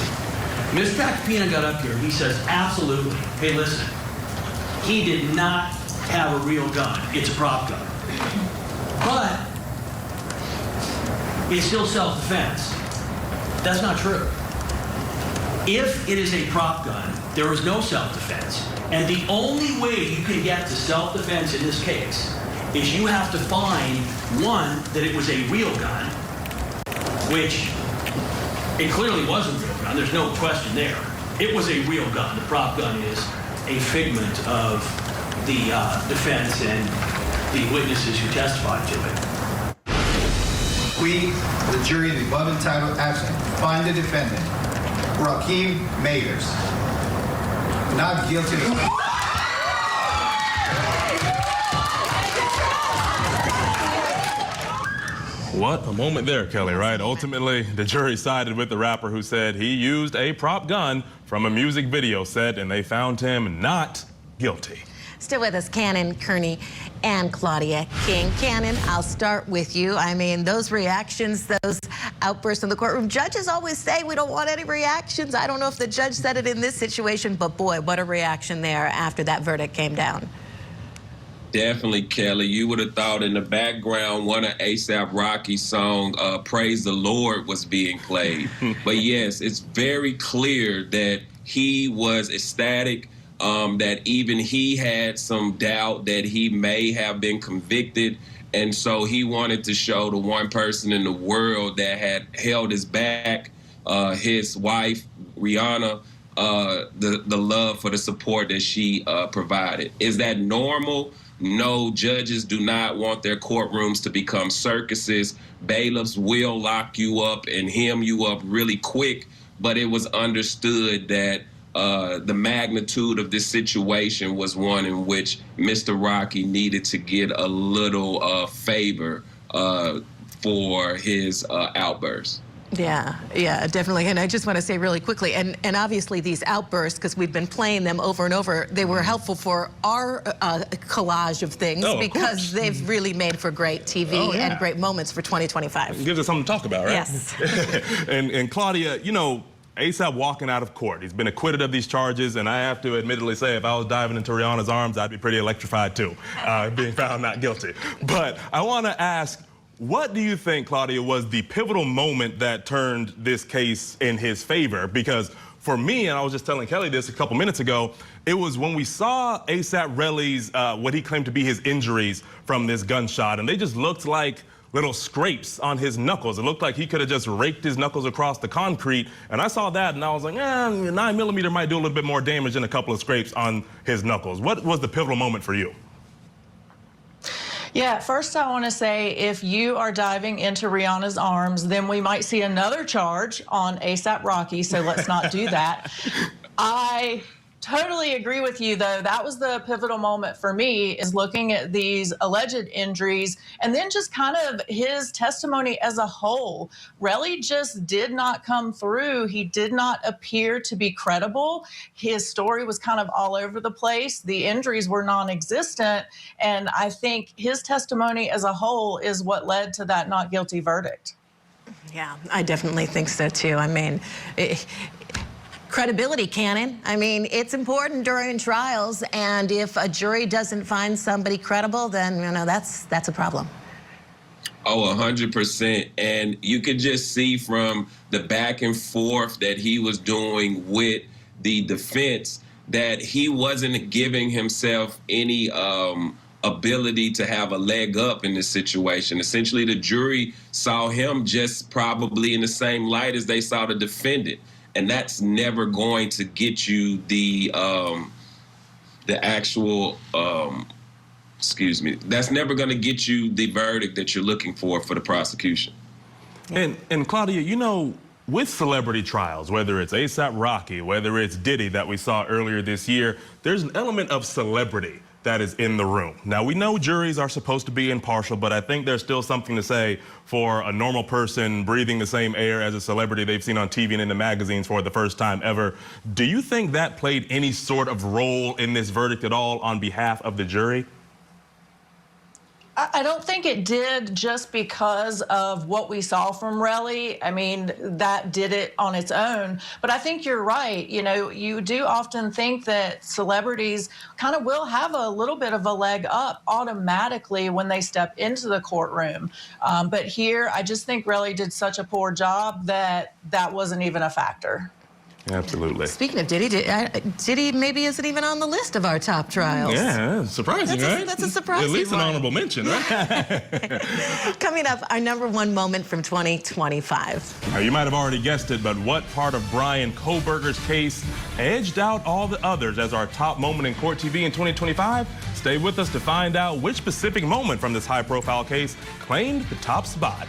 Mr. Tacopina got up here. He says, absolutely. Hey, listen. He did not have a real gun. It's a prop gun. But it's still self-defense. That's not true. If it is a prop gun, there is no self-defense. And the only way you can get to self-defense in this case is you have to find, one, that it was a real gun, which it clearly was a real gun. There's no question there. It was a real gun. The prop gun is a figment of the defense and the witnesses who testified to it. We, the jury, the above entitled action, find the defendant, Rakeem Mayers, not guilty of... What a moment there, Kelly, right? Ultimately, the jury sided with the rapper who said he used a prop gun from a music video set, and they found him not guilty. Still with us, Cannon, Kearney, and Claudia King. Cannon, I'll start with you. I mean, those reactions, those outbursts in the courtroom, judges always say we don't want any reactions. I don't know if the judge said it in this situation, but boy, what a reaction there after that verdict came down. Definitely, Kelly. You would have thought in the background one of A$AP Rocky's song, Praise the Lord, was being played. But yes, it's very clear that he was ecstatic, that even he had some doubt that he may have been convicted. And so he wanted to show the one person in the world that had held his back, his wife, Rihanna, the love for the support that she provided. Is that normal? No, judges do not want their courtrooms to become circuses. Bailiffs will lock you up and hem you up really quick, but it was understood that the magnitude of this situation was one in which Mr. Rocky needed to get a little favor for his outburst. Yeah, definitely. And I just want to say really quickly, and obviously these outbursts, because we've been playing them over and over, they were helpful for our collage of things because they've really made for great TV and great moments for 2025. It gives us something to talk about, right? Yes. and Claudia, you know, A$AP walking out of court. He's been acquitted of these charges, and I have to admittedly say, if I was diving into Rihanna's arms, I'd be pretty electrified too, being found not guilty. But I want to ask, what do you think, Claudia, was the pivotal moment that turned this case in his favor? Because for me, and I was just telling Kelly this a couple minutes ago, it was when we saw A$AP release what he claimed to be his injuries from this gunshot, and they just looked like little scrapes on his knuckles. It looked like he could have just raked his knuckles across the concrete. And I saw that and I was like, 9mm might do a little bit more damage than a couple of scrapes on his knuckles. What was the pivotal moment for you? Yeah, first I want to say if you are diving into Rihanna's arms, then we might see another charge on A$AP Rocky, so let's not do that. I totally agree with you, though. That was the pivotal moment for me, is looking at these alleged injuries and then just kind of his testimony as a whole. Relly just did not come through. He did not appear to be credible. His story was kind of all over the place. The injuries were non-existent. And I think his testimony as a whole is what led to that not guilty verdict. Yeah, I definitely think so, too. I mean, credibility, Cannon. I mean, it's important during trials, and if a jury doesn't find somebody credible, then, you know, that's a problem. Oh, 100%. And you could just see from the back and forth that he was doing with the defense that he wasn't giving himself any ability to have a leg up in this situation. Essentially, the jury saw him just probably in the same light as they saw the defendant. And that's never going to get you the actual, that's never going to get you the verdict that you're looking for the prosecution. Yeah. And Claudia, you know, with celebrity trials, whether it's A$AP Rocky, whether it's Diddy that we saw earlier this year, there's an element of celebrity that is in the room. Now, we know juries are supposed to be impartial, but I think there's still something to say for a normal person breathing the same air as a celebrity they've seen on TV and in the magazines for the first time ever. Do you think that played any sort of role in this verdict at all on behalf of the jury? I don't think it did just because of what we saw from Relly. I mean, that did it on its own. But I think you're right. You know, you do often think that celebrities kind of will have a little bit of a leg up automatically when they step into the courtroom. But here, I just think Relly did such a poor job that that wasn't even a factor. Absolutely. Speaking of Diddy, Diddy maybe isn't even on the list of our top trials. Yeah, surprising, right? That's a surprising At least an one. honorable mention, right? Coming up, our #1 moment from 2025. Now, you might have already guessed it, but what part of Bryan Kohberger's case edged out all the others as our top moment in court TV in 2025? Stay with us to find out which specific moment from this high-profile case claimed the top spot.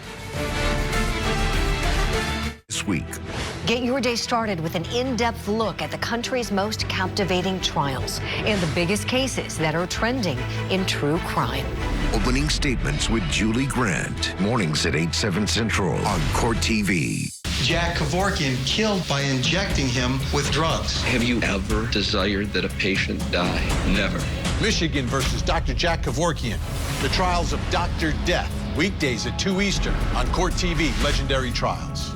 This week. Get your day started with an in-depth look at the country's most captivating trials and the biggest cases that are trending in true crime. Opening statements with Julie Grant. Mornings at 8, 7 Central on Court TV. Jack Kevorkian killed by injecting him with drugs. Have you ever desired that a patient die? Never. Michigan versus Dr. Jack Kevorkian. The trials of Dr. Death. Weekdays at 2 Eastern on Court TV. Legendary Trials.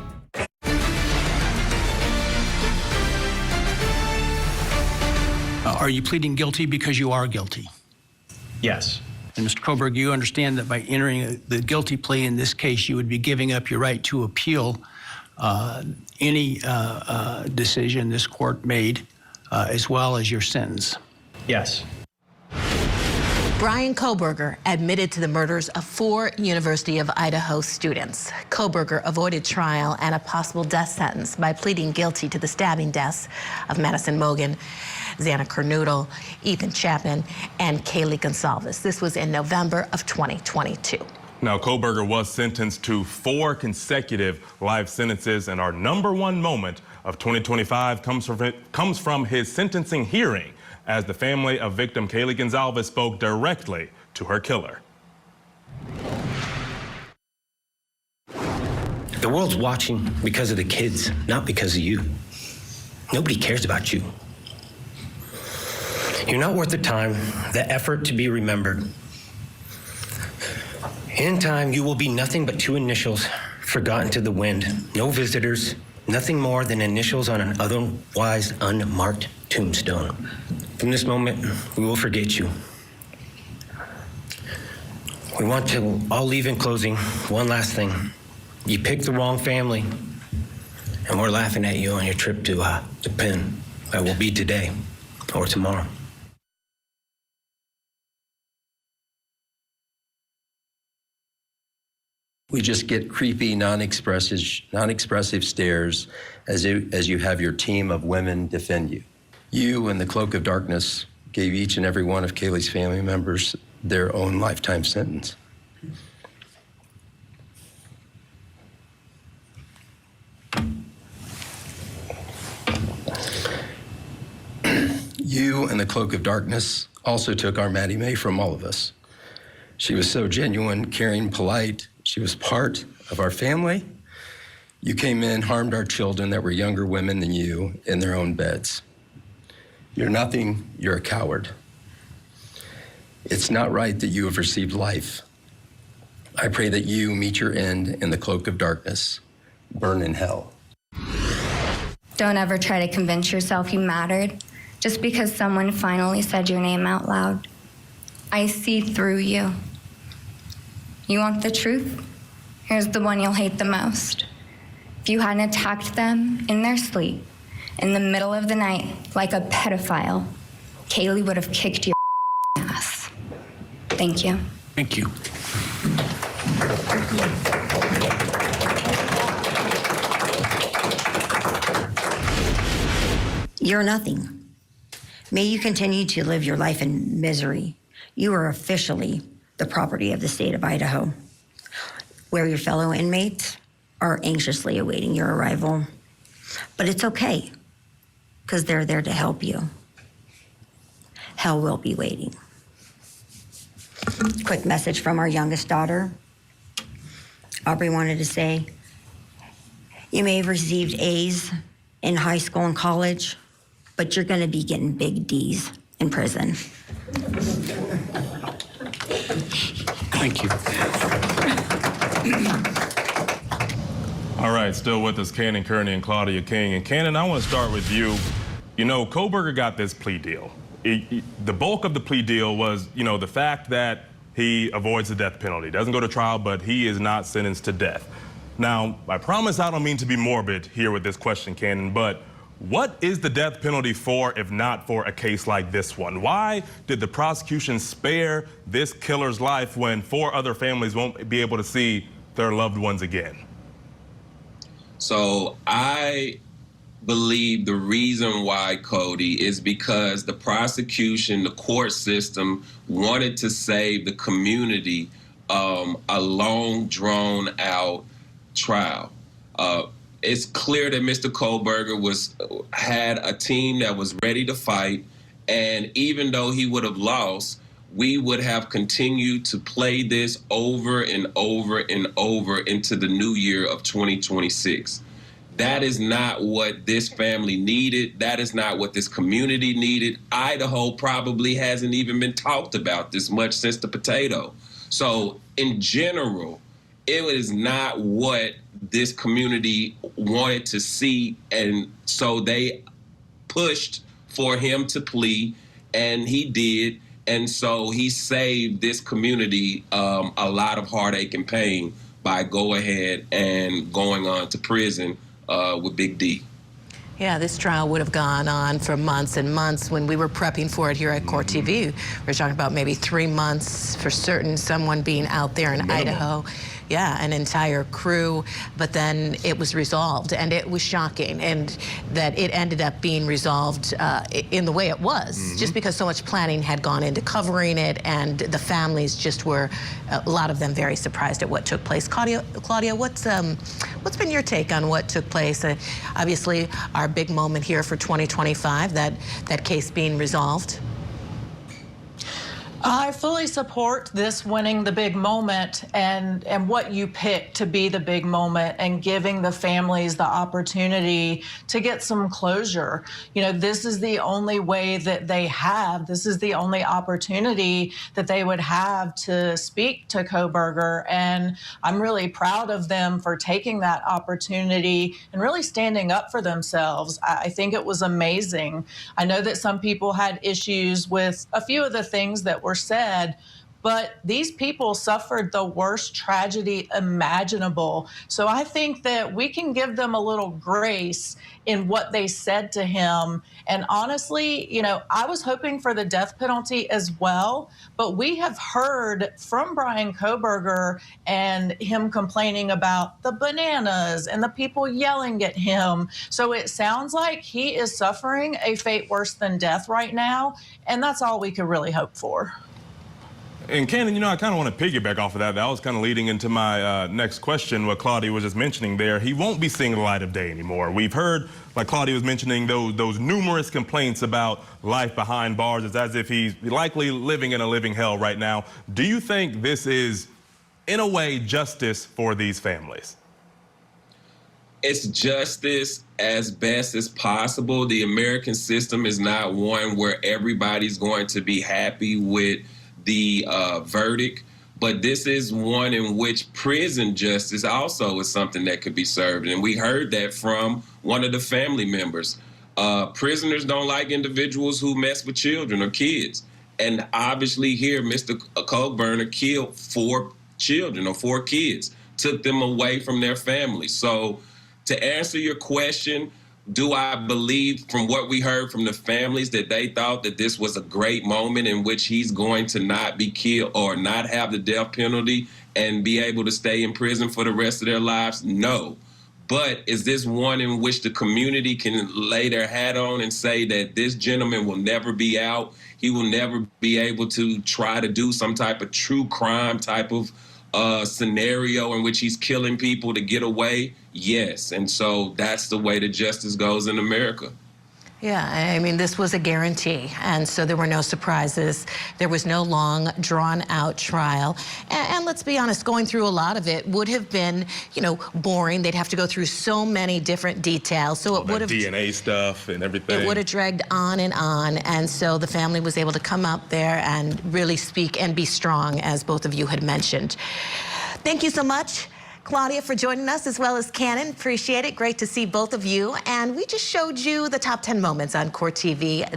Are you pleading guilty because you are guilty? Yes. And Mr. Kohlberg, you understand that by entering the guilty plea in this case, you would be giving up your right to appeal any decision this court made, as well as your sentence? Yes. Brian Kohlberger admitted to the murders of 4 University of Idaho students. Kohlberger avoided trial and a possible death sentence by pleading guilty to the stabbing deaths of Madison Mogen, Xana Kernodle, Ethan Chapman, and Kaylee Gonsalves. This was in November of 2022. Now, Kohlberger was sentenced to 4 consecutive life sentences, and our #1 moment of 2025 comes from his sentencing hearing, as the family of victim Kaylee Gonsalves spoke directly to her killer. The world's watching because of the kids, not because of you. Nobody cares about you. You're not worth the time, the effort to be remembered. In time, you will be nothing but 2 initials forgotten to the wind. No visitors, nothing more than initials on an otherwise unmarked tombstone. From this moment, we will forget you. We want to all leave in closing. One last thing. You picked the wrong family, and we're laughing at you on your trip to the pen. That will be today or tomorrow. We just get creepy, non-expressive stares as you have your team of women defend you. You, in the cloak of darkness, gave each and every one of Kaylee's family members their own lifetime sentence. You, in the cloak of darkness, also took our Maddie Mae from all of us. She was so genuine, caring, polite. She was part of our family. You came in, harmed our children that were younger women than you in their own beds. You're nothing, you're a coward. It's not right that you have received life. I pray that you meet your end in the cloak of darkness, burn in hell. Don't ever try to convince yourself you mattered just because someone finally said your name out loud. I see through you. You want the truth? Here's the one you'll hate the most. If you hadn't attacked them in their sleep, in the middle of the night, like a pedophile, Kaylee would have kicked your ass. Thank you. Thank you. You're nothing. May you continue to live your life in misery. You are officially the property of the state of Idaho, where your fellow inmates are anxiously awaiting your arrival. But it's okay, because they're there to help you. Hell will be waiting. Quick message from our youngest daughter. Aubrey wanted to say, you may have received A's in high school and college, but you're gonna be getting big D's in prison. Thank you. All right, still with us, Cannon Kearney and Claudia King. And Cannon, I want to start with you. You know, Kohlberger got this plea deal. The bulk of the plea deal was, you know, the fact that he avoids the death penalty. Doesn't go to trial, but he is not sentenced to death. Now, I promise I don't mean to be morbid here with this question, Cannon, but what is the death penalty for if not for a case like this one? Why did the prosecution spare this killer's life when 4 other families won't be able to see their loved ones again? So I believe the reason why, Cody, is because the prosecution, the court system wanted to save the community a long, drawn-out trial. It's clear that Mr. Kohlberger had a team that was ready to fight, and even though he would have lost, we would have continued to play this over and over and over into the new year of 2026. That is not what this family needed. That is not what this community needed. Idaho probably hasn't even been talked about this much since the potato. So in general, it is not what this community wanted to see, and so they pushed for him to plea, and he did, And so he saved this community a lot of heartache and pain by go ahead and going on to prison with Big D. Yeah, this trial would have gone on for months and months. When we were prepping for it here at Court TV, we were talking about maybe 3 months for certain, someone being out there in Idaho. Yeah, an entire crew, but then it was resolved, and it was shocking, and that it ended up being resolved in the way it was, just because so much planning had gone into covering it, and the families just were, a lot of them, very surprised at what took place. Claudia, what's been your take on what took place? Obviously, our big moment here for 2025, that case being resolved. I fully support this winning the big moment and what you pick to be the big moment and giving the families the opportunity to get some closure. You know, this is the only way that they have. This is the only opportunity that they would have to speak to Kohberger. And I'm really proud of them for taking that opportunity and really standing up for themselves. I think it was amazing. I know that some people had issues with a few of the things that were said, but these people suffered the worst tragedy imaginable. So I think that we can give them a little grace in what they said to him. And honestly, you know, I was hoping for the death penalty as well, but we have heard from Bryan Kohberger and him complaining about the bananas and the people yelling at him. So it sounds like he is suffering a fate worse than death right now, and that's all we could really hope for. And Cannon, you know, I kind of want to piggyback off of that. That was kind of leading into my next question, what Claudia was just mentioning there. He won't be seeing the light of day anymore. We've heard, like Claudia was mentioning, those numerous complaints about life behind bars. It's as if he's likely living in a living hell right now. Do you think this is, in a way, justice for these families? It's justice as best as possible. The American system is not one where everybody's going to be happy with the verdict, but this is one in which prison justice also is something that could be served. And we heard that from one of the family members. Prisoners don't like individuals who mess with children or kids. And obviously here, Mr. Kohberger killed 4 children or 4 kids, took them away from their family. So to answer your question, do I believe from what we heard from the families that they thought that this was a great moment in which he's going to not be killed or not have the death penalty and be able to stay in prison for the rest of their lives? No. But is this one in which the community can lay their hat on and say that this gentleman will never be out? He will never be able to try to do some type of true crime type of scenario in which he's killing people to get away? Yes. And so that's the way that justice goes in America. Yeah, I mean, this was a guarantee, and so there were no surprises. There was no long, drawn-out trial. And let's be honest, going through a lot of it would have been, you know, boring. They'd have to go through so many different details. So it would have DNA stuff and everything. It would have dragged on, and so the family was able to come out there and really speak and be strong, as both of you had mentioned. Thank you so much, Claudia, for joining us, as well as Cannon. Appreciate it. Great to see both of you. And we just showed you the top 10 moments on Court TV.